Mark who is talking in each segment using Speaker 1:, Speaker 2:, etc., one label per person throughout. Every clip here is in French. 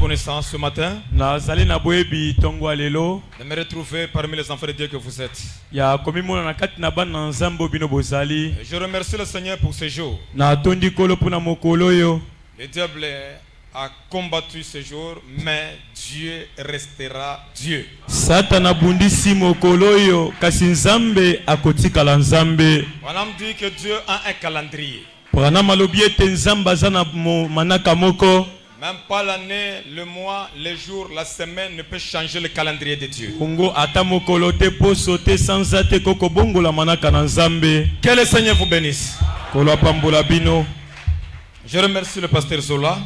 Speaker 1: reconnaissant ce matin de me retrouver parmi les enfants de Dieu que vous êtes. Je remercie le Seigneur pour ce jour. Le diable a combattu ce jour, mais Dieu restera Dieu.
Speaker 2: Satana bundisi mokoloyo kasi nzambe akotikala nzambe.
Speaker 1: On dit que Dieu a un calendrier.
Speaker 2: Même
Speaker 1: pas l'année, le mois, les jours, la semaine ne peut changer le calendrier de Dieu. Que le Seigneur vous bénisse. Je remercie le pasteur Zola.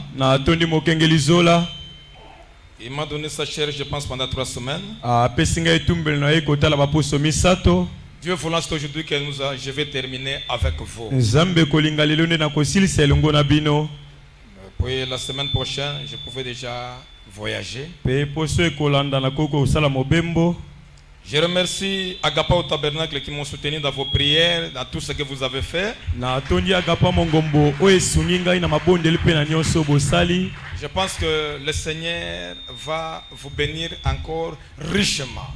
Speaker 1: Il m'a donné sa chair, je pense, pendant 3 semaines. Dieu voulant, c'est aujourd'hui que je vais terminer avec vous. Puis la semaine prochaine, je pouvais déjà voyager. Je remercie Agapa au Tabernacle qui m'ont soutenu dans vos prières, dans tout ce que vous avez fait. Je pense que le Seigneur va vous bénir encore richement.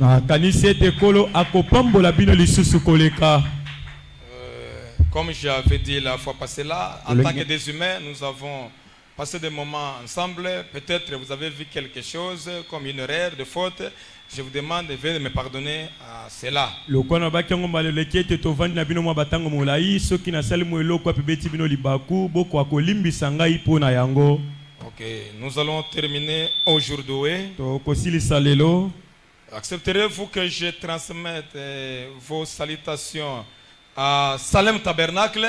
Speaker 1: Comme j'avais dit la fois passée là, en tant que des humains, nous avons passé des moments ensemble. Peut-être vous avez vu quelque chose comme une erreur de faute. Je vous demande de me pardonner à cela. Ok, nous allons terminer aujourd'hui. Accepterez-vous que je transmette vos salutations à Salem Tabernacle?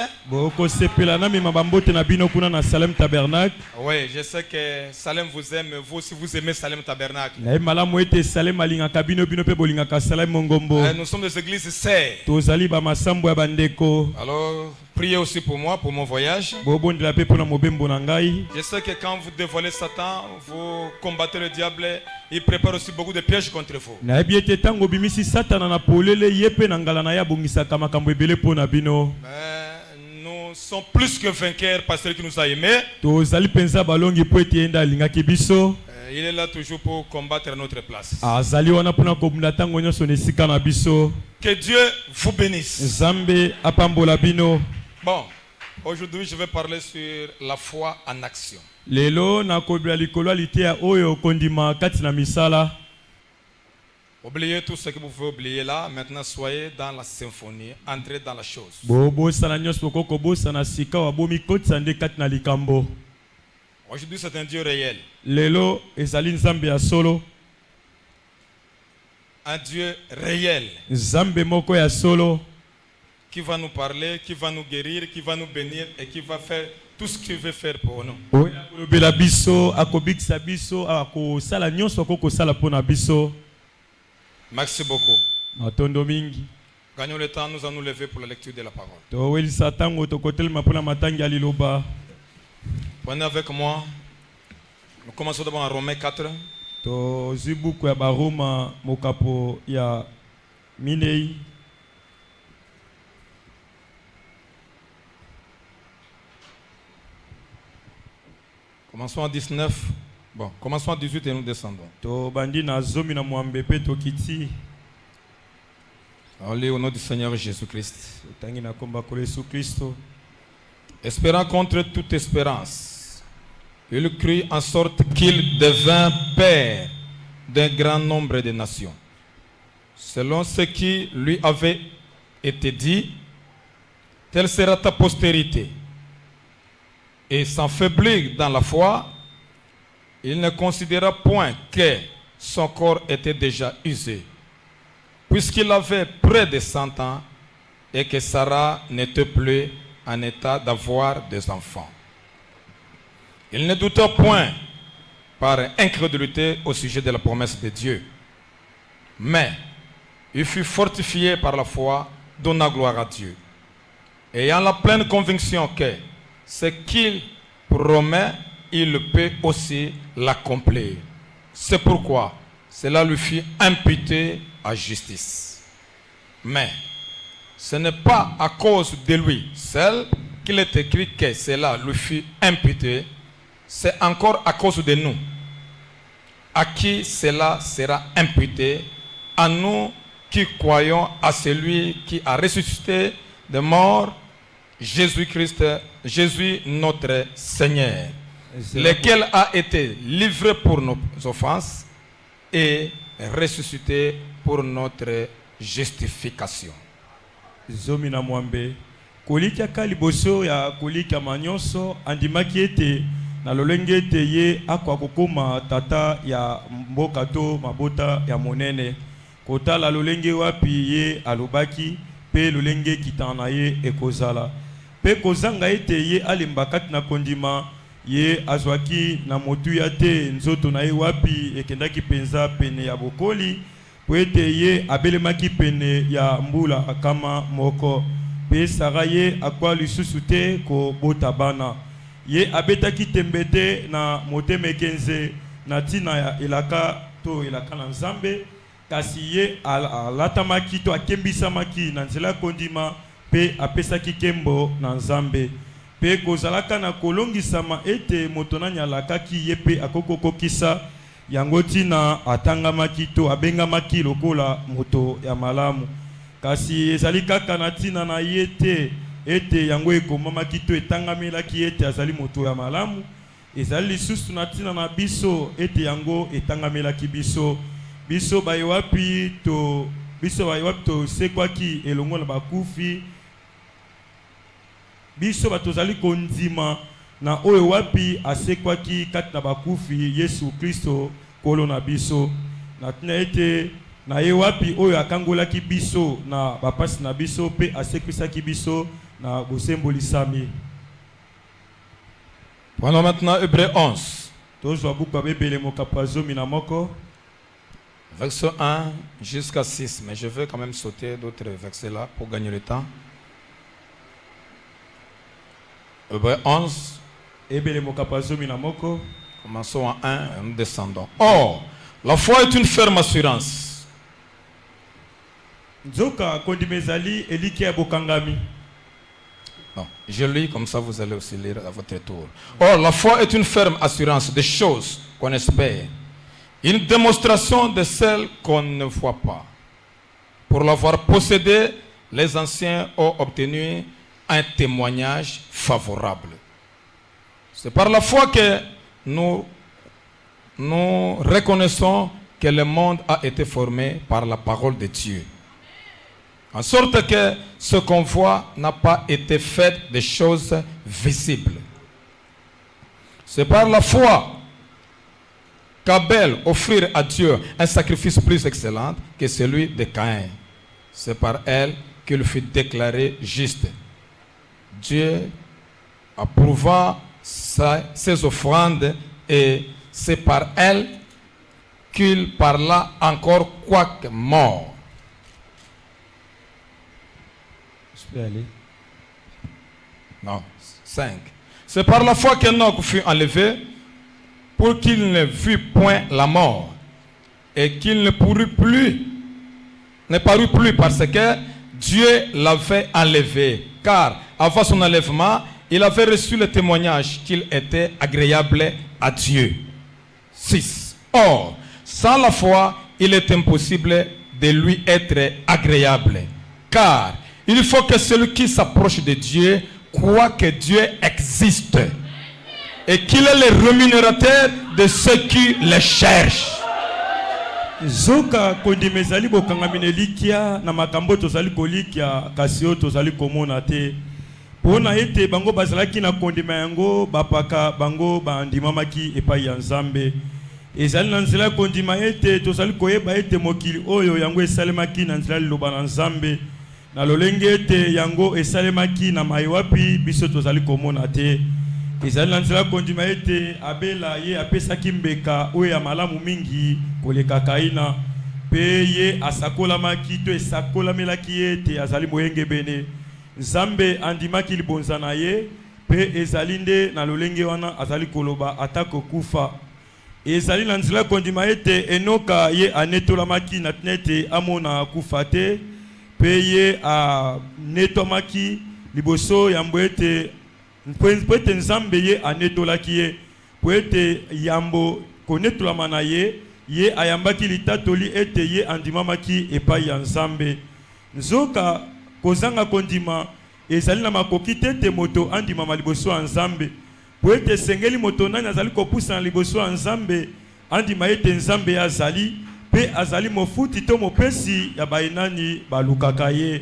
Speaker 2: Oui,
Speaker 1: je sais que Salem vous aime, vous aussi vous aimez Salem Tabernacle. Nous sommes des églises sœurs. Alors, priez aussi pour moi, pour mon voyage. Je sais que quand vous dévoilez Satan, vous combattez le diable, il prépare aussi beaucoup de pièges contre vous. Mais nous sommes plus que vainqueurs par celui qui nous a aimés. Il est là toujours pour combattre à notre place. Que Dieu vous bénisse. Bon, aujourd'hui je vais parler sur la foi en action. Oubliez tout ce que vous pouvez oublier là. Maintenant, soyez dans la symphonie. Entrez dans la chose. Aujourd'hui, c'est un Dieu réel. Un Dieu réel. Qui va nous parler, qui va nous guérir, qui va nous bénir et qui va faire tout ce qu'il veut faire pour nous. Merci beaucoup. Gagnons le temps, nous allons nous lever pour la lecture de la parole. Prenez avec moi. Nous commençons d'abord en Romains 4. Commençons à 19. Bon, commençons à 18 et nous descendons. Allez au nom du Seigneur Jésus-Christ. Espérant contre toute espérance, il crut en sorte qu'il devint père d'un grand nombre de nations. Selon ce qui lui avait été dit, telle sera ta postérité. Et sans faiblir dans la foi, il ne considéra point que son corps était déjà usé, puisqu'il avait près de 100 ans et que Sarah n'était plus en état d'avoir des enfants. Il ne douta point par incrédulité au sujet de la promesse de Dieu, mais il fut fortifié par la foi, donnant gloire à Dieu, ayant la pleine conviction que ce qu'il promet, il peut aussi l'accomplir. C'est pourquoi cela lui fut imputé à justice. Mais ce n'est pas à cause de lui seul qu'il est écrit que cela lui fut imputé, c'est encore à cause de nous. à qui cela sera imputé, à nous qui croyons à celui qui a ressuscité de mort, Jésus-Christ, Jésus notre Seigneur, lequel a été livré pour nos offenses et ressuscité pour notre justification.
Speaker 2: Zomina mwambe kolika kaliboso ya kolika manyonso andimaki ete na lolenge ete ye akwa kokoma tata ya mboka to mabota ya monene kotala lolenge wapi ye alobaki pe lolenge kitana ye ekozala pe kozanga ete ye alimbakati na kondima ye azwaki na motu ya te nzoto na ye wapi ekendaki penza pene ya bokoli po ete ye abelemaki pene ya mbula kama moko pe sara ye akwa lisusu te kobota bana ye abetaki tembe te na motema ekenze na ntina ya elaka to elaka na nzambe kasi ye alatamaki to akembisamaki na nzela ya kondima pe apesaki kembo na nzambe pe kozalaka na kolongisama ete moto nani alakaki ye pe akokokokisa yango ntina atangamaki to abengamaki lokola moto ya malamu kasi ezali kaka na ntina na ye te ete yango ekomamaki to etangamelaki ete azali moto ya malamu ezali lisusu na ntina na biso ete yango etangamelaki biso biso bayewapi to sekwaki elongo na bakufi biso batozali kondima na oyo wapi asekwaki kati na bakufi Yesu Kristo kolo na biso na tina ete na ye wapi oyo akangolaki biso na bapasi na biso pe asekwisaki biso na bosembolisami.
Speaker 1: Prenons maintenant Hébreux 11.
Speaker 2: Tozwa buku abebele mokapa zomi na moko
Speaker 1: Verset 1 jusqu'à 6, mais je vais quand même sauter d'autres versets là pour gagner le temps. Hébreux 11,
Speaker 2: ebele mokapa zomi na moko
Speaker 1: commençons en 1 et nous descendons. Or, la foi est une ferme assurance.
Speaker 2: Nzoka kondimezali eliki ya bokangami.
Speaker 1: Non, je lis comme ça vous allez aussi lire à votre tour. Or, la foi est une ferme assurance des choses qu'on espère, une démonstration de celles qu'on ne voit pas. Pour l'avoir possédé, les anciens ont obtenu un témoignage favorable. C'est par la foi que nous reconnaissons que le monde a été formé par la parole de Dieu. En sorte que ce qu'on voit n'a pas été fait de choses visibles. C'est par la foi qu'Abel offrit à Dieu un sacrifice plus excellent que celui de Caïn. C'est par elle qu'il fut déclaré juste. Dieu approuva ses offrandes et c'est par elle qu'il parla encore quoique mort.
Speaker 2: Je peux aller.
Speaker 1: Non, 5. C'est par la foi qu'Enoch fut enlevé pour qu'il ne vît point la mort et qu'il ne parut plus parce que Dieu l'avait enlevé. Car avant son enlèvement, il avait reçu le témoignage qu'il était agréable à Dieu. 6. Or, sans la foi, il est impossible de lui être agréable. Car il faut que celui qui s'approche de Dieu croit que Dieu existe et qu'il est le rémunérateur de ceux qui le cherchent.
Speaker 2: Zoka kondimezali bokangami likia na makambo tozali kolikia kasio tozali komona te pona ete bango bazalaki na kondima yango bapaka bango bandimamaki epai ya Nzambe ezali na nzela kondima ete tozali koyeba ete mokili oyo yango esalemaki na nzela liloba na Nzambe na lolenge ete yango esalemaki na maiwapi biso tozali komona te ezali na nzela kondima ete Abela ye apesaki mbeka oyo ya malamu mingi koleka Kaina pe ye asakolamaki to esakolamelaki ete azali moyenge bene Nzambe andimaki libonza na ye pe ezali nde na lolenge wana azali koloba atako kufa ezali na nzela kondima ete Enoka ye anetolamaki na tinete amona kufa te pe ye anetomaki liboso yambo ete Poete Nzambe ye anetolaki ye poete yambo konetolama na ye ye ayambaki litatoli ete ye andimamaki epai ya Nzambe. Nzoka kozanga kondima ezali na makoki te ete moto andimama liboso ya Nzambe. Po ete sengeli moto nani azali kopusa na liboso ya Nzambe andima ete Nzambe azali pe azali mofuti to mopesi ya bainani balukaka ye.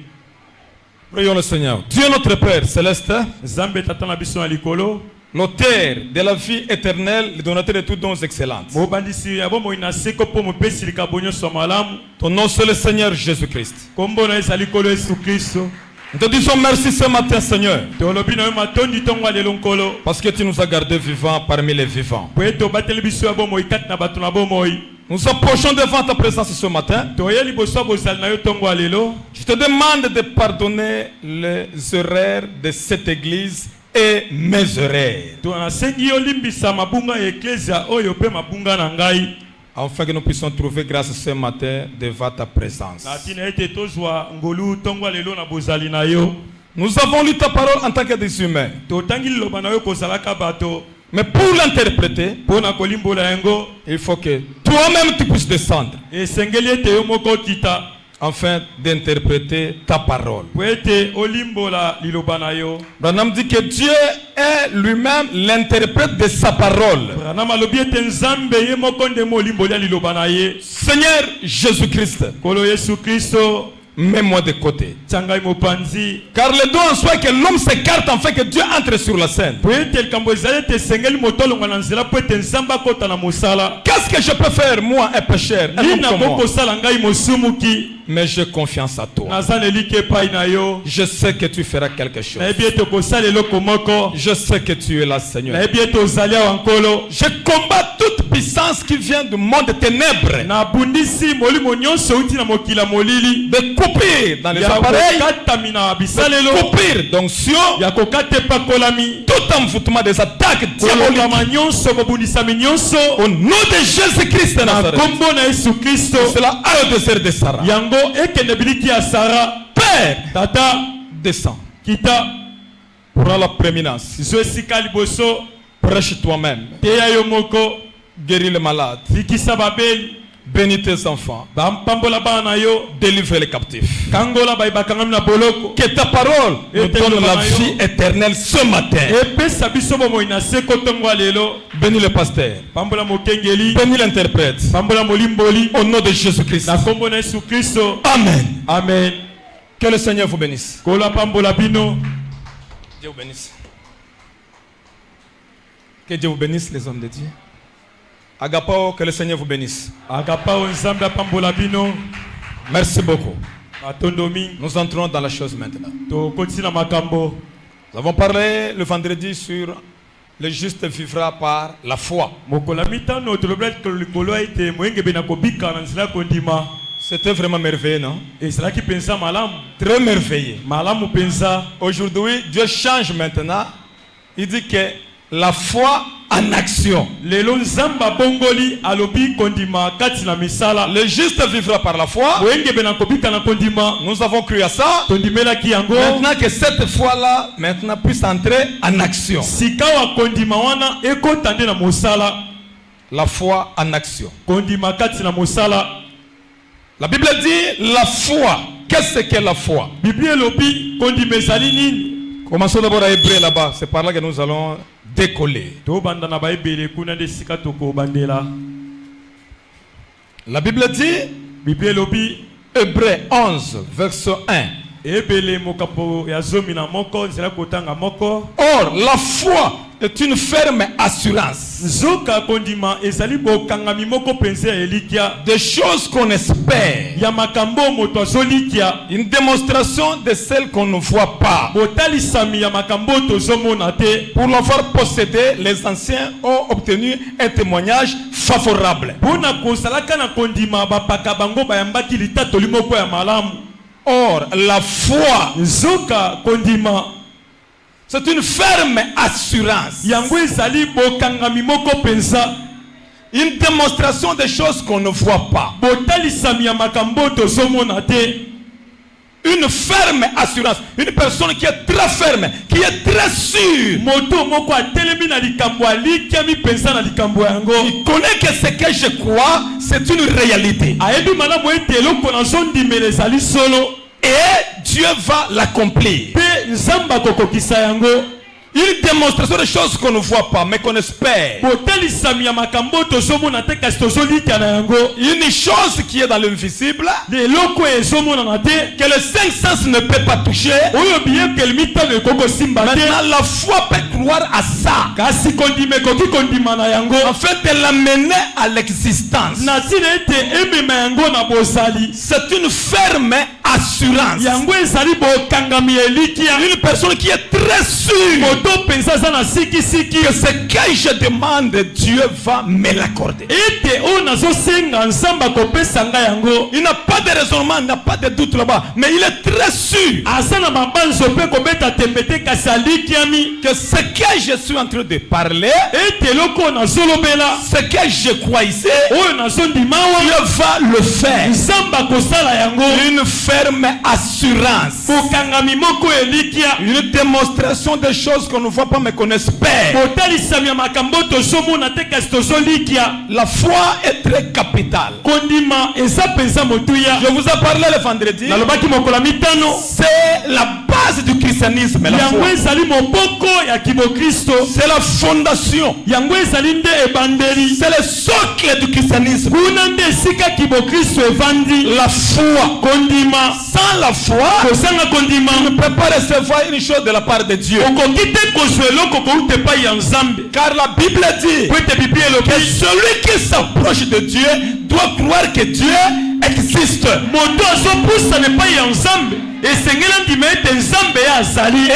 Speaker 1: Prions le Seigneur. Dieu notre Père céleste,
Speaker 2: Nzambe tata na biso na likolo,
Speaker 1: l'auteur de la vie éternelle, le donateur de tous dons excellents.
Speaker 2: mobandisi ya bomo inaseko po mopesi likabonyo so malamu.
Speaker 1: Ton nom c'est le Seigneur Jésus-Christ.
Speaker 2: Kombo na ezali kolo Yesu Kristo.
Speaker 1: Nous te disons merci ce matin, Seigneur,
Speaker 2: Tolobi na yo matondi tongo ya lelo nkolo.
Speaker 1: parce que tu nous as gardés vivants parmi les vivants.
Speaker 2: Po ete obateli biso ya bomo ikati na bato na bomoi.
Speaker 1: Nous approchons devant ta présence ce matin.
Speaker 2: Toye liboso ya bozali na yo tongo ya lelo.
Speaker 1: Je te demande de pardonner les erreurs de cette église et mes erreurs,
Speaker 2: Tonasengi yo limbisa mabunga ya eklesia oyo pe mabunga na ngai.
Speaker 1: afin que nous puissions trouver grâce ce matin devant ta présence.
Speaker 2: Na tina ete tozwa ngolu tongo ya lelo na bozali na yo.
Speaker 1: Nous avons lu ta parole en tant que des humains,
Speaker 2: Totangi liloba na yo kozalaka bato.
Speaker 1: mais pour l'interpréter,
Speaker 2: Pona kolimbola yango.
Speaker 1: il faut que toi-même tu puisses descendre
Speaker 2: Esengeli ete yo moko kita.
Speaker 1: afin d'interpréter ta parole.
Speaker 2: Po ete olimbola liloba na yo.
Speaker 1: Branham dit que Dieu est lui-même l'interprète de sa parole.
Speaker 2: Branham alobi ete Nzambe ye moko nde mo olimbola liloba na ye.
Speaker 1: Seigneur Jésus-Christ,
Speaker 2: Kolo Yesu Kristo
Speaker 1: mets-moi de côté.
Speaker 2: tsangai mopanzi.
Speaker 1: Car le don en soi que l'homme s'écarte afin que Dieu entre sur la scène.
Speaker 2: Po ete likambo ezali ete esengeli moto alongwa na nzela po ete Nzambe akota na mosala.
Speaker 1: Qu'est-ce que je peux faire, moi, un pécheur, un homme
Speaker 2: Nini
Speaker 1: comme moi?
Speaker 2: nakokosala ngai mosumuki.
Speaker 1: Mais j'ai confiance à toi.
Speaker 2: Naza na eliki epai na yo.
Speaker 1: Je sais que tu feras quelque chose.
Speaker 2: Nayebi ete okosala eloko moko.
Speaker 1: Je sais que tu es là, Seigneur.
Speaker 2: Nayebi ete ozali awa nkolo.
Speaker 1: Je combats toute puissance qui vient du monde des ténèbres.
Speaker 2: Nabundisi molimo nyonso outi na mokila molili.
Speaker 1: De couper dans les
Speaker 2: Ya
Speaker 1: appareils,
Speaker 2: kokatami na
Speaker 1: de
Speaker 2: bisalelo.
Speaker 1: couper d'onction,
Speaker 2: Ya kokata epakolami.
Speaker 1: tout envoûtement des attaques diaboliques.
Speaker 2: Kolongama nyonso kobundisami nyonso.
Speaker 1: Au nom de Jésus-Christ de
Speaker 2: Na
Speaker 1: Nazareth.
Speaker 2: kombo na Yesu Kristo.
Speaker 1: Cela a le désert de Sarah.
Speaker 2: Yango ekende biliki ya Sara.
Speaker 1: Père,
Speaker 2: Tata
Speaker 1: descends.
Speaker 2: kita
Speaker 1: Prends la prééminence.
Speaker 2: zo esika liboso.
Speaker 1: Prêche toi-même.
Speaker 2: Teya yo moko.
Speaker 1: Guéris les malades.
Speaker 2: Bikisa babeli.
Speaker 1: Bénis tes enfants.
Speaker 2: Bampambola bana na yo.
Speaker 1: Délivre les captifs.
Speaker 2: Kangola baibakangami na boloko.
Speaker 1: Que ta parole nous donne la vie éternelle ce matin.
Speaker 2: Epesa biso bomoi na seko tongo ya lelo.
Speaker 1: Bénis le pasteur.
Speaker 2: Pambola mokengeli.
Speaker 1: Bénis l'interprète.
Speaker 2: Pambola molimboli.
Speaker 1: Au nom de Jésus-Christ.
Speaker 2: Na kombo na Yesu Kristo.
Speaker 1: Amen.
Speaker 2: Amen.
Speaker 1: Que le Seigneur vous bénisse.
Speaker 2: Kola pambola bino.
Speaker 1: Dieu vous bénisse. Que Dieu vous bénisse, les hommes de Dieu. Agapao, que le Seigneur vous bénisse.
Speaker 2: Agapao Nzambe pambola bino.
Speaker 1: Merci beaucoup.
Speaker 2: Atondomi.
Speaker 1: Nous entrons dans la chose maintenant.
Speaker 2: To kotina makambo.
Speaker 1: Nous avons parlé le vendredi sur le juste vivra par la foi.
Speaker 2: Mokola mitano tolobla likolo ete moyenge bena kobika na nzela kondima.
Speaker 1: C'était vraiment merveilleux, non?
Speaker 2: Et cela qui pensa malamu.
Speaker 1: Très merveilleux.
Speaker 2: Malamu pensa.
Speaker 1: Aujourd'hui, Dieu change maintenant. Il dit que la foi en action.
Speaker 2: Lelo Nzamba bongoli alobi kondima kati na misala.
Speaker 1: Le juste vivra par la foi.
Speaker 2: Moyenge bena kobika na kondima.
Speaker 1: Nous avons cru à ça.
Speaker 2: Tondimela ki yango.
Speaker 1: Maintenant que cette foi-là, maintenant puisse entrer en action.
Speaker 2: Sika wa kondima wana ekotande na mosala.
Speaker 1: La foi en action.
Speaker 2: Kondima kati na mosala.
Speaker 1: La Bible dit la foi. Qu'est-ce que la foi?
Speaker 2: Bible elobi kondima ezali nini?
Speaker 1: Commençons d'abord à Hébreu là-bas. C'est par là que nous allons décoller.
Speaker 2: To banda na baibele kuna nde sika toko bandela.
Speaker 1: La Bible dit,
Speaker 2: Bible elobi
Speaker 1: Hébreu 11, verset 1.
Speaker 2: ebele mokapo ya zomi na moko nzela kotanga moko.
Speaker 1: Or, la foi est une ferme assurance
Speaker 2: Nzoka kondima ezali bokangami moko penze ya elikia.
Speaker 1: des choses qu'on espère,
Speaker 2: Ya makambo moto azolikia.
Speaker 1: une démonstration de celles qu'on ne voit pas.
Speaker 2: Botalisami ya makambo tozomona te.
Speaker 1: Pour l'avoir possédé, les anciens ont obtenu un témoignage favorable.
Speaker 2: Pona kosalaka na kondima bapaka bango bayambaki litatoli moko ya malamu.
Speaker 1: Or, la foi,
Speaker 2: Nzoka kondima
Speaker 1: c'est une ferme assurance,
Speaker 2: yango ezali bokangami moko penza.
Speaker 1: une démonstration des choses qu'on ne voit pas.
Speaker 2: Botalisami ya makambo tozomona te.
Speaker 1: Une ferme assurance. Une personne qui est très ferme, qui est très sûre. Il connaît que ce que je crois, c'est une réalité. Et Dieu va l'accomplir. Une démonstration de choses qu'on ne voit pas, mais qu'on espère. Une chose qui est dans l'invisible, que le cinq sens ne peut pas toucher. Maintenant, la foi peut croire à ça, en fait, de l'amener à l'existence. C'est une ferme assurance. Une personne qui est très sûre que ce que je demande, Dieu va me l'accorder. Il n'a pas de raisonnement, il n'a pas de doute là-bas, mais il est très sûr que ce que je suis en train de parler, ce que je crois ici, Dieu va le faire. Une ferme assurance, une démonstration de choses qu'on ne voit pas mais qu'on espère. La foi est très capitale. Je vous ai parlé le vendredi. C'est la base du christianisme. La foi. C'est la fondation. C'est le socle du christianisme. La foi. Sans la foi, on ne peut pas recevoir une chose de la part de Dieu. Car la Bible dit que celui qui s'approche de Dieu doit croire que Dieu existe. Et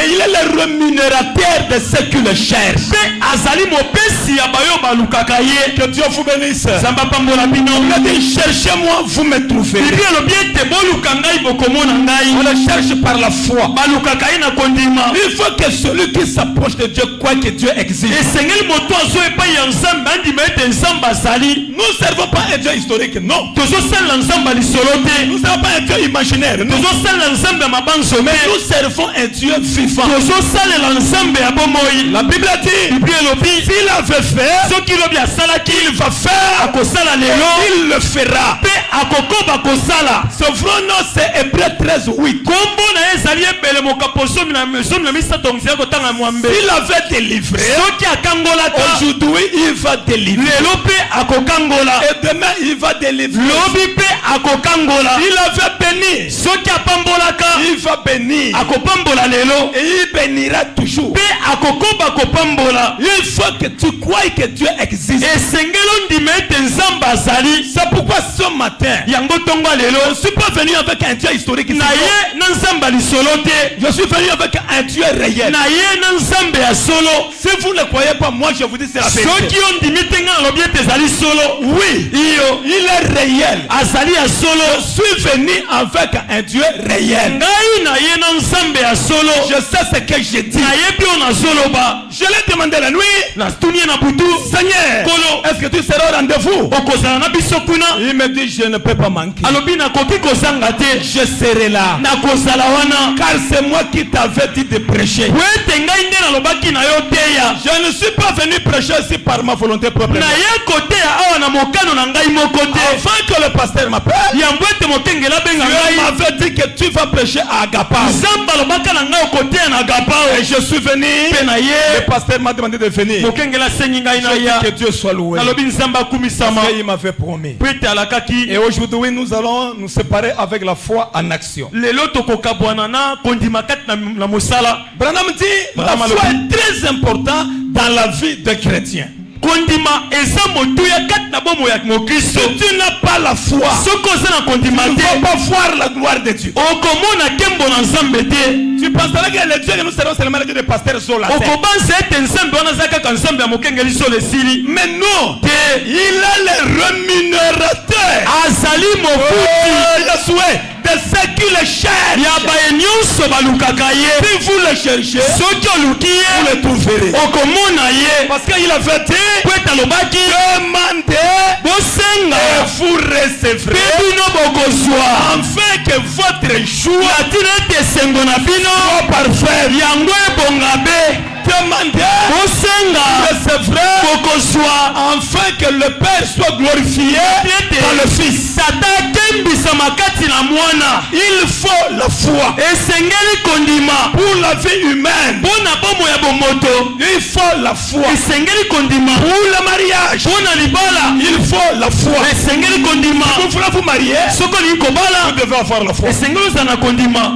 Speaker 1: il est le rémunérateur de ceux qui le cherchent. Que Dieu vous bénisse. Il a dit, cherchez-moi, vous me trouverez. On le cherche par la foi. Il faut que celui qui s'approche de Dieu croit que Dieu existe. Nous ne servons pas un Dieu historique, non. Nous ne servons pas un Dieu imaginaire, non. Mais nous servons un Dieu vivant. La Bible dit, s'il avait fait, il va faire, il le fera. Ce vrai nom, c'est Hébreux 13:8. S'il avait délivré, aujourd'hui il va délivrer. Et demain il va délivrer. Il avait béni, il va bénir. Et il bénira toujours. Il faut que tu crois que Dieu existe. C'est pourquoi ce matin, je ne suis pas venu avec un Dieu historique. Je suis venu avec un Dieu réel. Si vous ne croyez pas, moi je vous dis c'est la vérité. Oui, il est réel. Je suis venu avec un Dieu réel. Je sais ce que je dis. Je l'ai demandé la nuit. Seigneur, est-ce que tu seras au rendez-vous? Il me dit je ne peux pas manquer. Je serai là. Car c'est moi qui t'avais dit de prêcher. Je ne suis pas venu prêcher ici par ma volonté propre. Avant que le pasteur m'appelle, Dieu m'avait dit que tu vas prêcher à Agapa. Et je suis venu. Le pasteur m'a demandé de venir. Je dis que Dieu soit loué. Il m'avait promis. Et aujourd'hui nous allons nous séparer avec la foi en action. Branham dit la foi est très importante dans la vie des chrétiens. Si tu n'as pas la foi, tu ne vas pas voir la gloire de Dieu. Tu penseras que le Dieu que nous serons seulement le Dieu de pasteur Zola. Mais non, il est le rémunérateur de ceux qui le cherchent. Si vous le cherchez, vous le trouverez. Parce qu'il avait dit, demandez et vous recevrez, afin que votre joie
Speaker 2: bolingo na bino
Speaker 1: soit parfait.
Speaker 2: yango ebonga be
Speaker 1: Demandez,
Speaker 2: bosenga
Speaker 1: recevez,
Speaker 2: bokozwa
Speaker 1: afin que le Père soit glorifié dans le Fils.
Speaker 2: tata akembisama kati na mwana.
Speaker 1: Il faut la foi.
Speaker 2: Esengeli kondima
Speaker 1: Pour la vie humaine,
Speaker 2: mpona bomo ya bomoto.
Speaker 1: il faut la foi.
Speaker 2: Esengeli kondima
Speaker 1: Pour le mariage,
Speaker 2: mpona libala.
Speaker 1: il faut la foi.
Speaker 2: Esengeli kondima
Speaker 1: Vous voulez vous marier,
Speaker 2: soko lingi
Speaker 1: vous
Speaker 2: kobala.
Speaker 1: devez avoir la foi.
Speaker 2: Esengeli ozala na kondima.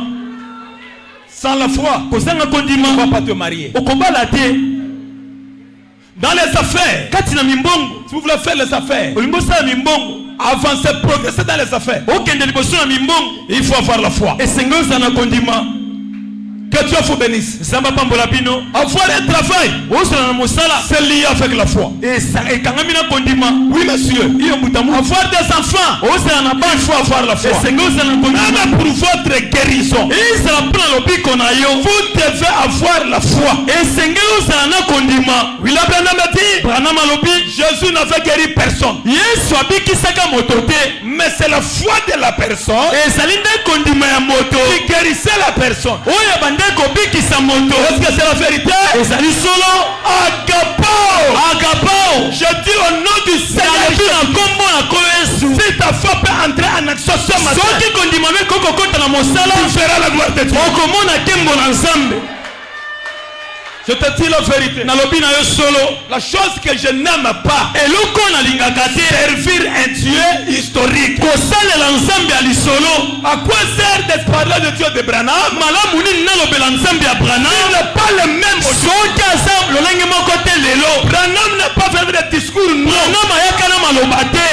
Speaker 1: Sans la foi,
Speaker 2: Kozanga
Speaker 1: tu ne
Speaker 2: kondima
Speaker 1: vas pas te marier.
Speaker 2: okobala te.
Speaker 1: Dans les affaires,
Speaker 2: Kati na mimbongo
Speaker 1: si vous voulez faire les affaires,
Speaker 2: olingi osala mimbongo
Speaker 1: avancer, progresser dans les affaires,
Speaker 2: okende liboso na mimbongo.
Speaker 1: il faut avoir la foi.
Speaker 2: Esengeli ozala na kondima.
Speaker 1: Que Dieu vous bénisse.
Speaker 2: Nzambe apambola bino.
Speaker 1: Avoir un travail,
Speaker 2: ozala na mosala
Speaker 1: c'est lié avec la foi.
Speaker 2: ekangami na kondima.
Speaker 1: Oui, monsieur.
Speaker 2: Iyo mbutamu
Speaker 1: Avoir des enfants,
Speaker 2: ozala na
Speaker 1: il
Speaker 2: bana.
Speaker 1: faut avoir la foi.
Speaker 2: Esengeli ozala na kondima.
Speaker 1: Même pour votre guérison,
Speaker 2: ezala mpona lobiko na yo.
Speaker 1: vous devez avoir la foi.
Speaker 2: Esengeli ozala na kondima.
Speaker 1: William Branham a dit,
Speaker 2: Branham alobi
Speaker 1: Jésus n'avait guéri personne.
Speaker 2: Yesu abikisaka moto te.
Speaker 1: Mais c'est la foi de la personne
Speaker 2: ezali nde kondima ya moto
Speaker 1: qui guérissait la personne.
Speaker 2: oyo bande kobikisa moto.
Speaker 1: Est-ce que c'est la vérité?
Speaker 2: ezali solo
Speaker 1: Agapao.
Speaker 2: agapao.
Speaker 1: Je dis au nom du Seigneur,
Speaker 2: nalobi na nkombo na nkolo Yesu.
Speaker 1: si ta foi peut entrer en action ce matin,
Speaker 2: soki kondima me kokokota na mosala
Speaker 1: tu feras la gloire de Dieu.
Speaker 2: okomona nkembo na nzambe.
Speaker 1: Je te dis la vérité.
Speaker 2: nalobi na yo solo
Speaker 1: La chose que je n'aime pas,
Speaker 2: eloko nalingaka te
Speaker 1: servir un Dieu historique.
Speaker 2: kosalela nzambe ya lisolo.
Speaker 1: À quoi sert de parler de Dieu de Branham?
Speaker 2: malamu nini nalobela nzambe ya
Speaker 1: Il
Speaker 2: Branham
Speaker 1: n'est pas le même aujourd'hui.
Speaker 2: soki aza lolenge moko te lelo.
Speaker 1: Branham n'a pas fait de discours, non.
Speaker 2: Branham ayaka na maloba te.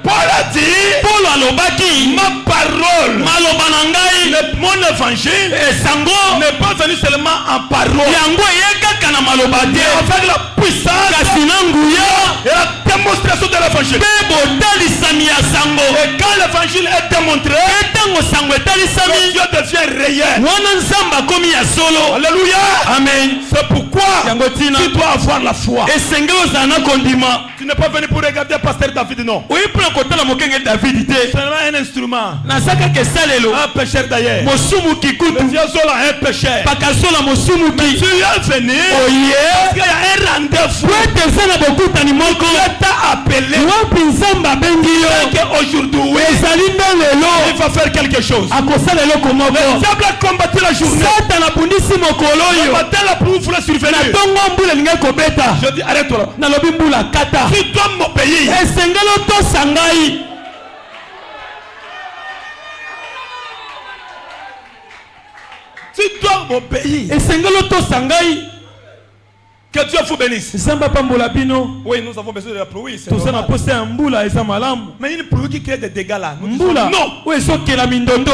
Speaker 1: Paul a dit,
Speaker 2: Paulo alobaki
Speaker 1: ma parole,
Speaker 2: maloba na ngai
Speaker 1: mon évangile
Speaker 2: esango
Speaker 1: n'est pas venu seulement en parole,
Speaker 2: yango eyekaka na maloba te
Speaker 1: avec la puissance
Speaker 2: kasi na nguya
Speaker 1: et la démonstration de l'évangile.
Speaker 2: mpe botalisami ya sango.
Speaker 1: Et quand l'évangile est démontré,
Speaker 2: ntango sango etalisami
Speaker 1: Dieu devient réel.
Speaker 2: wana nzambe akomi ya solo.
Speaker 1: Alléluia.
Speaker 2: Amen.
Speaker 1: C'est pourquoi
Speaker 2: yango tina
Speaker 1: tu dois avoir la foi.
Speaker 2: esengeli ozala na kondima.
Speaker 1: Tu n'es pas venu pour regarder Pasteur David, non.
Speaker 2: oyi mpona kotala mokenge davidi te.
Speaker 1: C'est seulement un instrument.
Speaker 2: nazakaka esalelo
Speaker 1: Un pécheur d'ailleurs.
Speaker 2: mosumu kikutu
Speaker 1: Le vieux Zola, un pécheur.
Speaker 2: pakasola mosumu ki
Speaker 1: Tu es venu
Speaker 2: oye
Speaker 1: parce qu'il y a un rendez-vous.
Speaker 2: po ete eza na bokutani moko
Speaker 1: Dieu t'a appelé.
Speaker 2: wapi nzambe abengi yo
Speaker 1: Aujourd'hui,
Speaker 2: ezali nde lelo
Speaker 1: il va faire quelque chose.
Speaker 2: akosala eloko moko.
Speaker 1: Le diable a combattu la journée.
Speaker 2: satana abundisi mokolo
Speaker 1: Le
Speaker 2: oyo
Speaker 1: matin, la pluie voulait
Speaker 2: na
Speaker 1: survenir.
Speaker 2: ntongo mbula elingai kobeta.
Speaker 1: Je dis, arrête-toi là.
Speaker 2: nalobi mbula kata.
Speaker 1: Tu dois m'obéir.
Speaker 2: esengeli otosa ngai.
Speaker 1: Tu dois m'obéir.
Speaker 2: esengeli otosa ngai.
Speaker 1: Que Dieu vous bénisse.
Speaker 2: nzambe apambola bino.
Speaker 1: Oui, nous avons besoin de la pluie. C'est
Speaker 2: toza na
Speaker 1: normal.
Speaker 2: posa ya mbula eza malamu.
Speaker 1: Mais une pluie qui crée des dégâts là. Nous disons,
Speaker 2: mbula
Speaker 1: non.
Speaker 2: oyo ezokela mindondo.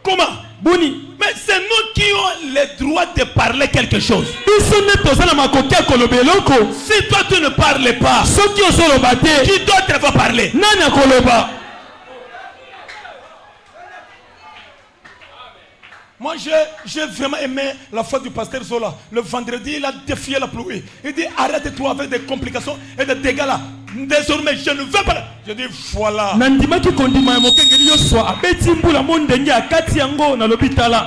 Speaker 1: Comment?
Speaker 2: buni
Speaker 1: Mais c'est nous qui avons le droit de parler quelque chose.
Speaker 2: biso nde toza na makoki ya koloba eloko.
Speaker 1: Si toi tu ne parles pas,
Speaker 2: soki ozoloba te
Speaker 1: qui d'autre va parler?
Speaker 2: nani akoloba?
Speaker 1: Moi, j'ai vraiment aimé la foi du pasteur Zola. Le vendredi, il a défié la pluie. Il dit, arrête-toi avec des complications et des dégâts là. Désormais, je ne veux pas. Je dis, voilà.
Speaker 2: nandimaki kondima ya mokengeli nyonso abeti mbula mo ndenge akati yango nalobi tala.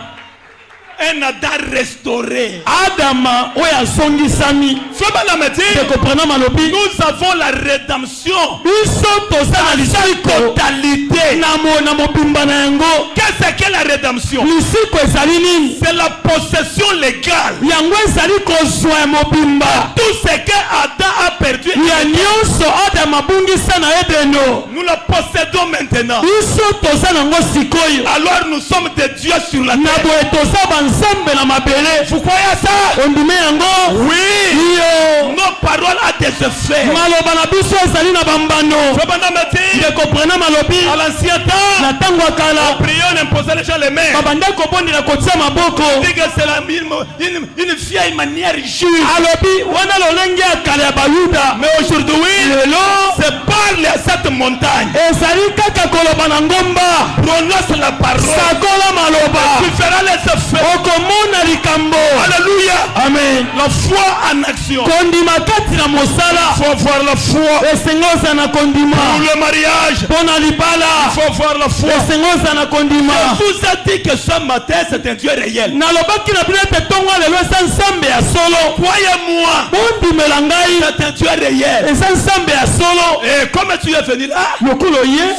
Speaker 1: Un Adam restauré.
Speaker 2: adama oyo azongisami.
Speaker 1: Frère Branham dit,
Speaker 2: tekoprenama malobi
Speaker 1: nous avons la rédemption.
Speaker 2: biso toza na lisiko
Speaker 1: Totalité.
Speaker 2: na mobimba na yango.
Speaker 1: Qu'est-ce que la rédemption?
Speaker 2: lisiko ezali nini?
Speaker 1: C'est la possession légale.
Speaker 2: yango ezali kozwa ya mobimba
Speaker 1: Tout ce que Adam a perdu,
Speaker 2: ya nyonso adama abungisa na edeno.
Speaker 1: nous la possédons maintenant.
Speaker 2: biso toza nango sikoyo.
Speaker 1: Alors nous sommes des dieux sur la
Speaker 2: na
Speaker 1: terre.
Speaker 2: boye toza banzambe na mabele.
Speaker 1: Vous croyez à ça?
Speaker 2: ondime yango.
Speaker 1: Oui.
Speaker 2: iyo
Speaker 1: Nos paroles ont des effets.
Speaker 2: maloba na biso ezali na bambano.
Speaker 1: Frère Branham dit,
Speaker 2: ndekoprena malobi
Speaker 1: à l'ancien temps,
Speaker 2: na ntango ya kala
Speaker 1: prions, on imposait les gens les mains.
Speaker 2: babanda kobondela kotia maboko.
Speaker 1: Dit que c'est une vieille manière juive.
Speaker 2: alobi wana lolenge ya kala ya bayuda.
Speaker 1: Mais aujourd'hui,
Speaker 2: lelo
Speaker 1: c'est parle à cette montagne.
Speaker 2: ezali kaka koloba na ngomba.
Speaker 1: Prononce la parole.
Speaker 2: sakola maloba
Speaker 1: Tu feras les effets.
Speaker 2: okomona likambo.
Speaker 1: Alléluia.
Speaker 2: amen.
Speaker 1: La foi en action.
Speaker 2: kondima kati na mosala.
Speaker 1: Il faut avoir la foi
Speaker 2: esengo oza na kondima
Speaker 1: pour le mariage.
Speaker 2: mariage, il faut avoir la foi. Je vous ai dit que ce matin c'est un Dieu réel. Croyez-moi, c'est un Dieu réel. Et comme tu es venu là,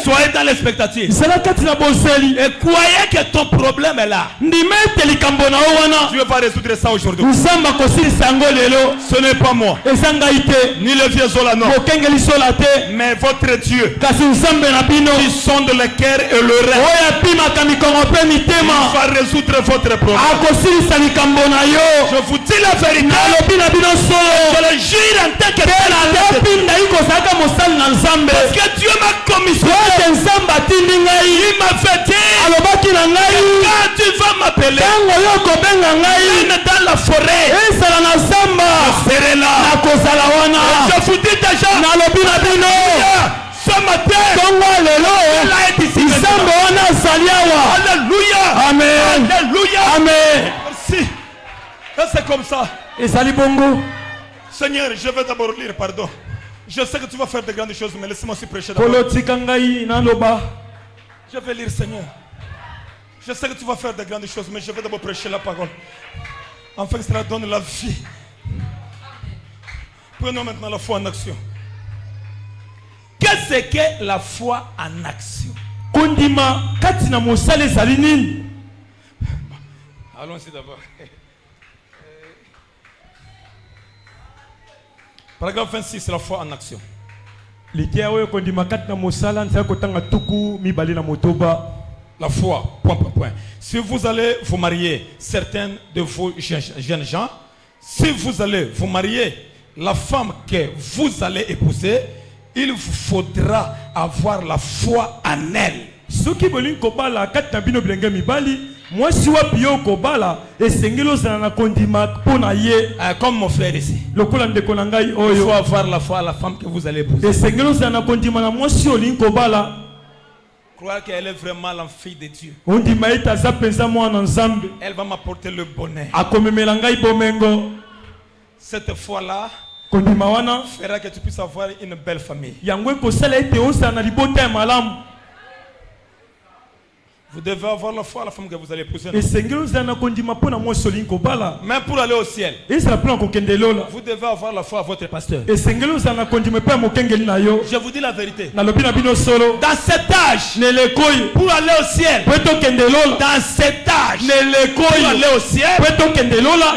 Speaker 2: soyez dans l'expectative. Et croyez que ton problème est là. Dieu va résoudre ça aujourd'hui. Ce n'est pas moi, ni le vieux Zolano, mais votre Dieu qui sonde le cœur et le rêve. Il va résoudre votre problème. Je vous dis la vérité. Je le jure en tant que parce que Dieu m'a commissionné. Il m'a fait dire quand tu vas m'appeler dans la forêt, je serai là. Je vous dis déjà ce matin, il a été ici. Alléluia.
Speaker 3: Amen.
Speaker 2: Alléluia.
Speaker 3: Amen.
Speaker 2: Merci. C'est comme ça.
Speaker 3: Et salut bongo.
Speaker 2: Seigneur, je vais d'abord lire, pardon. Je sais que tu vas faire de grandes choses, mais laisse-moi aussi prêcher d'abord. Je vais lire, Seigneur. Je sais que tu vas faire de grandes choses, mais je vais d'abord prêcher la parole. Enfin, que cela donne la vie. Prenons maintenant la foi en action. Qu'est-ce que la foi en action? Allons-y d'abord. Paragraphe 26, c'est la foi en action. La foi, point. Si vous allez vous marier, certains de vos jeunes gens, si vous allez vous marier, la femme que vous allez épouser, il vous faudra avoir la foi en elle. Comme mon frère ici, il faut avoir la foi à la femme que vous allez épouser. Croire qu'elle est vraiment la fille de Dieu. Elle va m'apporter le bonheur. Cette foi-là fera que tu puisses avoir une belle famille. Vous devez avoir la foi à la femme que vous allez épouser. Même pour aller au ciel, vous devez avoir la foi à votre pasteur. Je vous dis la vérité. Dans cet âge, pour aller au ciel, dans cet âge, pour aller au ciel,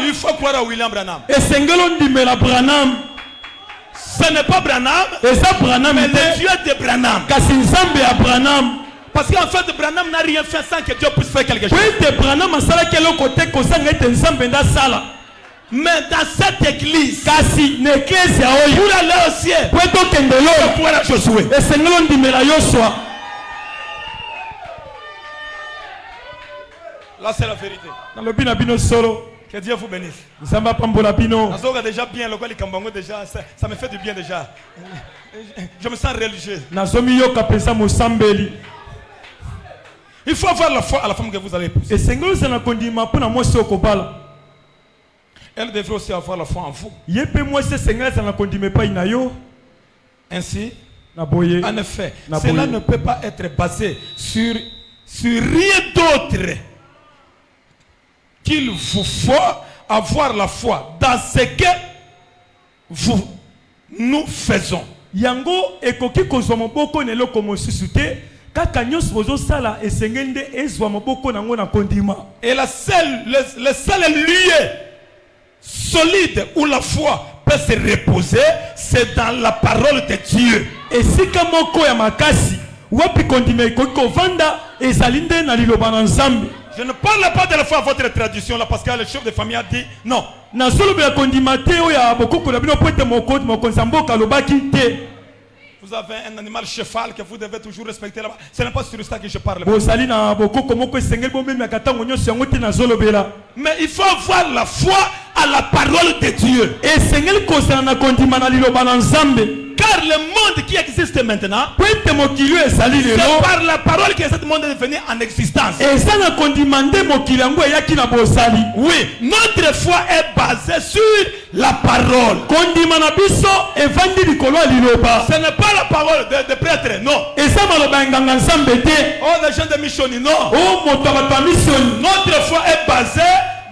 Speaker 2: il faut croire à William Branham. Ce n'est pas Branham, mais le Dieu de Branham. Parce qu'en fait, Branham n'a rien fait sans que Dieu puisse faire quelque chose. Mais dans cette église, pour aller au ciel, il faut pouvoir Josué. Là, c'est la vérité. Que Dieu vous bénisse. Déjà bien, déjà, ça me fait du bien déjà. Je me sens religieux. Il faut avoir la foi à la femme que vous allez épouser. Elle devrait aussi avoir la foi en vous. Ainsi, en effet, cela ne peut pas être basé sur rien d'autre qu'il vous faut avoir la foi dans ce que nous faisons. Yango ekoki kozwa maboko neloko mosusu te kaka nyos bozo sala esengende ezwa maboko nango na kondima. Et le seul lieu solide où la foi peut se reposer, c'est dans la parole de Dieu. Et si kamoko ya makasi wapi kondima ekoki kovanda ezalinde na liloba na Nzambe. Je ne parle pas de la foi à votre tradition là parce que le chef de famille a dit non. Vous avez un animal cheval que vous devez toujours respecter là-bas. Ce n'est pas sur ça que je parle. Mais il faut avoir la foi à la parole de Dieu. Quand
Speaker 1: Car le monde qui existe maintenant,
Speaker 2: Pwete mokili ezali
Speaker 1: c'est
Speaker 2: lelo.
Speaker 1: par la parole que ce monde est venu en existence.
Speaker 2: Eza na kondimande mokili yango eyaki na bosali.
Speaker 1: Oui, notre foi est basée sur la parole.
Speaker 2: Kondima na biso evandi likolo ya liloba.
Speaker 1: Ce n'est pas la parole de prêtre, non.
Speaker 2: Eza maloba ya nganga nzambe te.
Speaker 1: Oh, les gens de Michoni, non.
Speaker 2: O moto ya bato ya misioni.
Speaker 1: Notre foi est basée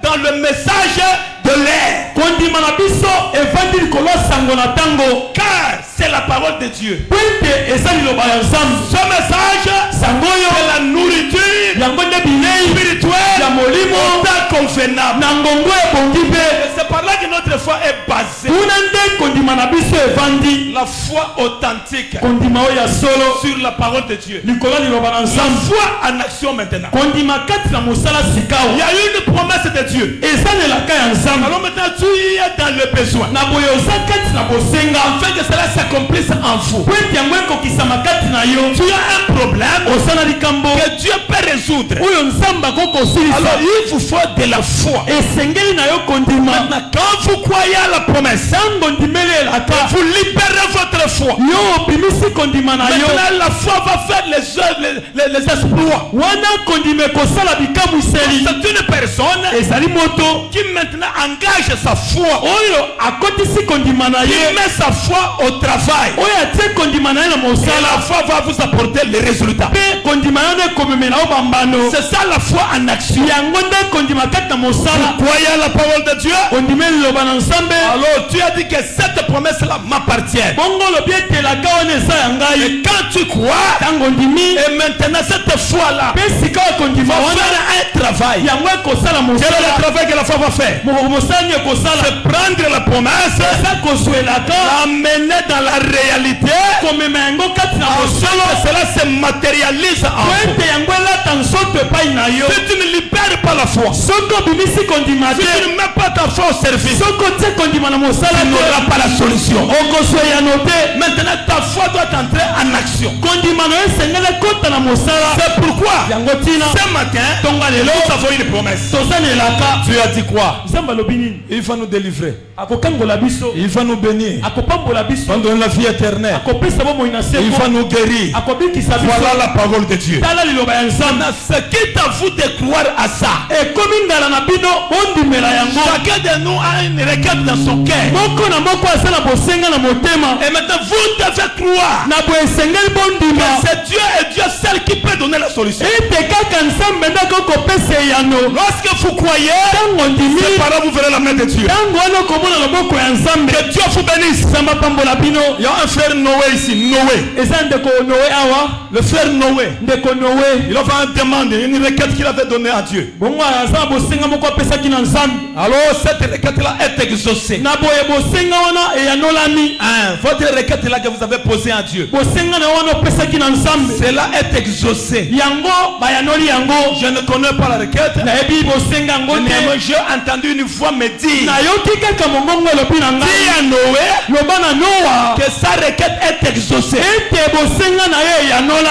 Speaker 1: dans le message de l'air.
Speaker 2: Kondima na biso evandi likolo ya sango na tango.
Speaker 1: Car c'est la parole de Dieu.
Speaker 2: Pwete eza liloba ya nzambe.
Speaker 1: Ce message,
Speaker 2: Sango yo
Speaker 1: c'est la nourriture
Speaker 2: yango nde bilei
Speaker 1: spirituelle
Speaker 2: ya molimo
Speaker 1: tant convenable.
Speaker 2: na ngongo ebongi
Speaker 1: Et
Speaker 2: mpe.
Speaker 1: c'est par là que notre foi est basée.
Speaker 2: Kuna nde kondima na biso evandi.
Speaker 1: La foi authentique
Speaker 2: Kondima oyo ya solo
Speaker 1: sur la parole de Dieu.
Speaker 2: likolo ya liloba na
Speaker 1: La
Speaker 2: nzambe.
Speaker 1: foi en action maintenant.
Speaker 2: Kondima kati na mosala
Speaker 1: Il y
Speaker 2: sikawa.
Speaker 1: a une promesse de Dieu.
Speaker 2: Eza na elaka ya nzambe.
Speaker 1: Alors maintenant tu es dans le besoin.
Speaker 2: Na boye oza kati na bosenga.
Speaker 1: Afin que cela s'accomplisse en vous.
Speaker 2: Po ete yango ekokisama kati na yo.
Speaker 1: Tu as un problème
Speaker 2: Oza na likambo
Speaker 1: que Dieu peut résoudre.
Speaker 2: oyo nzambe
Speaker 1: Alors
Speaker 2: akokosilisa.
Speaker 1: il vous faut de la foi.
Speaker 2: Esengeli na yo kondima.
Speaker 1: Maintenant quand vous croyez à la promesse,
Speaker 2: Tango ndimeli elaka.
Speaker 1: vous libérez votre foi.
Speaker 2: Yo obimisi kondima na yo.
Speaker 1: Maintenant la foi va faire les œuvres, les exploits.
Speaker 2: Wana kondima ekosala bikamwiseli.
Speaker 1: C'est une personne
Speaker 2: Ezali moto
Speaker 1: qui maintenant engage sa foi,
Speaker 2: oyo akotisi kondima na
Speaker 1: qui
Speaker 2: ye.
Speaker 1: met sa foi au travail.
Speaker 2: Oyo atie kondima na ye na
Speaker 1: Et
Speaker 2: mosala.
Speaker 1: la foi va vous apporter les résultats.
Speaker 2: Mpe kondima yango ekomemela yo bambano.
Speaker 1: C'est ça la foi en action.
Speaker 2: Yango nde kondima kati na mosala.
Speaker 1: Croyez à la parole de Dieu.
Speaker 2: Kondima liloba na nzambe.
Speaker 1: Alors tu as dit que cette promesse-là m'appartient.
Speaker 2: Bongo lobi ete elaka wana eza ya ngai.
Speaker 1: Et quand tu crois,
Speaker 2: Tango ndimi.
Speaker 1: et maintenant cette foi-là
Speaker 2: Mpe sika ya kondima
Speaker 1: va
Speaker 2: wana.
Speaker 1: faire un travail.
Speaker 2: Yango ekosala
Speaker 1: Quel est
Speaker 2: mosala.
Speaker 1: le travail que la foi va faire?
Speaker 2: Mosala nini ekosala.
Speaker 1: C'est prendre la promesse,
Speaker 2: Eza kozwelaka.
Speaker 1: l'amener dans la réalité,
Speaker 2: Komema yango kati na
Speaker 1: afin
Speaker 2: mosala.
Speaker 1: que cela se matérialise en
Speaker 2: Po
Speaker 1: vous.
Speaker 2: ete yango elata nsoto epai na yo.
Speaker 1: Si tu ne libères pas la foi,
Speaker 2: Soki obimisi kondima
Speaker 1: si tu
Speaker 2: te.
Speaker 1: ne mets pas ta foi au service,
Speaker 2: Soki otie kondima na mosala
Speaker 1: tu n'auras
Speaker 2: te.
Speaker 1: pas la solution.
Speaker 2: Okosweyano te.
Speaker 1: Maintenant, ta foi doit entrer en action.
Speaker 2: Kondima na yo esengeli ekota na mosala.
Speaker 1: C'est pourquoi,
Speaker 2: Yango tina.
Speaker 1: ce matin,
Speaker 2: Tonga lelo.
Speaker 1: nous avons une promesse.
Speaker 2: Toza na elaka.
Speaker 1: Tu as dit quoi?
Speaker 2: Nzambe alobi nini?
Speaker 1: Il va nous délivrer.
Speaker 2: Akokangola biso.
Speaker 1: Il va nous bénir.
Speaker 2: Akopambola
Speaker 1: Il
Speaker 2: biso.
Speaker 1: va nous donner la vie éternelle.
Speaker 2: Akopesa bomoi na
Speaker 1: Il va
Speaker 2: seko.
Speaker 1: nous guérir.
Speaker 2: Akobikisa biso.
Speaker 1: Voilà la parole de Dieu.
Speaker 2: Tala liloba ya nzambe.
Speaker 1: Maintenant, ce qui est à vous de croire à ça.
Speaker 2: Ekomi ngala na bino bondimela yango.
Speaker 1: Chacun de nous a une requête dans son cœur.
Speaker 2: Moko na moko aza na bosenga na motema.
Speaker 1: Et maintenant, vous devez croire
Speaker 2: Na boye esengeli bondima.
Speaker 1: que c'est Dieu et Dieu seul qui peut donner la solution.
Speaker 2: Ete kaka nzambe nde akokopesa eyano.
Speaker 1: Lorsque vous croyez,
Speaker 2: Tango ndimi.
Speaker 1: c'est par là vous verrez la main de Dieu.
Speaker 2: Tango wana okomona loboko ya nzambe.
Speaker 1: Que Dieu vous bénisse.
Speaker 2: Nzambe apambola bino.
Speaker 1: Il y a un frère Noé ici, Noé.
Speaker 2: Eza ndeko Noe awa.
Speaker 1: Le frère Noé,
Speaker 2: Ndeko Noe.
Speaker 1: il a fait une demande, une requête qu'il avait donnée à Dieu.
Speaker 2: Bongo aza na bosenga moko apesaki na nzambe.
Speaker 1: Alors cette requête-là est exaucée.
Speaker 2: Na boye bosenga wana eyanolami.
Speaker 1: Votre requête-là que vous avez posée à Dieu,
Speaker 2: Bosenga na wana opesaki na nzambe.
Speaker 1: cela est exaucé.
Speaker 2: Yango bayanoli yango.
Speaker 1: Je ne connais pas la requête,
Speaker 2: Nayebi bosenga yango
Speaker 1: mais
Speaker 2: te.
Speaker 1: j'ai entendu une voix me dire,
Speaker 2: Nayoki kaka mongongo elobi na
Speaker 1: dis
Speaker 2: ngai.
Speaker 1: à Noé
Speaker 2: Loba na Noa.
Speaker 1: que sa requête est exaucée.
Speaker 2: Ete bosenga na ye eyanolami.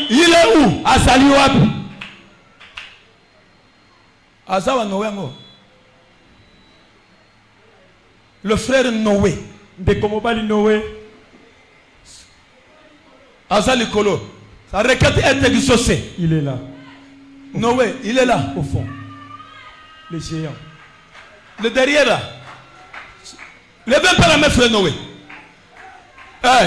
Speaker 1: Il est où?
Speaker 2: Azali wapi?
Speaker 1: Azawa Noé ngo. Le frère Noé,
Speaker 2: Ndeko mobali Noe.
Speaker 1: Azali Kolo, sa requête est exaucée.
Speaker 2: Il est là.
Speaker 1: Noé, il est là.
Speaker 2: Au fond. Les géants.
Speaker 1: Le derrière là. Levez pas la main, frère Noé.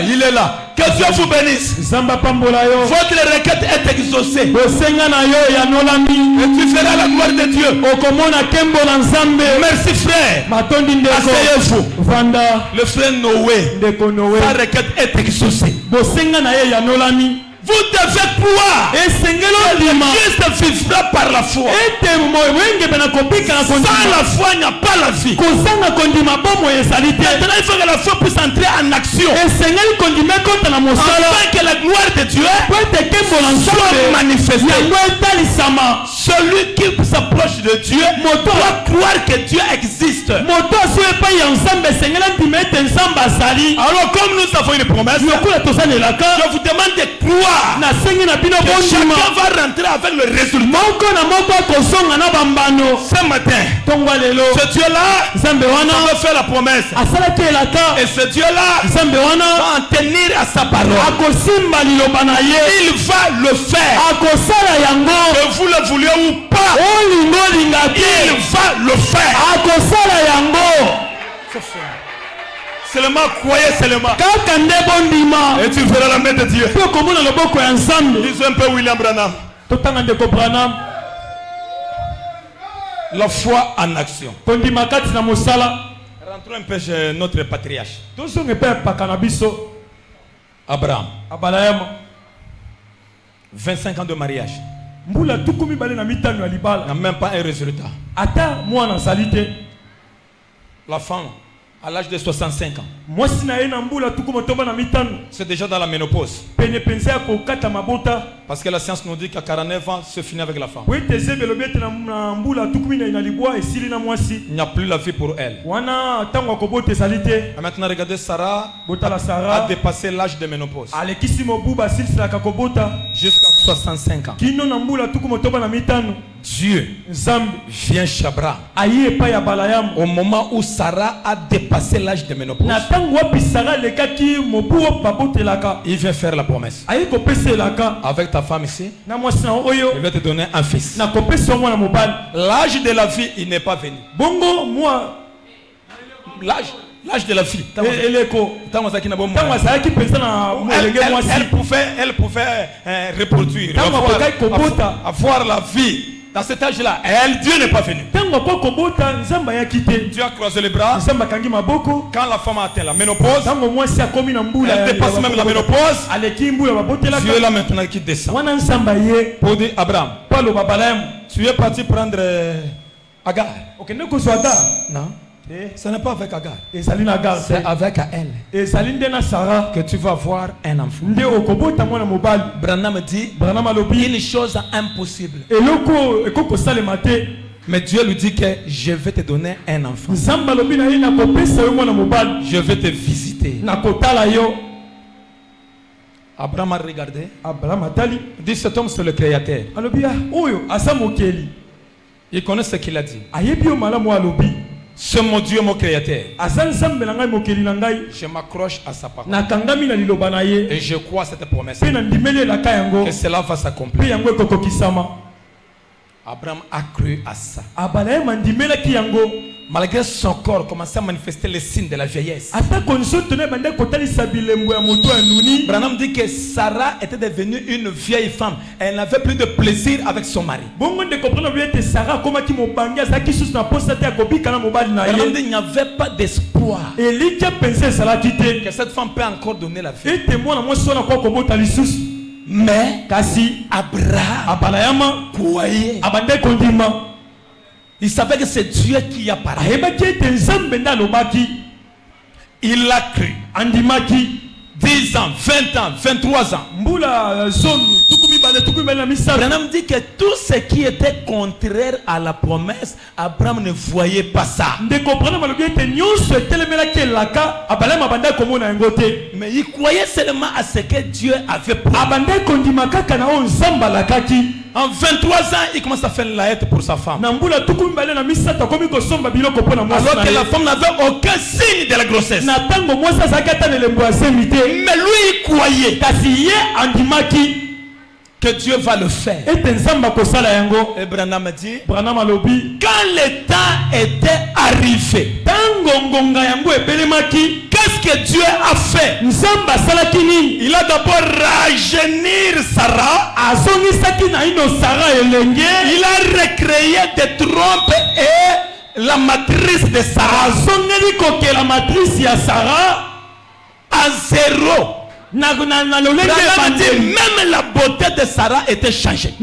Speaker 1: Il est là. Que Dieu vous bénisse.
Speaker 2: Zamba pambola yo.
Speaker 1: Votre requête est exaucée.
Speaker 2: Bosenga na yo eyanolami.
Speaker 1: Et tu feras la gloire de Dieu.
Speaker 2: Okomona kembo na nzambe.
Speaker 1: Merci frère.
Speaker 2: Matondi ndeko.
Speaker 1: Asseyez-vous.
Speaker 2: Vanda.
Speaker 1: Le frère Noé,
Speaker 2: Ndeko Noe.
Speaker 1: sa requête est exaucée.
Speaker 2: Bosenga na ye eyanolami.
Speaker 1: Vous devez croire.
Speaker 2: Esengelo
Speaker 1: Le
Speaker 2: ndima.
Speaker 1: Christ vivra par la foi.
Speaker 2: Ete wenge bena kopika na
Speaker 1: Sans
Speaker 2: kondima.
Speaker 1: la foi, il n'y a pas la vie.
Speaker 2: Kozanga kondima bomo ezali te.
Speaker 1: Maintenant, il faut que la foi puisse entrer en action.
Speaker 2: Esengeli kondima ekota na mosala.
Speaker 1: Afin que la gloire de Dieu
Speaker 2: Po ete kembo na
Speaker 1: soit
Speaker 2: nzambe.
Speaker 1: manifestée.
Speaker 2: Yango etalisama.
Speaker 1: Celui qui s'approche de Dieu doit croire que Dieu existe.
Speaker 2: Moto aso epai ya nzambe esengeli ndima ete nzambe azali.
Speaker 1: Alors, comme nous avons une promesse,
Speaker 2: Lokola tozanelaka.
Speaker 1: je vous demande de croire espoir que chacun va rentrer avec le résultat. Ce matin, ce Dieu-là va faire la promesse. Et ce Dieu-là va en tenir à sa parole. Il va le faire. Que vous le vouliez ou pas, il va le faire. Seulement croyez seulement. Et tu verras la main de Dieu. Lisez un peu William Branham. La foi en action. Rentrons un peu chez notre patriarche. Abraham. 25 ans de mariage. N'a même pas un résultat. La femme, à l'âge de 65 ans, c'est déjà dans la ménopause. Parce que la science nous dit qu'à 49 ans, c'est fini avec la femme. Il n'y a plus la vie pour elle. Et maintenant, regardez, Sarah a dépassé l'âge de ménopause. Jusqu'à 65 ans. Dieu vient Chabra au moment où Sarah a dépassé l'âge de ménopause. Il vient faire la promesse. Avec ta femme ici, il va te donner un fils. L'âge de la vie, il n'est pas venu. L'âge de la fille. Elle pouvait reproduire, avoir la vie. Dans cet âge-là, Dieu n'est pas venu. Dieu a croisé les bras. Quand la femme a atteint la ménopause, elle dépasse même la ménopause. Dieu est là maintenant qui descend. Pour dire Abraham, tu es parti prendre Agar. Non. Ce n'est pas avec Agar. C'est avec elle que tu vas avoir un enfant. Branham dit une chose impossible. Mais Dieu lui dit que je vais te donner un enfant. Je vais te visiter. Abraham a regardé. Il dit cet homme c'est le créateur. Il connaît ce qu'il a dit. C'est mon Dieu, mon créateur. Je m'accroche à sa parole. Et je crois à cette promesse. Que cela va s'accomplir. Abraham a cru à ça. Malgré son corps commençait à manifester les signes de la vieillesse. Branham dit que Sarah était devenue une vieille femme. Elle n'avait plus de plaisir avec son mari. Branham dit qu'il n'y avait pas d'espoir que cette femme peut encore donner la vie. Mais Abraham croyait. Il savait que c'est Dieu qui a parlé. Il a cru. 10 ans, 20 ans, 23 ans. Branham dit que tout ce qui était contraire à la promesse, Abraham ne voyait pas ça. Mais il croyait seulement à ce que Dieu avait promis. En 23 ans, il commence à faire la haie pour sa femme. Alors que la femme n'avait aucun signe de la grossesse. Mais lui, il croyait que Dieu va le faire. Et Branham dit, quand le temps était arrivé, qu'est-ce que Dieu a fait? Il a d'abord rajeunir Sarah. Il a recréé des trompes et la matrice de Sarah. À zéro. Même la beauté de Sarah était changée.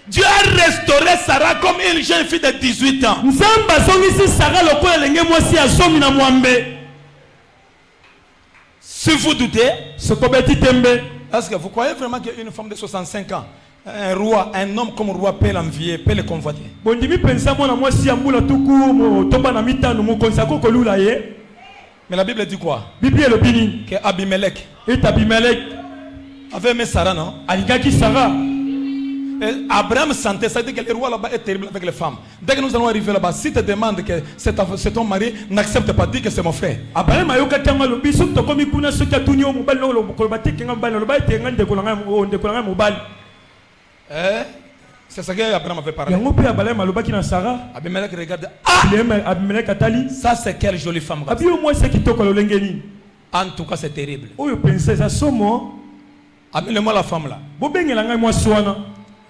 Speaker 1: Dieu a restauré Sarah comme une jeune fille de 18 ans. Si vous doutez, est-ce que vous croyez vraiment qu'une femme de 65 ans, un roi, un homme comme roi peut l'envier, peut le convoiter? Mais la Bible dit quoi?
Speaker 2: Bible le bini.
Speaker 1: Que Abimelech
Speaker 2: Et Abimelech
Speaker 1: avait aimé Sarah, non?
Speaker 2: aligaki Sarah.
Speaker 1: Et Abraham sentait, ça dit que le roi là-bas est terrible avec les femmes. Dès que nous allons arriver là-bas, si tu demandes que c'est ton mari, n'accepte pas, dis que c'est mon frère.
Speaker 2: Abraham ayoka tanga lobi so to komi kuna so kya tunyo mobali no lokolo bateke ngamba no ba te ngande ko nga mobali.
Speaker 1: C'est ça que Abraham avait parlé.
Speaker 2: Yango pe Abraham alobaki na Sarah.
Speaker 1: Abimelech regarde.
Speaker 2: Abimelech atali.
Speaker 1: Ça c'est quelle jolie femme.
Speaker 2: Abi au moins c'est kitoko lolengeni.
Speaker 1: En tout cas c'est terrible.
Speaker 2: Oyo princesse somo.
Speaker 1: Amène-moi la femme là.
Speaker 2: Bobengela ngai moi swana.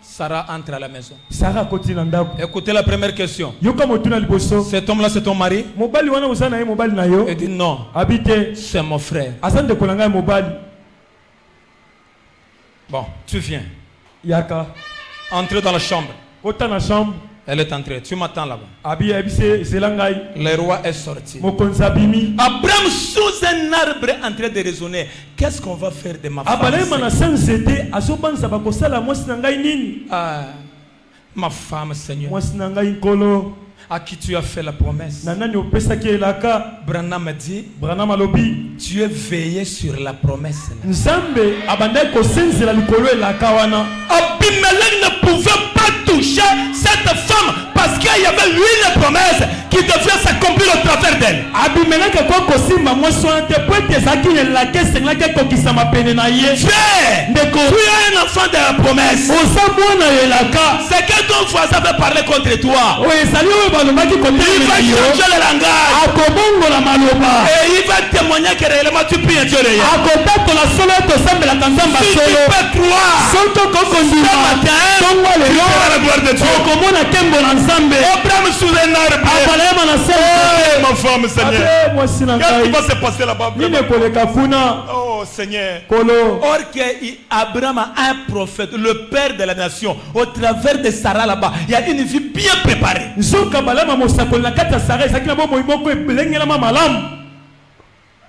Speaker 1: Sarah entre à la maison.
Speaker 2: Sarah continue ndako.
Speaker 1: Écoutez la première question.
Speaker 2: Yoka motuna liboso.
Speaker 1: Cet homme là c'est ton mari?
Speaker 2: Mobali wana usana ye mobali na yo.
Speaker 1: Il dit non.
Speaker 2: Habite.
Speaker 1: C'est mon frère.
Speaker 2: Asante ko ngai mobali.
Speaker 1: Bon, tu viens.
Speaker 2: Yaka.
Speaker 1: Entre dans la chambre.
Speaker 2: Ota na chambre.
Speaker 1: Elle est entrée. Tu m'attends là-bas.
Speaker 2: Abi abise selangai.
Speaker 1: Le roi est sorti.
Speaker 2: Mokonzabimi.
Speaker 1: Abraham sous un arbre en train de raisonner. Qu'est-ce qu'on va faire de ma femme?
Speaker 2: Abraham na sanzete azobanza bakosala mwasi na ngai nini?
Speaker 1: Ma femme, Seigneur.
Speaker 2: Mwasi na ngai nkolo.
Speaker 1: À qui tu as fait la promesse?
Speaker 2: Nanani opesaki elaka.
Speaker 1: Branham me dit.
Speaker 2: Branham alobi.
Speaker 1: Tu es veillé sur la promesse.
Speaker 2: Nzambe abandai kosenzela likolo elaka wana.
Speaker 1: Abimelech ne pouvait pas toucher cette femme parce qu'il y avait une promesse qui devait s'accomplir au travers d'elle.
Speaker 2: Abimelech ko kosimba mwasi wana te po ete ezalaki elaka esengelaki ekokisama pene na ye.
Speaker 1: Frère, tu es un enfant de la promesse.
Speaker 2: Oza mwana elaka.
Speaker 1: C'est que ton voisin veut parler contre toi.
Speaker 2: Oyo ezali oyo balobaki
Speaker 1: Il va changer le langage.
Speaker 2: akobongola maloba.
Speaker 1: Et il va témoigner que réellement tu pries Dieu réel.
Speaker 2: Akotatola solo etosambelaka nzamba
Speaker 1: Si tu
Speaker 2: solo.
Speaker 1: peux croire
Speaker 2: Soki okokondima tongo lelo
Speaker 1: la gloire de Dieu.
Speaker 2: okomona nkembo na nzambe.
Speaker 1: Abraham sous un arbre.
Speaker 2: Abalema na
Speaker 1: Oh, ma femme, Seigneur.
Speaker 2: mwasi na
Speaker 1: Qu'est-ce qui
Speaker 2: ngai
Speaker 1: va se passer là-bas?
Speaker 2: nini ekoleka kuna
Speaker 1: Oh, Seigneur.
Speaker 2: kolo.
Speaker 1: Or que Abraham a un prophète, le père de la nation. Au travers de Sarah là-bas, il y a une vie bien préparée.
Speaker 2: nzoka balama mosakoli na kati ya Sara ezalaki na bomoi moko elengelama malamu.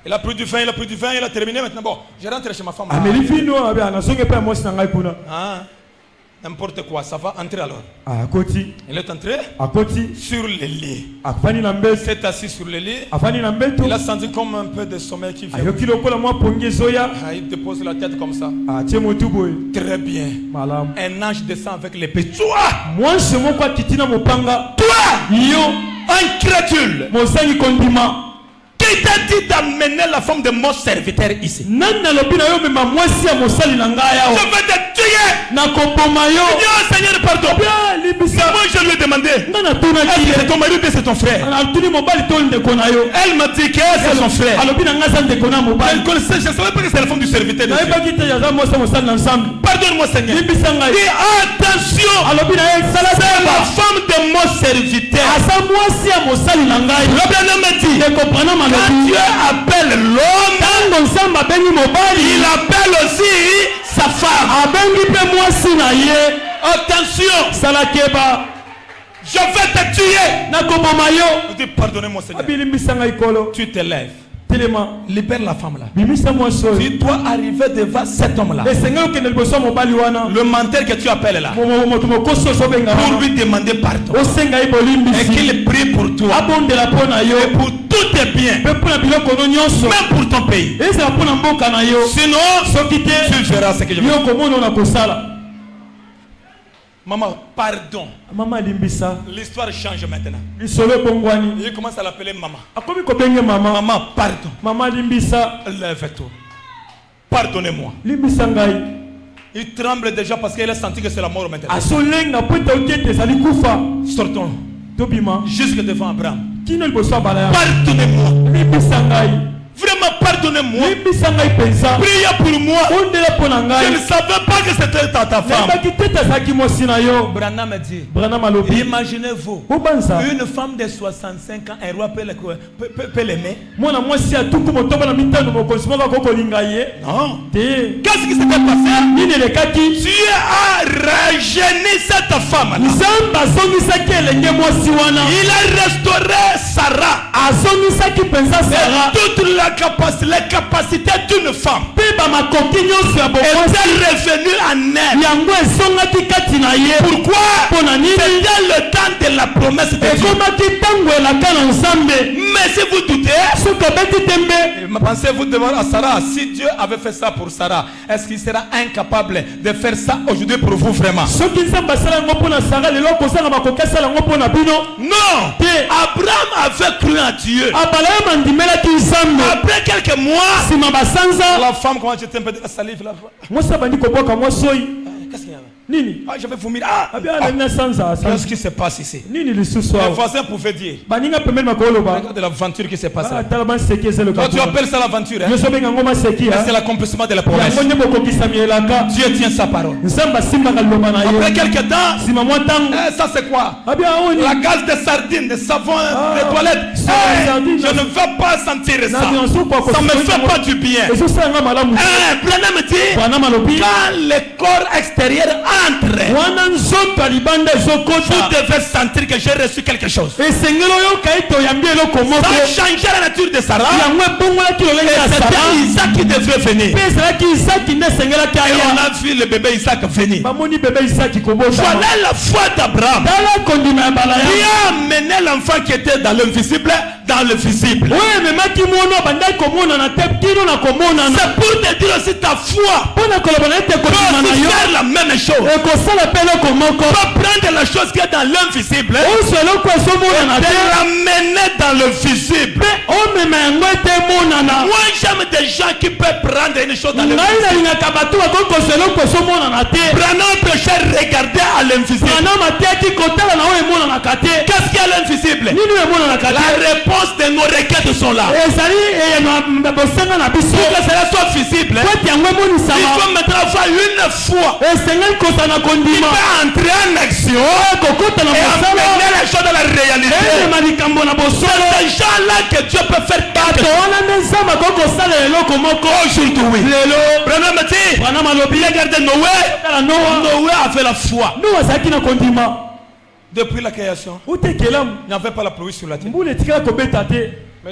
Speaker 1: Il a pris du vin, il a terminé maintenant. Bon, je rentre chez ma femme.
Speaker 2: ameli fino abe anazonge mpe ya mwasi na ngai kuna.
Speaker 1: N'importe quoi, ça va entrer alors.
Speaker 2: akoti
Speaker 1: Il est entré
Speaker 2: akoti
Speaker 1: sur le lit.
Speaker 2: afani na
Speaker 1: Il
Speaker 2: mbeto
Speaker 1: s'est assis sur le lit.
Speaker 2: afani na mbeto
Speaker 1: Il a senti comme un peu de sommeil qui vient.
Speaker 2: ayoki lokola mwa pongi ezoya
Speaker 1: Il dépose la tête comme ça.
Speaker 2: atie motu boye
Speaker 1: Très bien.
Speaker 2: malamu.
Speaker 1: Un ange descend avec l'épée. Toi,
Speaker 2: mwasi moko akiti na mopanga.
Speaker 1: toi,
Speaker 2: yo
Speaker 1: incrédule.
Speaker 2: mozangi kondima.
Speaker 1: Qui t'a dit d'amener la femme de mon serviteur ici?
Speaker 2: nani nalobi na yo mema mwasi ya mosali na ngai
Speaker 1: Je
Speaker 2: awa
Speaker 1: vais te tuer.
Speaker 2: nakoboma yo.
Speaker 1: Il dit, oh Seigneur, pardon.
Speaker 2: bia libisa.
Speaker 1: Moi, je lui ai demandé.
Speaker 2: nga natunaki
Speaker 1: Est-ce que
Speaker 2: ye
Speaker 1: c'est ton mari ou bien c'est ton frère?
Speaker 2: natuni mobali to ndeko na yo.
Speaker 1: Elle m'a dit que c'est son frère.
Speaker 2: alobi na nga za ndeko na
Speaker 1: Je
Speaker 2: mobali.
Speaker 1: ne connaissais, je ne savais pas que c'est la femme du serviteur de Dieu.
Speaker 2: nayebaki te yaza mwasi ya mosali na nzambe.
Speaker 1: Pardonne-moi, Seigneur.
Speaker 2: libisa ngai.
Speaker 1: Dis attention.
Speaker 2: alobi na ye sala
Speaker 1: C'est la
Speaker 2: seba.
Speaker 1: femme de mon serviteur.
Speaker 2: aza mwasi ya mosali na ngai.
Speaker 1: Abraham me dit,
Speaker 2: ndeko Branham
Speaker 1: quand
Speaker 2: alobi.
Speaker 1: Dieu appelle l'homme,
Speaker 2: ntango nzambe abengi mobali.
Speaker 1: il appelle aussi sa femme.
Speaker 2: abengi mpe mwasi na ye.
Speaker 1: Attention,
Speaker 2: sala keba.
Speaker 1: je vais te tuer.
Speaker 2: nakoboma yo.
Speaker 1: Je dis, pardonnez-moi, Seigneur.
Speaker 2: abilimbisa ngai kolo.
Speaker 1: Tu te lèves.
Speaker 2: telema.
Speaker 1: Libère la femme là.
Speaker 2: bimisa mwasi oyo.
Speaker 1: Tu dois arriver devant cet homme là.
Speaker 2: esengeli okende liboso ya mobali wana.
Speaker 1: Le menteur que tu appelles là.
Speaker 2: moto mokosi ozobenga
Speaker 1: Pour
Speaker 2: wana.
Speaker 1: lui demander pardon.
Speaker 2: osenga ye
Speaker 1: Et
Speaker 2: bolimbisi.
Speaker 1: qu'il prie pour toi.
Speaker 2: abondela mpo na yo.
Speaker 1: Et pour tous tes biens.
Speaker 2: mpe mpo na biloko no nyonso.
Speaker 1: Même pour ton pays.
Speaker 2: ezala mpo na mboka na yo.
Speaker 1: Sinon,
Speaker 2: soki te
Speaker 1: tu verras ce que je vais
Speaker 2: yo
Speaker 1: faire.
Speaker 2: komona ona kosala.
Speaker 1: Maman, pardon.
Speaker 2: mama alimbisa.
Speaker 1: L'histoire change maintenant.
Speaker 2: lisolo ebongwani.
Speaker 1: Il commence à l'appeler maman.
Speaker 2: akomi kobenge mama.
Speaker 1: Maman, pardon.
Speaker 2: mama alimbisa.
Speaker 1: Lève-toi. Pardonnez-moi.
Speaker 2: limbisa ngai.
Speaker 1: Il tremble déjà parce qu'il a senti que c'est la mort maintenant.
Speaker 2: azolenga po ete oki ete ezali kufa.
Speaker 1: Sortons.
Speaker 2: tobima.
Speaker 1: Jusque devant Abraham.
Speaker 2: kino liboso ya bala ya.
Speaker 1: Pardonnez-moi.
Speaker 2: limbisa ngai.
Speaker 1: Vraiment, pardonnez-moi.
Speaker 2: limbisa ngai mpenza.
Speaker 1: Priez pour moi.
Speaker 2: ondela mpo na
Speaker 1: Je ne
Speaker 2: ngai.
Speaker 1: savais pas que c'était ta femme.
Speaker 2: nayebaki te ete azalaki mwasi na yo.
Speaker 1: Branham dit,
Speaker 2: Branham alobi.
Speaker 1: imaginez-vous,
Speaker 2: bobanza.
Speaker 1: une femme de 65 ans, un roi peut l'aimer?
Speaker 2: mwana mwasi ya tuku motoba na mitano mokonzi moko akokolinga ye.
Speaker 1: Non.
Speaker 2: te.
Speaker 1: Qu'est-ce qui s'était passé?
Speaker 2: nini elekaki.
Speaker 1: Dieu a rajeuni cette femme-là.
Speaker 2: nzambe azongisaki elenge mwasi wana.
Speaker 1: Il a restauré Sarah.
Speaker 2: azongisaki mpenza Sara.
Speaker 1: Toute les capacités d'une femme
Speaker 2: mpe bamakoki nyonso ya bokosi
Speaker 1: est revenue en elle.
Speaker 2: yango ezongaki kati na ye.
Speaker 1: Pourquoi?
Speaker 2: mpo na nini.
Speaker 1: C'était le temps de la promesse de Dieu.
Speaker 2: ekomaki ntango elaka na nzambe.
Speaker 1: Mais si vous doutez, pensez-vous devant à Sarah, si Dieu avait fait ça pour Sarah, est-ce qu'il sera incapable de faire ça aujourd'hui pour vous vraiment? Non. Abraham avait cru en Dieu. Après quelques mois, la femme commence à jeter un peu de la salive là. Qu'est-ce qu'il y a là?
Speaker 2: Nini?
Speaker 1: Ah, j'avais vomi. Qu'est-ce qui se passe ici?
Speaker 2: Nini
Speaker 1: les voisins pouvaient dire. Regarde l'aventure qui s'est passée. Toi, tu appelles ça l'aventure, hein? C'est l'accomplissement de la promesse. Dieu tient sa parole. Après quelques temps, ça c'est quoi? La gaz de sardines, de savon, de toilettes. Je ne veux pas sentir ça. Ça ne me fait pas du bien. Branham me dit, quand le corps extérieur entre, vous devez sentir que j'ai reçu quelque chose. Ça changeait la nature de Sarah. C'était Isaac qui devait venir. Et on a vu le bébé Isaac venir. Voilà la foi d'Abraham qui a amené l'enfant qui était dans l'invisible dans le visible. C'est pour te dire aussi ta foi peut faire la même chose. Peut prendre la chose qui est dans l'invisible et l'amener dans le visible. Moi j'aime des gens qui peuvent prendre une chose dans l'invisible. Branham prêchait regarder à l'invisible. Qu'est-ce qu'il y a à l'invisible? La réponse de nos requêtes sont là. Pour que cela soit visible, il faut maintenant avoir une foi qui peut entrer en action et amener les choses dans la réalité. C'est ces gens-là que Dieu peut faire quelque chose. Aujourd'hui, Branham me dit, regardez Noé. Noé avait la foi. Depuis la création, il n'y avait pas la pluie sur la terre. Mais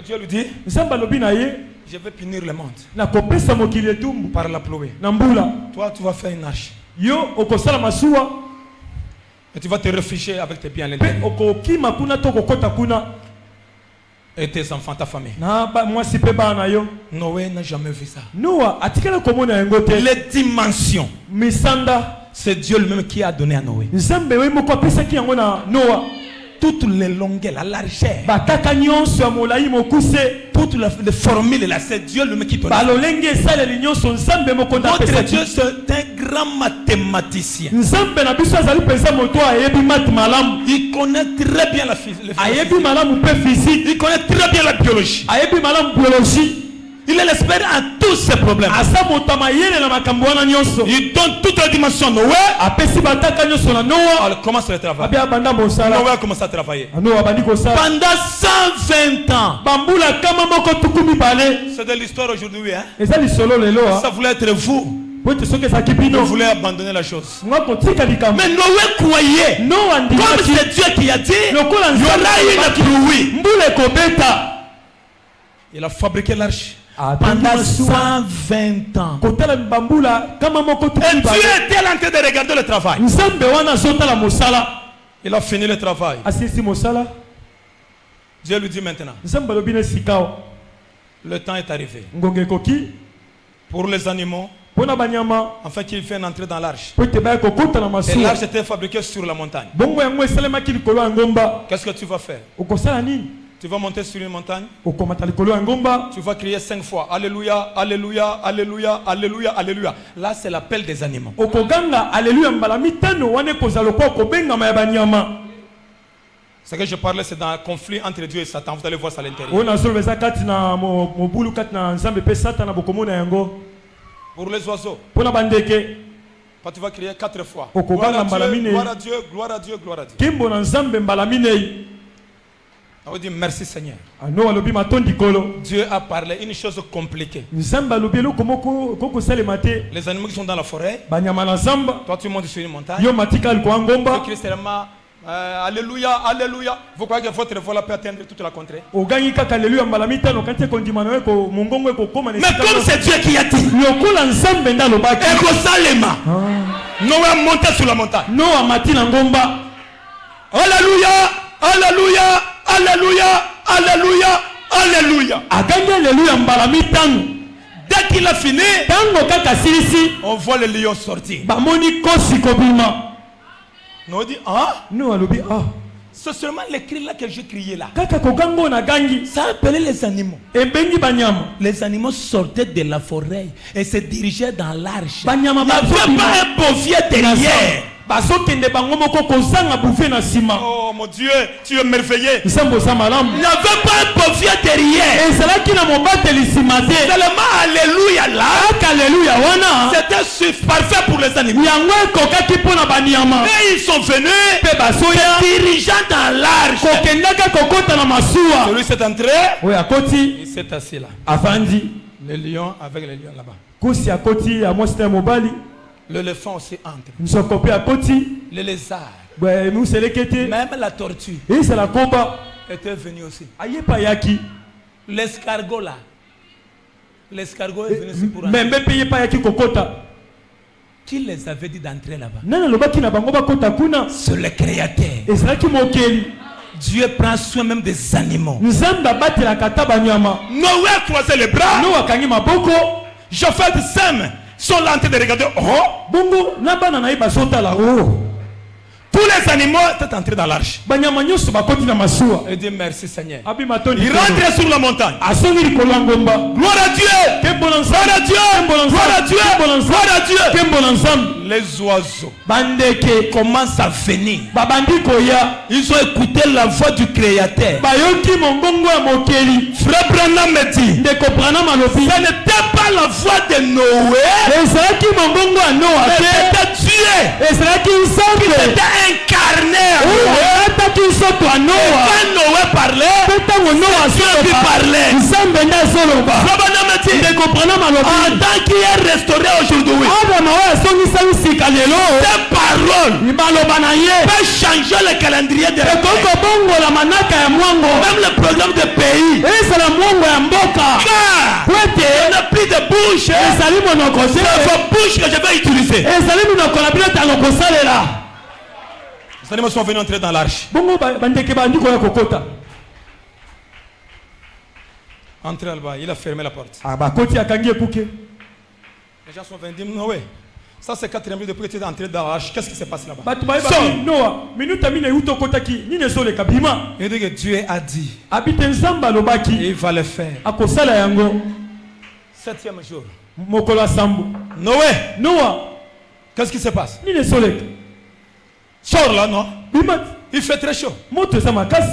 Speaker 1: Dieu lui dit, je vais punir le monde par la pluie. Toi, tu vas faire une arche. Et tu vas te réfugier avec tes biens à l'intérieur. Et tes enfants, ta famille. Noé n'a jamais vu ça. Les dimensions. C'est Dieu lui-même qui a donné à Noé. Toutes les longueurs, la largeur, toutes les formules là, c'est Dieu lui-même qui donne. Notre Dieu, c'est un grand mathématicien. Il connaît très bien la physique. Il connaît très bien la biologie. Il est l'expert en tous ces problèmes. Il donne toutes les dimensions. Noé. Alors, commence le travail. Noé a commencé à travailler. Pendant 120 ans. C'est de l'histoire aujourd'hui. Hein? Ça voulait être vous. Vous voulez abandonner la chose. Mais Noé croyait. Comme c'est Dieu qui a dit, il y aura une pluie. Il a fabriqué l'arche. Pendant 120 ans. Et Dieu était en train de regarder le travail. Il a fini le travail. Dieu lui dit maintenant, le temps est arrivé pour les animaux, afin qu'ils viennent entrer dans l'arche. Et l'arche était fabriquée sur la montagne. Qu'est-ce que tu vas faire? Tu vas monter sur une montagne. Tu vas crier 5 fois. Alléluia, Alléluia, Alléluia, Alléluia, Alléluia. Là, c'est l'appel des animaux. Ce que je parlais, c'est dans un conflit entre Dieu et Satan. Vous allez voir ça à l'intérieur. Pour les oiseaux, quand tu vas crier 4 fois. Gloire à Dieu, gloire à Dieu, gloire à Dieu, gloire à Dieu. On va dire merci Seigneur. Dieu a parlé une chose compliquée. Les animaux qui sont dans la forêt, toi tu montes sur une montagne, tu cries seulement Alléluia, Alléluia. Vous croyez que votre voix peut atteindre toute la contrée? Mais comme c'est Dieu qui a dit, Noé a monté sur la montagne. Alléluia, Alléluia, Alléluia, Alléluia, Alléluia.
Speaker 2: Akangi Alléluia mbalami tango.
Speaker 1: Dès qu'il a fini,
Speaker 2: Tango kaka silisi.
Speaker 1: on voit le lion sortir.
Speaker 2: Bamoni kosi kobima.
Speaker 1: Nous on dit, ah,
Speaker 2: Nous alobi ah.
Speaker 1: c'est seulement les cris là que j'ai crié là.
Speaker 2: Kaka kokango na gangi.
Speaker 1: Ça appelait les animaux.
Speaker 2: Ebengi banyama.
Speaker 1: Les animaux sortaient de la forêt et se dirigeaient dans l'arche.
Speaker 2: Banyama
Speaker 1: Il n'y avait pas un bovier derrière.
Speaker 2: Bazokende bango moko kozanga bouffe na sima.
Speaker 1: Oh mon Dieu, tu es merveilleux.
Speaker 2: Nsambo sa malamu.
Speaker 1: Il n'y avait pas un bovier derrière.
Speaker 2: Ezalaki na mobateli sima te.
Speaker 1: Seulement Alléluia là.
Speaker 2: Aka Alléluia wana.
Speaker 1: C'était parfait pour les animaux.
Speaker 2: Yango ekokaki mpona banyama.
Speaker 1: Et ils sont venus
Speaker 2: Pe basoya.
Speaker 1: dirigeant dans l'arche.
Speaker 2: Kokendaka kokota na masuwa.
Speaker 1: Celui s'est entré.
Speaker 2: Oyo akoti.
Speaker 1: Il s'est assis là.
Speaker 2: Afandi.
Speaker 1: Le lion avec le lion là-bas.
Speaker 2: Kosi akoti ya mwasi na mobali.
Speaker 1: L'éléphant aussi entre.
Speaker 2: Nzoko pe akoti.
Speaker 1: Le lézard.
Speaker 2: Bwe muselekete.
Speaker 1: Même la tortue
Speaker 2: Ezala koba.
Speaker 1: était venue aussi.
Speaker 2: Ayepa yaki.
Speaker 1: L'escargot là. L'escargot est venu aussi pour entrer.
Speaker 2: Membe pe yepa yaki kokota.
Speaker 1: Qui les avait dit d'entrer là-bas?
Speaker 2: Nana lobaki na bango bakota kuna.
Speaker 1: C'est le créateur.
Speaker 2: Ezalaki mokeli.
Speaker 1: Dieu prend soin même des animaux.
Speaker 2: Nzamba batelaka ta banyama.
Speaker 1: Noé a croisé les bras.
Speaker 2: No akangi maboko.
Speaker 1: Japhet et Sem sont là en train de regarder. Oh,
Speaker 2: Bongo na bana na iba sotala o.
Speaker 1: tous les animaux étaient entrés dans l'arche.
Speaker 2: Banyama nyonso bakoti na masuwa.
Speaker 1: Il dit merci Seigneur.
Speaker 2: Abi matoni.
Speaker 1: Il rentre sur la montagne.
Speaker 2: Asongi likolo ya ngomba.
Speaker 1: Gloire à Dieu.
Speaker 2: Kembola
Speaker 1: Gloire à Dieu. Gloire à Dieu. Gloire à Dieu.
Speaker 2: Kembola nzambe.
Speaker 1: Les oiseaux
Speaker 2: Bandeke
Speaker 1: commencent à venir.
Speaker 2: babandi koya.
Speaker 1: Ils ont écouté la voix du créateur.
Speaker 2: Bayoki mongongo ya mokeli.
Speaker 1: Frère Branham me dit,
Speaker 2: Ndeko Branham alobi.
Speaker 1: ce n'était pas la voix de Noé,
Speaker 2: Ezalaki mongongo ya Noa
Speaker 1: mais
Speaker 2: te.
Speaker 1: c'était Dieu
Speaker 2: Ezalaki
Speaker 1: qui
Speaker 2: nzambe.
Speaker 1: s'était incarné à Noé.
Speaker 2: Ataki nsoto ya
Speaker 1: Et
Speaker 2: Noa.
Speaker 1: quand Noé parlait,
Speaker 2: Pe ntango Noa
Speaker 1: Dieu lui
Speaker 2: asoloba.
Speaker 1: parlait.
Speaker 2: Nzambe nde azoloba.
Speaker 1: Frère Branham me dit,
Speaker 2: Ndeko Branham
Speaker 1: en
Speaker 2: alobi.
Speaker 1: tant qu'il est restauré aujourd'hui,
Speaker 2: Abraham oyo asongisaki sika lelo.
Speaker 1: ces paroles
Speaker 2: Maloba na ye.
Speaker 1: peuvent changer le calendrier de la
Speaker 2: Ekoko bongola manaka ya mwango.
Speaker 1: même le programme de pays.
Speaker 2: Ezala mwango ya mboka.
Speaker 1: Car
Speaker 2: Kwete.
Speaker 1: il n'y a plus de bouche.
Speaker 2: Ezali monoko te.
Speaker 1: C'est vos bouches que je vais utiliser.
Speaker 2: Ezali monoko na bino talo kosalela.
Speaker 1: Les animaux sont venus entrer dans l'arche.
Speaker 2: Bongo bandeke bandi koya kokota.
Speaker 1: Entrez là-bas, il a fermé la porte.
Speaker 2: Bakoti akangi ekuke.
Speaker 1: Les gens sont venus dire, Noé, ça c'est 4e minute depuis que tu es entré dans l'arche. Qu'est-ce qui se passe là-bas?
Speaker 2: Bato baye
Speaker 1: Sors.
Speaker 2: ba Noa. Minuta mine uto kotaki. Nine sole kabima.
Speaker 1: Il dit que Dieu a dit,
Speaker 2: Abite nzamba
Speaker 1: et
Speaker 2: lobaki.
Speaker 1: il va le faire.
Speaker 2: Akosala yango.
Speaker 1: 7e jour.
Speaker 2: Mokolo sambu.
Speaker 1: Noé,
Speaker 2: Noa.
Speaker 1: qu'est-ce qui se passe?
Speaker 2: Nine sole.
Speaker 1: Sors là, non?
Speaker 2: Bimat.
Speaker 1: Il fait très chaud.
Speaker 2: Moto sa makasi.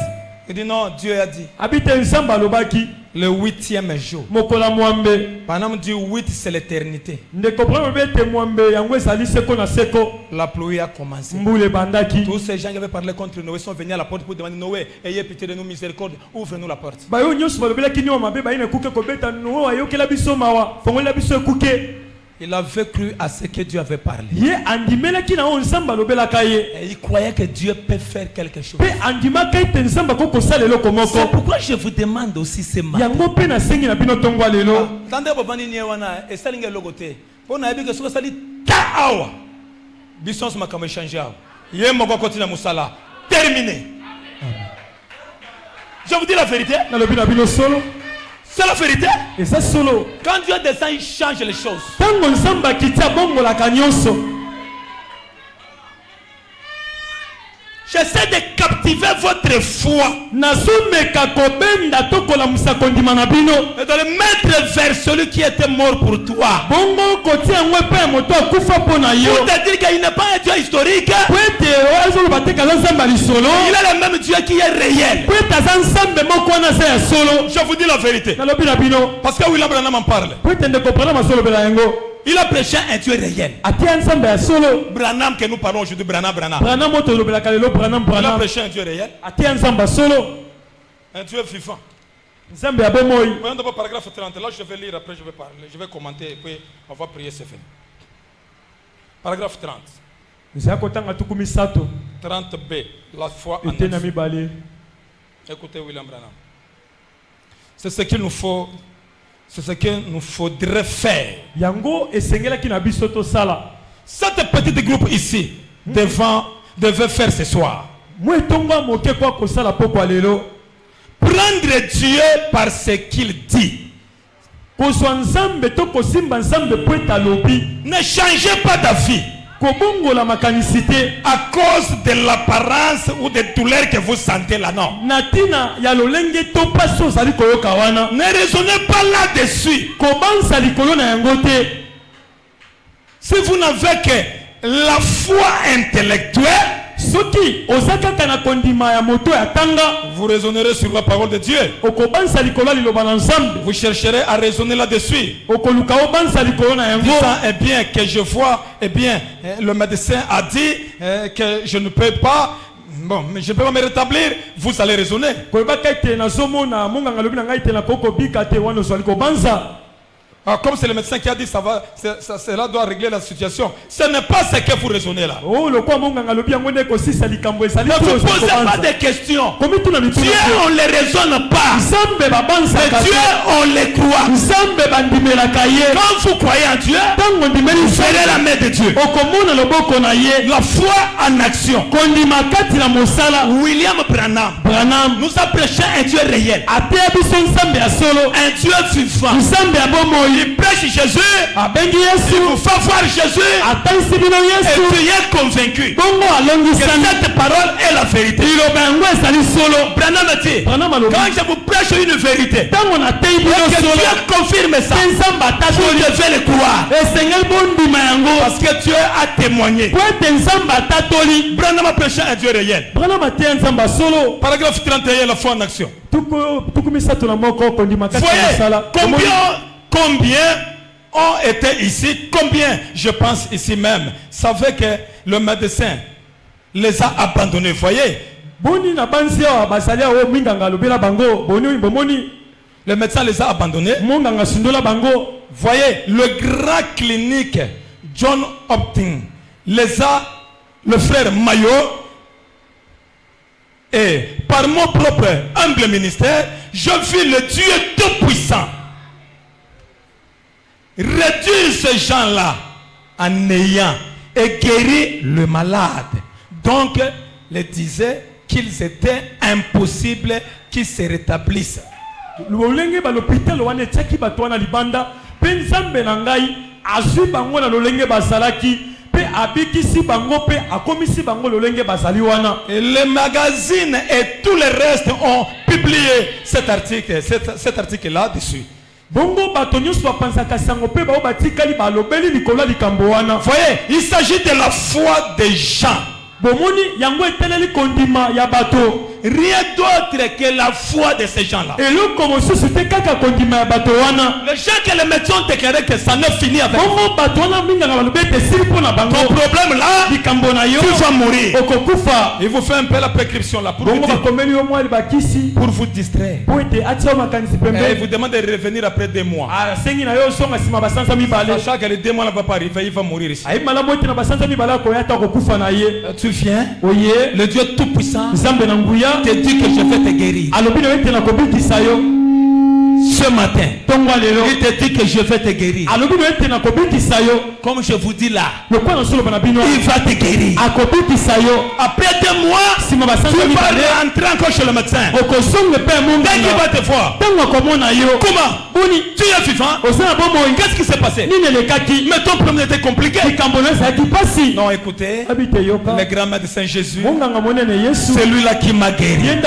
Speaker 1: Il dit non, Dieu a dit.
Speaker 2: Abite nzamba lobaki.
Speaker 1: Le 8e jour.
Speaker 2: Mokola mwambe.
Speaker 1: Pendant dit 8, c'est l'éternité.
Speaker 2: Ndeko problème bete mwambe yango ezali seko na seko.
Speaker 1: La pluie a commencé.
Speaker 2: Mbule bandaki.
Speaker 1: Tous ces gens qui avaient parlé contre Noé sont venus à la porte pour demander Noé, ayez pitié de nous, miséricorde, ouvre-nous la porte.
Speaker 2: Bayo nyonso balobelaki niwa mabe bayina kuke kobeta Noa ayokela biso mawa. Fongola biso ekuke.
Speaker 1: Il avait cru à ce que Dieu avait parlé.
Speaker 2: Ye andimelaki na o nzamba lobelaka ye.
Speaker 1: Et il croyait que Dieu peut faire quelque chose.
Speaker 2: Pe andimaka ite nzamba ko kosala eloko moko.
Speaker 1: C'est pourquoi je vous demande aussi ce matin.
Speaker 2: Yango pe na sengi na bino tongo lelo.
Speaker 1: Tande bobani ni wana esalinga logote. Pona yebi ke soko sali ta awa. Bisons makamo changer awa. Ye moko continue musala. Terminé. Je vous dis la vérité.
Speaker 2: Na lobi na bino solo.
Speaker 1: C'est la vérité.
Speaker 2: Et ça solo.
Speaker 1: Quand Dieu descend, il change les choses.
Speaker 2: Tango nzamba kitia bongo la kanyonso.
Speaker 1: J'essaie de captiver votre foi
Speaker 2: Nasumeka kobenda tokola musakondima na bino.
Speaker 1: et de le mettre vers celui qui était mort pour toi.
Speaker 2: Bongo kotia ngwe pe moto akufa pona yo.
Speaker 1: Pour te dire qu'il n'est pas un Dieu historique.
Speaker 2: Kwete oazo bateka nzamba lisolo.
Speaker 1: Il est le même Dieu qui est réel.
Speaker 2: Kwete nzambe moko na sa ya solo.
Speaker 1: Je vous dis la vérité.
Speaker 2: Na lobi na bino.
Speaker 1: Parce que William Branham en parle.
Speaker 2: Kwete ndeko prana masolo bela yango.
Speaker 1: Il a prêché un Dieu réel.
Speaker 2: Atia nzambe ya solo.
Speaker 1: Branham que nous parlons aujourd'hui, Branham.
Speaker 2: Branham moto lobela kalelo Branham.
Speaker 1: Il a prêché un Dieu réel.
Speaker 2: Atia nzamba solo.
Speaker 1: Un Dieu vivant.
Speaker 2: Nzambe ya bomoi.
Speaker 1: Voyons d'abord paragraphe 30. Là, je vais lire, après je vais parler. Je vais commenter et puis on va prier, c'est fini. Paragraphe 30.
Speaker 2: Nzaya kotanga tukumi sato.
Speaker 1: 30b. La foi en
Speaker 2: Ete na
Speaker 1: Dieu.
Speaker 2: mibale.
Speaker 1: Écoutez William Branham. C'est ce qu'il nous faut. C'est ce qu'il nous faudrait faire.
Speaker 2: Yango esengelaki na biso to sala.
Speaker 1: Cette petite groupe ici devait faire ce soir.
Speaker 2: Mwe tonga moke kwa kosala poko lelo.
Speaker 1: Prendre Dieu par ce qu'il dit.
Speaker 2: Ne
Speaker 1: changez pas d'avis à cause de l'apparence ou des douleurs que vous sentez là, non. Ne raisonnez pas là-dessus. Si vous n'avez que la foi intellectuelle, vous raisonnerez sur la parole de Dieu. Vous chercherez à raisonner là-dessus. Disant, eh bien, que je vois, eh bien, le médecin a dit que je ne peux pas. Bon, mais je ne peux pas me rétablir. Vous allez raisonner. Alors, comme c'est le médecin qui a dit cela doit régler la situation, ce n'est pas ce que vous raisonnez là. Ne vous posez pas de questions. Dieu, on ne les raisonne pas. Mais Dieu, on les croit. Quand vous croyez en Dieu, vous verrez la main de Dieu. La foi en action. William Branham nous a prêché un Dieu réel. Un Dieu vivant. Il prêche Jésus, il vous fait voir Jésus, et tu es convaincu que cette parole est la vérité. Branham dit, quand je vous prêche une vérité, et que Dieu confirme ça, vous devez le croire. Parce que Dieu a témoigné. Branham a prêché un Dieu réel. Paragraphe 31, la foi en action. Voyez combien ont été ici, combien je pense ici même, savaient que le médecin les a abandonnés. Voyez, le médecin les a abandonnés. Voyez, le grand clinique John Hopkins le frère Mayo, et par mon propre humble ministère, je vis le Dieu tout-puissant réduire ces gens-là en ayant et guérir le malade. Donc, il disait qu'ils étaient impossibles qu'ils se rétablissent. Et les magazines et tous les restes ont publié cet article-là dessus. Voyez, il s'agit de la foi des gens. Rien d'autre que la foi de ces gens-là. Les gens que les médecins ont déclaré que ça ne finit avec. Ton problème là, tu vas mourir. Il vous fait un peu la prescription là pour vous distraire. Et vous demande de revenir après 2 mois. Sachant que les 2 mois ne vont pas arriver, il va mourir ici. Tu viens, le Dieu tout-puissant te dit que je vais te guérir. Ce matin, il te dit que je vais te guérir. Comme je vous dis là, il va te guérir. Après 2 mois, tu vas rentrer encore chez le médecin. Dès qu'il va te voir, comment? Tu es vivant? Qu'est-ce qui s'est passé? Mais ton problème était compliqué. Non, écoutez, le grand médecin Jésus, c'est lui-là qui m'a guéri.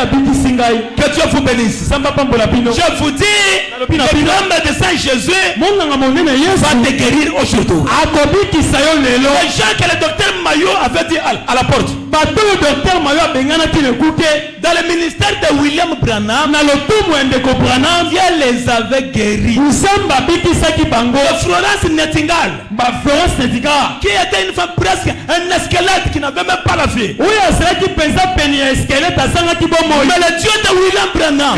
Speaker 1: Que Dieu vous bénisse. Je vous dis, le grand médecin Jésus va te guérir aujourd'hui. Les gens que le docteur Mayo avait dit à la porte, dans le ministère de William Branham, Dieu les avait guéris. Florence Nightingale, qui était une femme presque un squelette qui n'avait même pas la vie. Mais le Dieu de William Branham,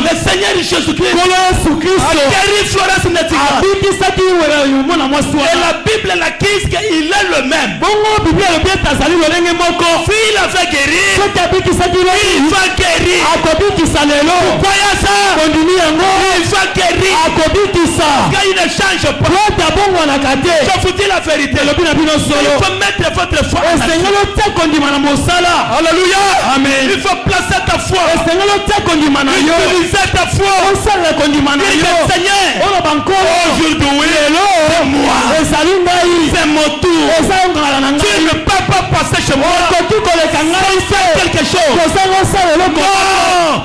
Speaker 1: le Seigneur Jésus-Christ, a guéri Florence Nightingale. Et la Bible, la qui puisqu'il est le même.
Speaker 3: Bongo Biblia le bien tazali lolenge moko.
Speaker 1: S'il avait guéri,
Speaker 3: Soki abikisaki
Speaker 1: il
Speaker 3: lelo.
Speaker 1: va guérir.
Speaker 3: Akobikisa lelo.
Speaker 1: Voyez ça.
Speaker 3: Kondimi yango.
Speaker 1: Il va guérir.
Speaker 3: Akobikisa.
Speaker 1: Quand il ne change pas.
Speaker 3: Lota bongo nakate.
Speaker 1: Je vous dis la vérité.
Speaker 3: Lobi na bino
Speaker 1: Il
Speaker 3: solo.
Speaker 1: faut mettre votre foi en action.
Speaker 3: Esengelo te kondima na mosala.
Speaker 1: Alléluia.
Speaker 3: Amen.
Speaker 1: Il faut placer ta foi.
Speaker 3: Esengelo te kondima na yo.
Speaker 1: Utiliser ta foi.
Speaker 3: Osala kondima na
Speaker 1: Dis
Speaker 3: yo.
Speaker 1: que Seigneur,
Speaker 3: Ola bankolo.
Speaker 1: aujourd'hui,
Speaker 3: Lelo.
Speaker 1: c'est moi.
Speaker 3: Ezali ngai.
Speaker 1: C'est mon tour.
Speaker 3: Eza ngala na
Speaker 1: Tu
Speaker 3: ngai.
Speaker 1: ne peux pas passer chez moi.
Speaker 3: Okoki koleka ngai
Speaker 1: Fais
Speaker 3: te.
Speaker 1: quelque chose.
Speaker 3: Kozanga osala eloko.
Speaker 1: Non.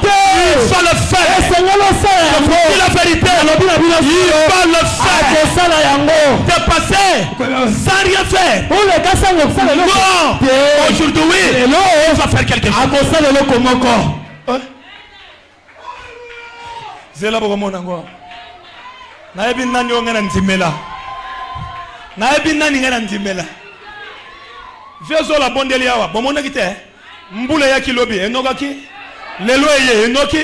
Speaker 3: Te.
Speaker 1: Il faut le faire.
Speaker 3: Esengelo osala
Speaker 1: Je vous
Speaker 3: yango.
Speaker 1: dis la vérité.
Speaker 3: Alobi na bino
Speaker 1: Il
Speaker 3: solo.
Speaker 1: faut le faire.
Speaker 3: Akosala yango.
Speaker 1: De passer sans rien faire.
Speaker 3: Oleka sango kosala eloko.
Speaker 1: Non.
Speaker 3: Te.
Speaker 1: Aujourd'hui,
Speaker 3: Lelo.
Speaker 1: il va faire quelque chose.
Speaker 3: Akosala eloko moko.
Speaker 1: Zela bokomona ngo. Nayebi nani onga na ndimela. Nayebi nani ngana ndimela. Viezo la bondeli yawa. Bomona kite. Mbule ya kilobi enokaki. Lelo eye enoki.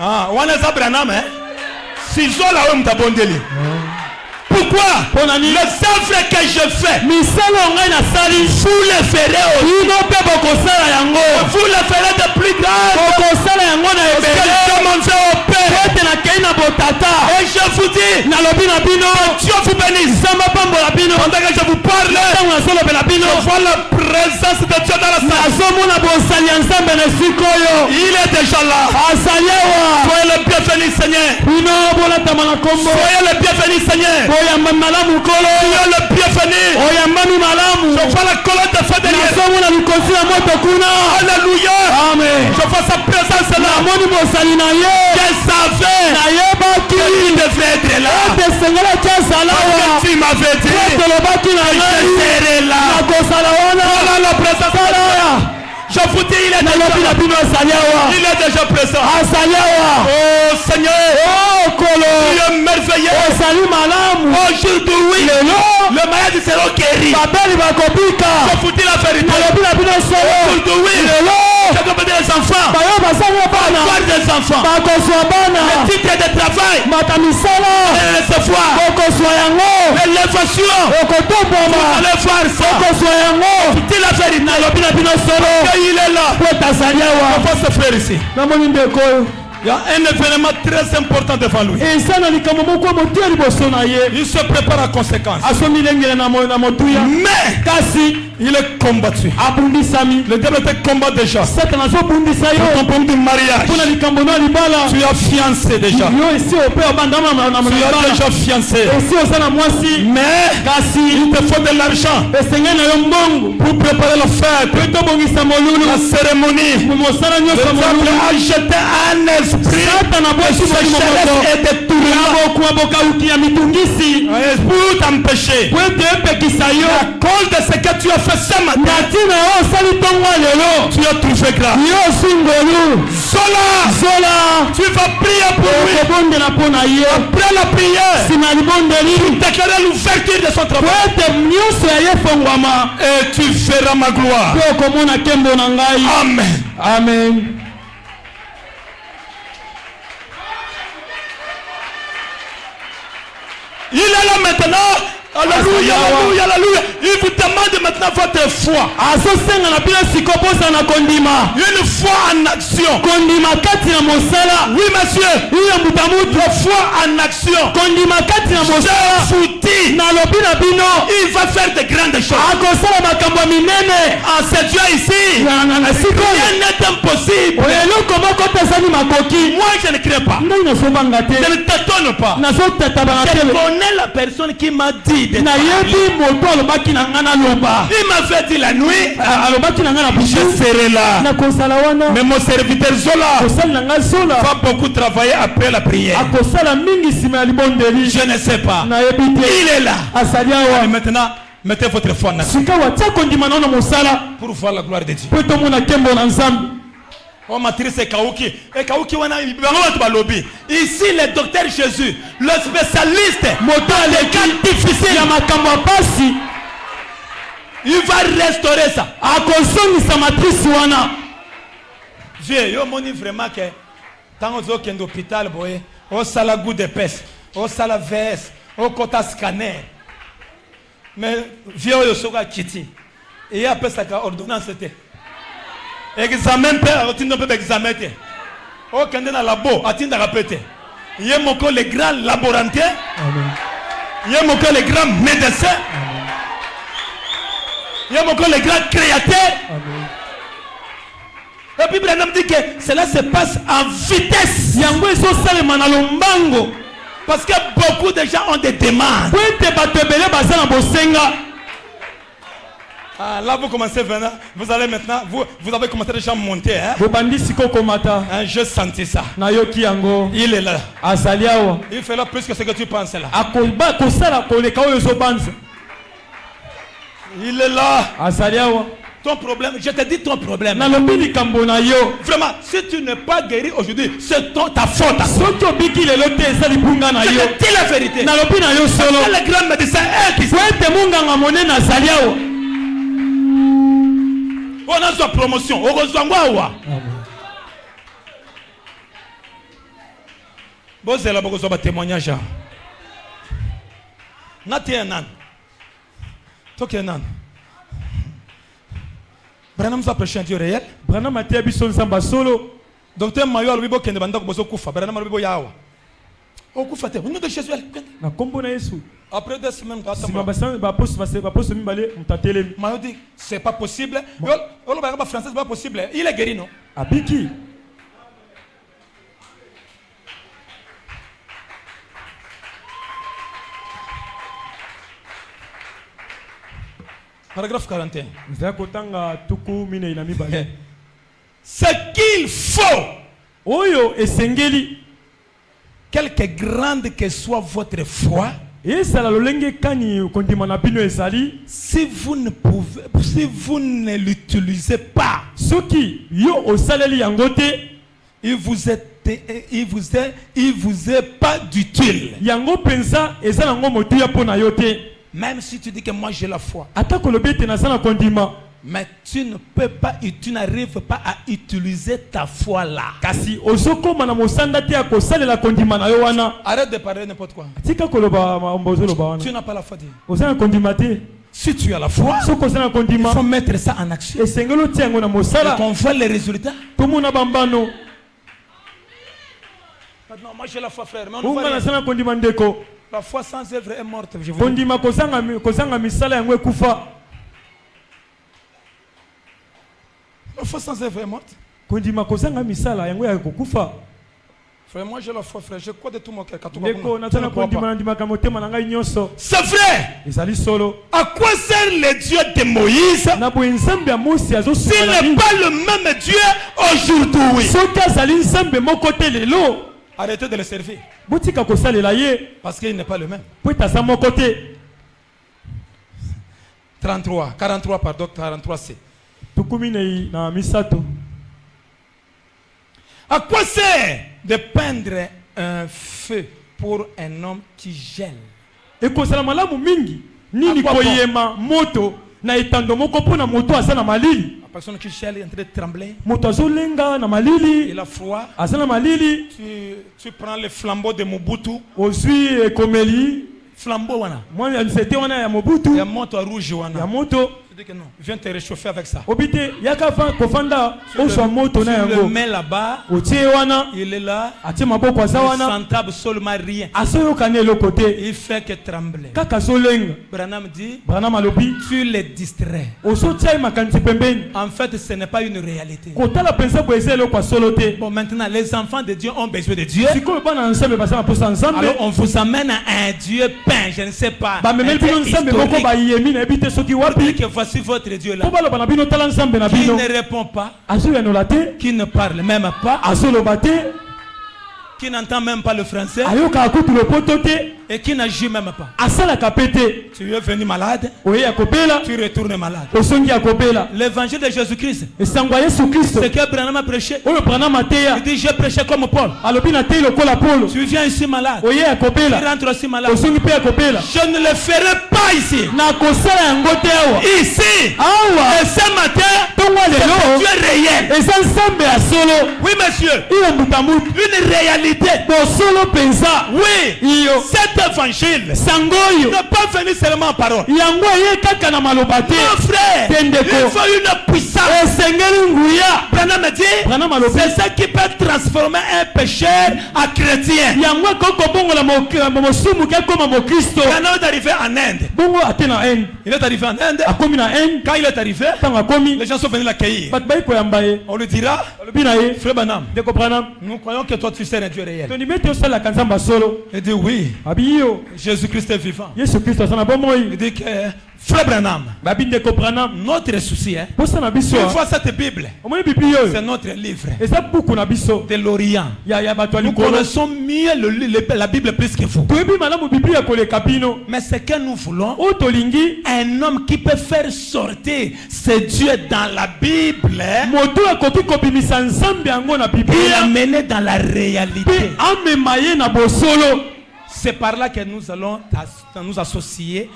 Speaker 1: Ah, wana zabranam Sizola we mtabondeli. Pourquoi? Le savre que je fais, vous le ferez aussi. Vous le ferez de plus grand. Commencez au Père. Et je vous dis, Dieu vous bénisse. Pendant que je vous parle, je vois la présence de Dieu dans la salle. Il est déjà là. Soyez le bienvenu, Seigneur. Soyez le bienvenu, Seigneur. Soyez le bienvenu. Je vois la colonne de feu derrière. Alléluia.
Speaker 3: Amen.
Speaker 1: Je vois sa présence là. Je savais qu'il devait être là. Parce que tu m'avais dit, je serai là. Voilà la présence de Dieu. Je vous dis, il est déjà présent. Oh Seigneur, tu es merveilleux. Aujourd'hui, le malade sera guéri. Je vous dis la vérité. Aujourd'hui, je peux dire les enfants. Avoir des enfants. Le titre de travail. Recevoir. L'élévation. Vous allez voir ça. Je vous dis la vérité. Il est là. On va se faire ici. Il y a un événement très important devant lui. Il se prépare à conséquence. Mais il est combattu. Le diable te combat déjà. Ton problème de mariage. Tu as fiancé déjà. Tu as déjà fiancé. Mais il te faut de l'argent pour préparer la fête, la cérémonie. Le diable a jeté un esprit de sécheresse et de tourment pour t'empêcher. À cause de ce que tu as fait ce matin, tu as trouvé grâce. Zola, tu vas prier pour lui. Après la prière, tu déclares l'ouverture de son travail. Et tu feras ma gloire. Amen.
Speaker 3: Amen.
Speaker 1: Il est là maintenant. Alléluia, alléluia, alléluia. Il vous demande maintenant votre foi. Une foi en action. Oui, monsieur. La foi en action. Je vous dis, il va faire de grandes choses. En ce Dieu ici, rien n'est impossible. Moi, je ne crains pas. Je ne t'étonne pas. Je connais la personne qui m'a dit. Il m'avait dit la nuit, je serai là. Mais mon serviteur Zola va beaucoup travailler après la prière. Je ne sais pas. Il est là. Et maintenant, mettez votre foi en action pour voir la gloire de Dieu. Oh, matrice Kauki. Et Kauki, ici, le docteur Jésus, le spécialiste dans les cas difficiles, il va restaurer ça. Dieu, yo moni vraiment que tant aux autres qui sont d'hôpital, au salagout de peste, au salavès, au quota scanner.
Speaker 4: Mais vieux yosoka kiti. Et après ça ordonnance c'était. Examen père, tu ne peux pas examiner. Oh quand dans labo, attends à répéter. Il y a mon les grands laborantins. Il y a mon les grands médecins. Il y a mon les grands créateurs. La Bible nous dit que cela se passe en vitesse. Parce que beaucoup de gens ont des demandes. Ah, là vous commencez maintenant. Vous allez maintenant. Vous avez commencé déjà à monter. Hein? Je sentis ça. Il est là. Il fait là plus que ce que tu penses là. Il est là. Ton problème, je te dis ton problème. Vraiment, si tu n'es pas guéri aujourd'hui, c'est ta faute. Je te dis la vérité. Le grand médecin est ici. On a sa promotion. On reçoit quoi? Bon, c'est là pour que témoignage. Nathanan. Tokenan. Branham a prêché un Dieu réel. Branham a été habillé en solo. Docteur Mayo a lui dit qu'il banda kuboso kufa. Branham a lui dit yawa. O kufa te. Nous de Jésus. Na kombo na Yesu. Après 2 semaines, Mayo dit c'est pas possible. Olo ba français c'est pas possible. Il est guéri non? Abiki. Paragraphe 41. Ce qu'il faut, quelque grande que soit votre foi, si vous ne l'utilisez pas, il vous est pas d'utile. Même si tu dis que moi j'ai la foi, mais tu ne peux pas, tu n'arrives pas à utiliser ta foi là. Arrête de parler n'importe quoi. Tu n'as pas la foi. Si tu as la foi, il faut mettre ça en action. Et qu'on voit les résultats. Maintenant, moi j'ai la foi, frère. Mais on va la foi sans œuvre est morte. Je vous dis. La foi sans œuvre est morte. Frère, moi j'ai la foi, frère. Je crois de tout mon cœur. C'est vrai. À quoi sert le Dieu de Moïse s'il n'est pas le même Dieu aujourd'hui? Arrêtez de le servir. Parce qu'il n'est pas le même. 43, pardon, 43C. À quoi sert de peindre un feu pour un homme qui gèle? La personne qui gèle est en train de trembler. Il a froid. Tu prends le flambeau de Mobutu. Flambeau wana. Il y a moto rouge wana. Tu dis que non, viens te réchauffer avec ça. Tu le mets là-bas. Il est là. Sentable seulement rien. Il fait que trembler. Branham dit, tu les distrais. En fait, ce n'est pas une réalité. Bon, maintenant, les enfants de Dieu ont besoin de Dieu. Alors, on vous amène à un Dieu peint, je ne sais pas. Que voici votre Dieu là. Qui ne répond pas. Qui ne parle même pas. Qui n'entend même pas le français. Et qui n'agit même pas. Tu es venu malade. Tu retournes malade. L'évangile de Jésus-Christ. Ce que Branham a prêché. Il dit j'ai prêché comme Paul. Tu viens ici malade. Tu rentres aussi malade. Je ne le ferai pas ici. Ici. Et ce matin, tu es réel. Oui monsieur. Une réalité. Oui. Cette
Speaker 1: cet évangile
Speaker 3: sangoyo
Speaker 1: n'est pas venu seulement en parole.
Speaker 3: yango ye kaka na maloba te
Speaker 1: Mon frère,
Speaker 3: Tendeko.
Speaker 1: il faut une puissance.
Speaker 3: esengeli nguya
Speaker 1: Branham me dit,
Speaker 3: Branham alobi.
Speaker 1: c'est ça qui peut transformer un pécheur en chrétien.
Speaker 3: yango koko bongo la mosumu ke koma mokristo
Speaker 1: Branham est arrivé en Inde.
Speaker 3: bongo ate na Inde
Speaker 1: Il est arrivé en Inde.
Speaker 3: akomi na Inde
Speaker 1: Quand il est arrivé,
Speaker 3: ntango akomi
Speaker 1: les gens sont venus l'accueillir.
Speaker 3: bato bai koyamba ye
Speaker 1: On lui dira,
Speaker 3: alobi na ye
Speaker 1: frère Branham,
Speaker 3: ndeko Branham
Speaker 1: nous croyons que toi tu sais un Dieu réel.
Speaker 3: tondimi ete osalaka nzambe solo
Speaker 1: Il dit oui,
Speaker 3: babi yo
Speaker 1: Jésus-Christ est vivant.
Speaker 3: yesu kristo aza na bomoi
Speaker 1: Il dit que frère Branham,
Speaker 3: babi ndeko Branham
Speaker 1: notre souci, hein,
Speaker 3: posa na biso
Speaker 1: une fois cette Bible,
Speaker 3: omoni bibi
Speaker 1: c'est
Speaker 3: oyo
Speaker 1: notre livre
Speaker 3: eza buku na biso
Speaker 1: de l'Orient.
Speaker 3: ya bato ya
Speaker 1: Nous
Speaker 3: likolo
Speaker 1: connaissons mieux la Bible plus que vous.
Speaker 3: toyebi malamu biblia ya koleka bino
Speaker 1: Mais ce que nous voulons,
Speaker 3: oyo tolingi
Speaker 1: un homme qui peut faire sortir ce Dieu dans la Bible
Speaker 3: moto akoki kobimisa nzambe yango na
Speaker 1: et
Speaker 3: biblia
Speaker 1: l'amener dans la réalité.
Speaker 3: mpe amema ye na bosolo
Speaker 1: C'est par là que nous allons nous associer,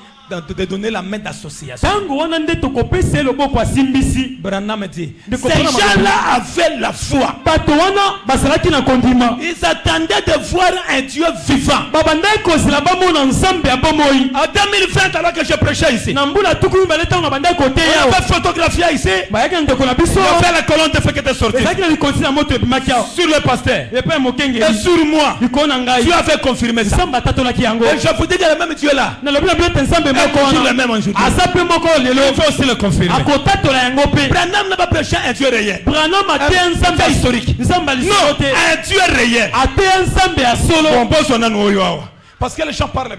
Speaker 1: de donner la main d'association.
Speaker 3: ntango wana nde tokopesa ye loboko asimbisi
Speaker 1: Branham dit,
Speaker 3: De
Speaker 1: ces
Speaker 3: comprendre ma
Speaker 1: gens-là avaient la foi.
Speaker 3: bato wana bazalaki na kondima
Speaker 1: Ils attendaient de voir un Dieu vivant.
Speaker 3: babandaki kozela bamona nzambe ya bomoi
Speaker 1: En 2020, alors que je prêchais ici,
Speaker 3: na mbula tuku mibale ntango na bandaki
Speaker 1: on
Speaker 3: koteya
Speaker 1: avait photographié ici.
Speaker 3: bayaki na ndeko na biso
Speaker 1: On a fait la colonne de feu qui était sortie
Speaker 3: ezalaki na likonzi na moto ebimaki awa
Speaker 1: sur le pasteur
Speaker 3: epai ya
Speaker 1: et
Speaker 3: mokengeli
Speaker 1: sur moi.
Speaker 3: likolo na ngai
Speaker 1: Dieu avait confirmé ça.
Speaker 3: nzambe atatolaki yango
Speaker 1: Et je vous dis que le même Dieu là,
Speaker 3: nalobi na bino te nzambe moko
Speaker 1: toujours le
Speaker 3: wana
Speaker 1: même aujourd'hui.
Speaker 3: aza mpe moko lelo
Speaker 1: Il faut aussi le confirmer.
Speaker 3: akotatola yango mpe
Speaker 1: Branham n'a pas prêché un Dieu réel.
Speaker 3: branam ateya nzambe
Speaker 1: C'est historique.
Speaker 3: nzambe ya
Speaker 1: Non,
Speaker 3: lisolo te
Speaker 1: un Dieu réel.
Speaker 3: ateya nzambe ya solo
Speaker 1: Bon, boss, on a nous, yo, yo. Parce que les gens parlent,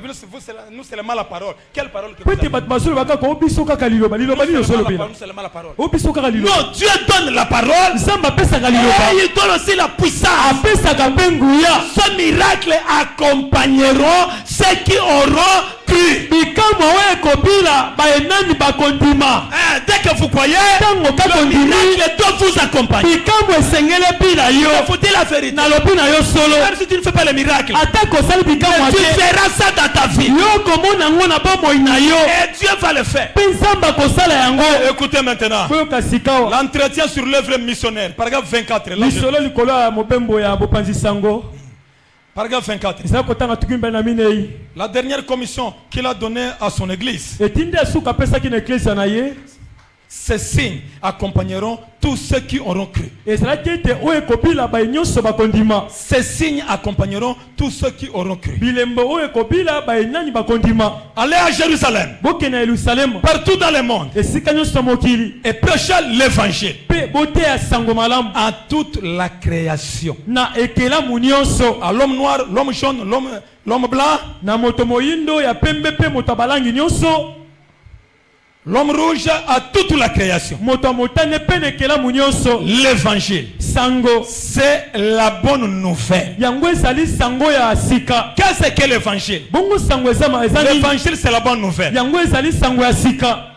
Speaker 1: nous c'est le mal à parole. Quelle parole que
Speaker 3: po
Speaker 1: vous
Speaker 3: ete
Speaker 1: avez?
Speaker 3: bato bazoloba kaka o biso kaka liloba liloba nini
Speaker 1: Nous, c'est le mal à
Speaker 3: osolobela
Speaker 1: parole, nous, c'est le mal à parole.
Speaker 3: o biso kaka liloba
Speaker 1: Non, Dieu donne la parole.
Speaker 3: nzambe apesaka liloba
Speaker 1: Et il donne aussi la puissance.
Speaker 3: apesaka mpe nguya
Speaker 1: Ce miracle accompagneront ceux qui auront cru.
Speaker 3: bikamwa oyo ekobila baenani bakondima
Speaker 1: Hein, dès que vous croyez,
Speaker 3: ntango kaka
Speaker 1: le
Speaker 3: ondimi
Speaker 1: miracle doit vous accompagner.
Speaker 3: bikamwa esengeli ebila yo
Speaker 1: Je vous dis la vérité.
Speaker 3: nalobi na yo solo
Speaker 1: Même si tu ne fais pas le miracle,
Speaker 3: atako osali bikamwa
Speaker 1: tu
Speaker 3: te
Speaker 1: feras ça dans ta vie.
Speaker 3: yo komona yango na bomoi na yo
Speaker 1: Et Dieu va le faire.
Speaker 3: mpe nzambe akosala yango
Speaker 1: Écoutez maintenant.
Speaker 3: koyoka sikawa
Speaker 1: L'entretien sur l'œuvre missionnaire, paragraphe 24. Là,
Speaker 3: lisolo likolo ya mobembo ya bopanzi sango
Speaker 1: paragraphe 24.
Speaker 3: ezali kotanga tuki mbali na minei
Speaker 1: La dernière commission qu'il a donnée à son église,
Speaker 3: etindi ya suka apesaki na eklezia na ye
Speaker 1: ces signes accompagneront tous ceux qui auront cru.
Speaker 3: ezalaki ete oyo ekobila bai nyonso bakondima
Speaker 1: Ces signes accompagneront tous ceux qui auront cru.
Speaker 3: bilembo oyo ekobila bai nani bakondima
Speaker 1: Allez à Jérusalem,
Speaker 3: bokende na yelusalemu
Speaker 1: partout dans le monde,
Speaker 3: esika nyonso ya mokili
Speaker 1: et prêchez l'évangile
Speaker 3: mpe boteya sango malamu
Speaker 1: à toute la création.
Speaker 3: na ekelamu nyonso
Speaker 1: À l'homme noir, l'homme jaune, l'homme blanc,
Speaker 3: na moto moyindo ya pembe mpe moto ya balangi nyonso
Speaker 1: l'homme rouge, à toute la création.
Speaker 3: moto ya motane mpe na ekelamu nyonso
Speaker 1: L'évangile,
Speaker 3: sango
Speaker 1: c'est la bonne nouvelle.
Speaker 3: yango ezali sango ya sika
Speaker 1: Qu'est-ce que l'évangile?
Speaker 3: bongo sango eza nini
Speaker 1: L'évangile, c'est la bonne nouvelle.
Speaker 3: yango ezali sango ya sika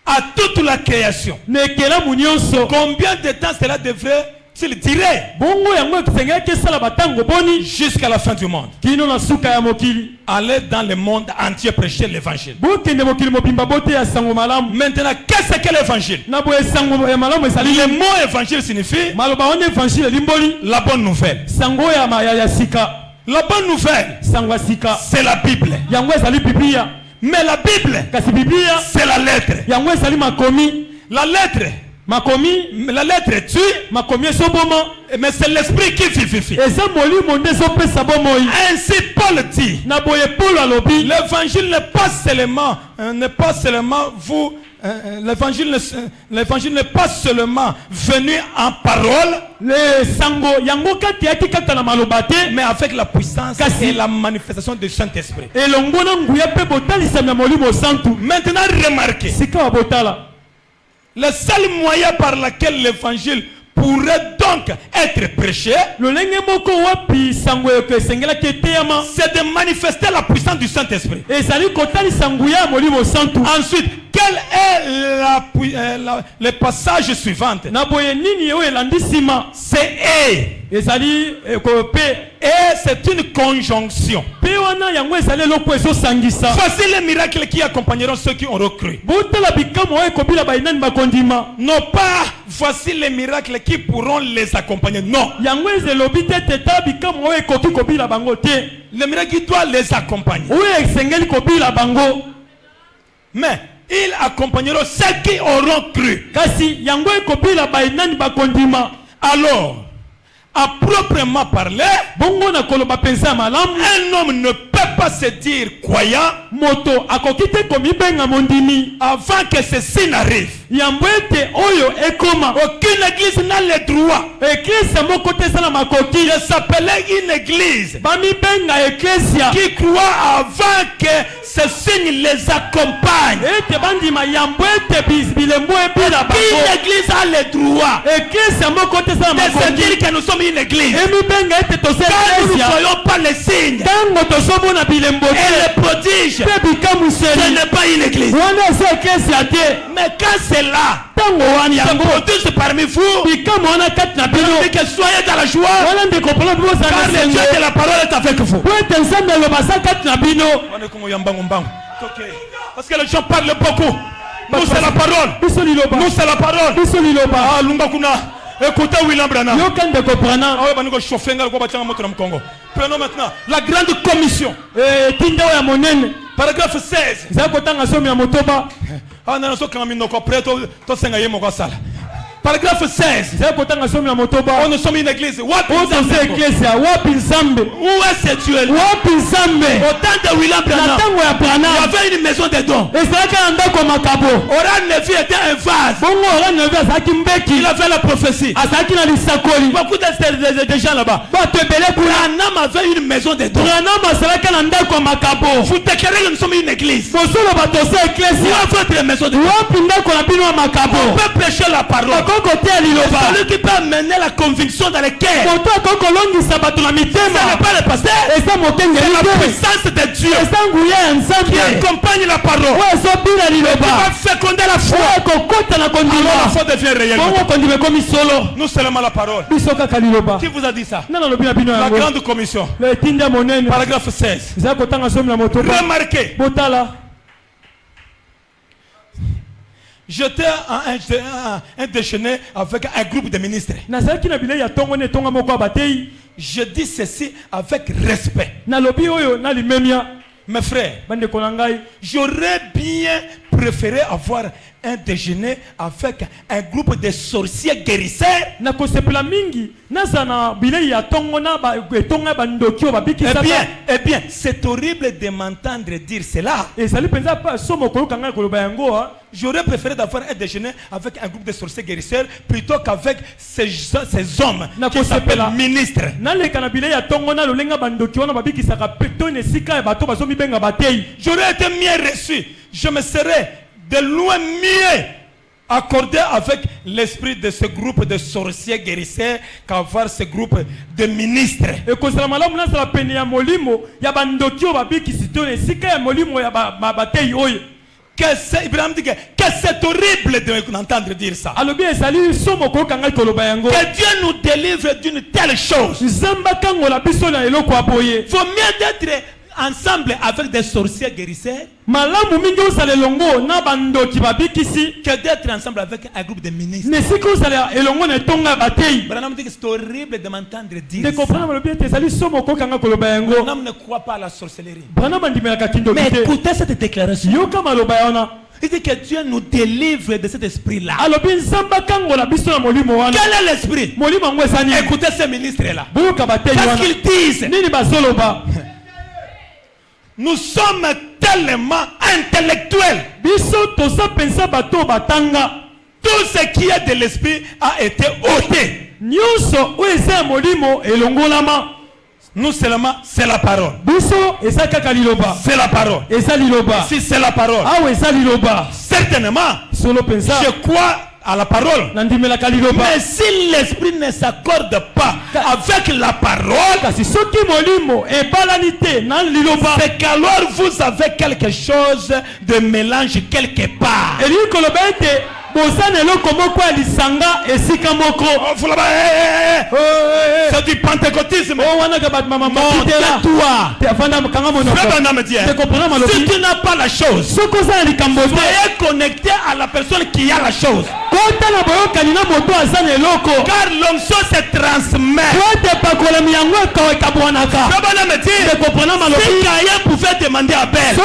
Speaker 1: À toute la création.
Speaker 3: na ekelamu nyonso
Speaker 1: Combien de temps cela devrait-il durer?
Speaker 3: bongo yango esengaki esala batango boni
Speaker 1: Jusqu'à la fin du monde.
Speaker 3: kino na suka ya mokili
Speaker 1: Allez dans le monde entier prêcher l'évangile.
Speaker 3: bokende mokili mobimba boteya sango malamu
Speaker 1: Maintenant, qu'est-ce que l'évangile?
Speaker 3: na boye sango ya malamu ezali
Speaker 1: Le mot évangile signifie
Speaker 3: maloba wana evangile elimboli
Speaker 1: la bonne nouvelle.
Speaker 3: sango ya sika
Speaker 1: La bonne nouvelle,
Speaker 3: sango ya sika
Speaker 1: c'est la Bible.
Speaker 3: yango ezali biblia
Speaker 1: Mais la Bible,
Speaker 3: kasi biblia
Speaker 1: c'est la lettre.
Speaker 3: yango ezali makomi
Speaker 1: La lettre tue,
Speaker 3: makomi ezoboma
Speaker 1: mais c'est l'esprit qui vivifie.
Speaker 3: eza molimo nde ezopesa bomoi
Speaker 1: Ainsi, Paul dit,
Speaker 3: na boye polo alobi
Speaker 1: l'évangile n'est pas seulement vous. L'évangile n'est pas seulement venu en parole,
Speaker 3: le sango yango kati yaki kaka na maloba te
Speaker 1: mais avec la puissance
Speaker 3: Kasi-
Speaker 1: et la manifestation du Saint-Esprit.
Speaker 3: elongo na nguya mpe botalisami ya molimo santu
Speaker 1: Maintenant, remarquez,
Speaker 3: sika wa botala
Speaker 1: le seul moyen par lequel l'évangile pourrait donc être prêché,
Speaker 3: lolenge moko wapi sango eko esengelaki eteyama
Speaker 1: c'est de manifester la puissance du Saint-Esprit.
Speaker 3: ezali kotalisa nguya ya molimo santu
Speaker 1: Ensuite, quel est le passage suivant?
Speaker 3: na boye nini oyo elandi nsima
Speaker 1: C'est et.
Speaker 3: ezali pe
Speaker 1: Et c'est une conjonction.
Speaker 3: pe wana yango ezali eloko ezosangisa.
Speaker 1: Voici les miracles qui accompagneront ceux qui auront cru.
Speaker 3: botala bikamo oyo ekobila bainani bakondima.
Speaker 1: Non pas voici les miracles qui pourront les accompagner. Non.
Speaker 3: yango ezelobi te teta bikamo oyo ekoki kobila bango te.
Speaker 1: Les miracles qui doivent les accompagner.
Speaker 3: oyo esengeli kobila bango.
Speaker 1: Mais ils accompagneront ceux qui auront cru.
Speaker 3: kasi yango ekobila bainani bakondima.
Speaker 1: Alors, à proprement parler,
Speaker 3: bongo na koloba pensa malamu.
Speaker 1: un homme ne peut pas se dire croyant
Speaker 3: moto akoki te komibenga mondimi
Speaker 1: avant que ceci n'arrive.
Speaker 3: yambo ete oyo ekoma.
Speaker 1: Aucune église n'a le droit
Speaker 3: eklezia moko te esala makoki
Speaker 1: de s'appeler une église
Speaker 3: bamibenga eklezia
Speaker 1: qui croit avant que ce signe les accompagne.
Speaker 3: ete bandima yambo ete bilembo ebila bango.
Speaker 1: Une église a le droit
Speaker 3: eklezia moko te esala
Speaker 1: de se
Speaker 3: makoki
Speaker 1: dire que nous sommes une église.
Speaker 3: emibenga ete toza
Speaker 1: Quand nous ne
Speaker 3: eklezia
Speaker 1: voyons pas les signes
Speaker 3: ntango tozomona bilembo
Speaker 1: et
Speaker 3: te
Speaker 1: les prodiges,
Speaker 3: mpe
Speaker 1: ce
Speaker 3: bikamuseli
Speaker 1: n'est pas une église.
Speaker 3: wana eza eklezia te.
Speaker 1: Mais quand c'est là,
Speaker 3: ntango wana
Speaker 1: se
Speaker 3: yango
Speaker 1: produisent parmi vous,
Speaker 3: bikamo wana kati na bino
Speaker 1: et que soyez dans la joie,
Speaker 3: wana ndeko mpona
Speaker 1: car
Speaker 3: bozanga
Speaker 1: le Dieu de la parole est avec vous.
Speaker 3: po ete nzambe aloba aza kati na bino.
Speaker 1: Parce que les gens parlent beaucoup. Nous, c'est la parole.
Speaker 3: biso liloba
Speaker 1: Nous, c'est la parole.
Speaker 3: biso liloba.
Speaker 1: Ah, Lunga Kuna. Écoutez William Branham.
Speaker 3: yoka ndeko prana.
Speaker 1: Ah ouais, bah, nous, chauffer, nous, nous, Congo. Prenons maintenant la grande commission.
Speaker 3: tinde oyo ya monene
Speaker 1: Paragraphe 16.
Speaker 3: eza kotanga somi ya motoba.
Speaker 1: Ah, non, non, quand nous prêt, to senga yemo kwa sala. Paragraphe 16.
Speaker 3: eza kotanga somi ya motoba.
Speaker 1: Oh, nous sommes une église. Wapi
Speaker 3: oyo toza eklesia wapi nzambe.
Speaker 1: Où est ce Dieu?
Speaker 3: wapi nzambe.
Speaker 1: Au temps de William
Speaker 3: na
Speaker 1: Branham,
Speaker 3: ntango ya
Speaker 1: il
Speaker 3: prana
Speaker 1: y avait une maison de dons.
Speaker 3: ezalaki na ndako ya makabo.
Speaker 1: Oran Nevi était un vase.
Speaker 3: bongo ola nevi azalaki mbeki.
Speaker 1: Il avait la prophétie.
Speaker 3: azalaki na lisakoli.
Speaker 1: Beaucoup de gens là-bas.
Speaker 3: bato ebele kuna.
Speaker 1: Branham avait une maison de dons.
Speaker 3: branam azalaki na ndako ya makabo.
Speaker 1: Vous déclarez que nous sommes une église.
Speaker 3: bozoloba toza
Speaker 1: Où
Speaker 3: eklesia.
Speaker 1: est votre maison de dons?
Speaker 3: wapi ndako na bino ya makabo.
Speaker 1: On peut prêcher la parole.
Speaker 3: bakoki koteya liloba.
Speaker 1: Celui qui peut amener la conviction dans les cœurs,
Speaker 3: moto akoki kolongisa bato na
Speaker 1: ce n'est
Speaker 3: mitema.
Speaker 1: pas le pasteur,
Speaker 3: eza
Speaker 1: c'est
Speaker 3: mokengeli
Speaker 1: la
Speaker 3: te.
Speaker 1: puissance de Dieu
Speaker 3: eza nguya ya
Speaker 1: qui
Speaker 3: nzambe
Speaker 1: accompagne la parole,
Speaker 3: oyo ezobila
Speaker 1: qui
Speaker 3: liloba
Speaker 1: va féconder la foi.
Speaker 3: oyo ekokota na
Speaker 1: Alors la
Speaker 3: kondima.
Speaker 1: foi devient réelle.
Speaker 3: bongo kondima ekomi solo.
Speaker 1: Nous seulement la parole.
Speaker 3: biso kaka liloba.
Speaker 1: Qui vous a dit ça?
Speaker 3: nani alobi na bino
Speaker 1: La
Speaker 3: yango.
Speaker 1: grande commission.
Speaker 3: etindi ya monene
Speaker 1: Paragraphe 16.
Speaker 3: eza kotanga somi na motoba.
Speaker 1: Remarquez,
Speaker 3: botala
Speaker 1: j'étais à un déjeuner avec un groupe de ministres.
Speaker 3: nazalaki na bilei ya ntongo ne etonga moko ya batei.
Speaker 1: Je dis ceci avec respect.
Speaker 3: nalobi oyo nalimemia.
Speaker 1: Mes frères,
Speaker 3: bandeko na ngai
Speaker 1: j'aurais bien préféré avoir un déjeuner avec un groupe de sorciers guérisseurs.
Speaker 3: nakosepela mingi naza na bilei ya ntongo na etonga ya bandoki oyo babikisaka.
Speaker 1: Eh bien, c'est horrible de m'entendre dire cela.
Speaker 3: ezali mpenza somo koyoka ngai koloba yango.
Speaker 1: J'aurais préféré d'avoir un déjeuner avec un groupe de sorciers guérisseurs plutôt qu'avec ces hommes qui s'appellent ministres.
Speaker 3: naleka na bilei ya ntongo na lolenga bandoki wana babikisaka to na esika ya bato bazomibenga batei.
Speaker 1: J'aurais été mieux reçu. Je me serais de loin mieux accordé avec l'esprit de ce groupe de sorciers guérisseurs qu'avoir ce groupe de ministres.
Speaker 3: ekozala malamu nazala pene ya molimo ya bandoki oyo babikisi to na esika ya molimo ya batei oyo.
Speaker 1: Ibrahim dit que c'est horrible d'entendre dire ça.
Speaker 3: alobi ezali somo koyoka ngai koloba yango.
Speaker 1: Que Dieu nous délivre d'une telle chose.
Speaker 3: nzambe akangola biso na eloko ya boye.
Speaker 1: Faut mieux d'être ensemble avec des sorciers guérisseurs
Speaker 3: malamu mingi ozala elongo na bandoki babikisi
Speaker 1: que d'être ensemble avec un groupe de ministres.
Speaker 3: na esika ozala elongo na etonga ya batei.
Speaker 1: Branham dit que c'est horrible de m'entendre dire
Speaker 3: ndeko
Speaker 1: ça.
Speaker 3: branam alobi ete ezali somo koyoka ngai koloba yango.
Speaker 1: Branham ne croit pas à la sorcellerie.
Speaker 3: branam andimelaka kindoki
Speaker 1: Mais
Speaker 3: te.
Speaker 1: écoutez cette déclaration.
Speaker 3: yoka maloba wana.
Speaker 1: Il dit que Dieu nous délivre de cet esprit-là.
Speaker 3: alobi nzambe akangola biso na molimo wana.
Speaker 1: Quel est l'esprit?
Speaker 3: molimo yango eza nini.
Speaker 1: Écoutez ces ministres-là.
Speaker 3: boyoka batei
Speaker 1: Qu'est-ce
Speaker 3: wana.
Speaker 1: qu'ils disent?
Speaker 3: nini bazoloba.
Speaker 1: Nous sommes tellement intellectuels.
Speaker 3: biso toza pensa bato batanga.
Speaker 1: Tout ce qui est de l'esprit a été ôté.
Speaker 3: nyonso oyo eza ya molimo elongolama.
Speaker 1: Nous seulement, c'est la parole.
Speaker 3: biso eza kaka liloba.
Speaker 1: C'est la parole.
Speaker 3: eza liloba.
Speaker 1: Si c'est la parole,
Speaker 3: awa eza liloba.
Speaker 1: certainement,
Speaker 3: solo pensa
Speaker 1: je crois à la parole.
Speaker 3: nandimelaka liloba.
Speaker 1: Mais si l'esprit ne s'accorde pas avec la parole,
Speaker 3: kasi soki molimo ebalani te na liloba.
Speaker 1: c'est qu'alors vous avez quelque chose de mélange quelque part.
Speaker 3: elingi koloba ete bosana eloko moko ya lisanga esika moko.
Speaker 1: C'est du pentecôtisme. Si tu n'as pas la chose, soyez connecté à la personne qui a la chose. Car l'onction se transmet. Si Caïn pouvait demander à Abel,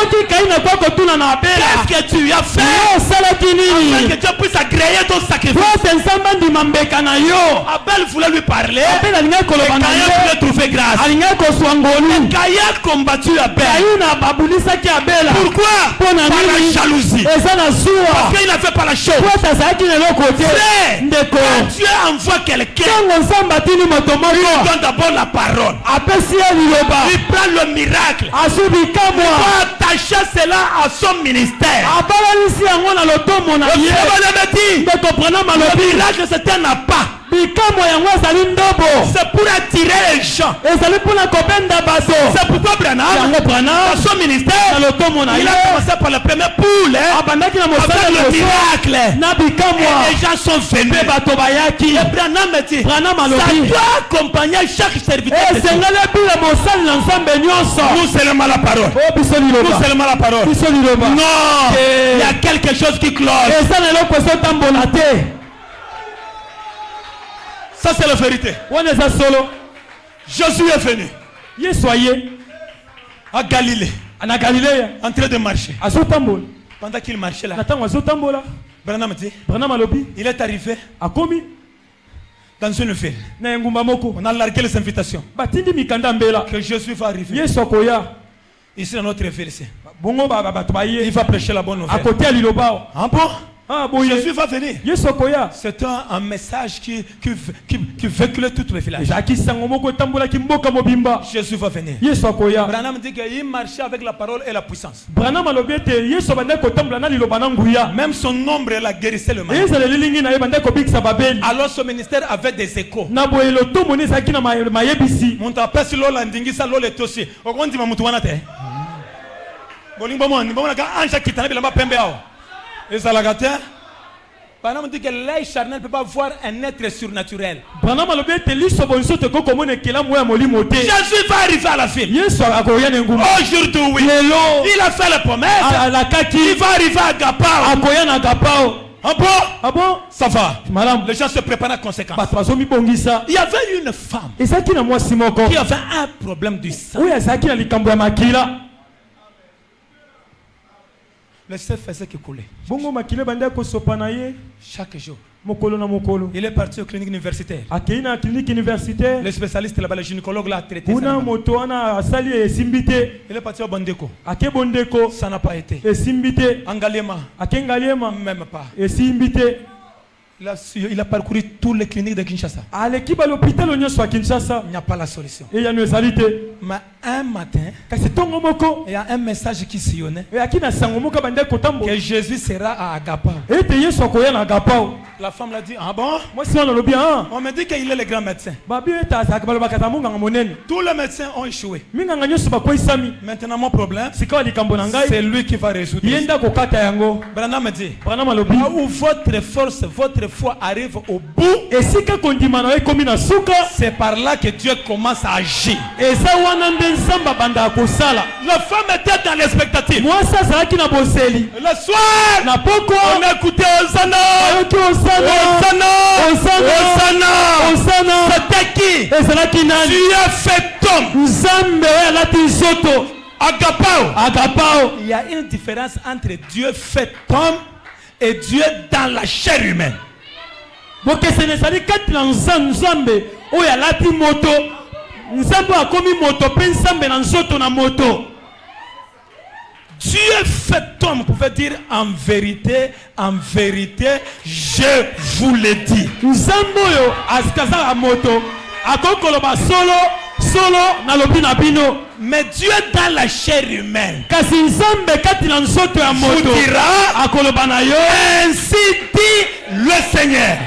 Speaker 1: qu'est-ce que tu as fait afin que Dieu puisse agréer ton sacrifice? Abel voulait lui parler. Caïn voulait trouver grâce. Caïn a combattu Abel. Pourquoi? Par la jalousie. Parce qu'il n'a fait pas la chose. Frère, quand Dieu envoie quelqu'un, il donne d'abord la parole. Il prend le miracle. Il va attacher cela à son ministère. Le miracle, c'est un appât. C'est pour attirer les gens. C'est pourquoi Branham, dans son ministère, il a commencé par la première poule, avec le miracle. Et les gens sont venus. Et Branham me dit, ça doit accompagner chaque serviteur. Nous seulement la parole. Nous seulement la parole. Non, il y a quelque chose qui cloche. Ça c'est la vérité. Jésus est venu à Galilée, en train de marcher. Pendant qu'il marchait là, Branham dit, il est arrivé dans une ville. On a largué les invitations que Jésus va arriver. Ici dans notre ville, il va prêcher la bonne nouvelle. Ah bon? Jésus va venir. C'est un message qui véhicule tout le village. Jésus va venir. Branham dit qu'il marchait avec la parole et la puissance. Même son ombre la guérissait le mal. Alors son ministère avait des échos. Branham dit que l'œil charnel ne peut pas voir un être surnaturel. Jésus va arriver à la ville. Aujourd'hui, il a fait la promesse. Il va arriver à Agapao. Ah bon? Ça va. Les gens se préparent à conséquence. Il y avait une femme qui avait un problème du sang. Le sang faisait que couler. Chaque jour. Il est parti aux cliniques universitaires. Le spécialiste là-bas, le gynécologue l'a traité. Il est parti au Bondeko. Ça n'a pas été. Angaliema. Même pas. Il a parcouru toutes les cliniques de Kinshasa. Il n'y a pas la solution. Mais un matin, il y a un message qui sillonnait que Jésus sera à Agapao. La femme l'a dit, ah bon? On me dit qu'il est le grand médecin. Tous les médecins ont échoué. Maintenant mon problème, c'est lui qui va résoudre. Branham me dit, où votre force, votre foi arrive au bout, c'est par là que Dieu commence à agir. La femme était dans l'expectative. Le soir, on écoutait Hosanna. C'était qui? Dieu fait tombe. Agapao. Il y a une différence entre Dieu fait tombe et Dieu dans la chair humaine. Dieu fait tombe pouvait dire en vérité, je vous le dis. Mais Dieu dans la chair humaine vous dira, ainsi dit le Seigneur.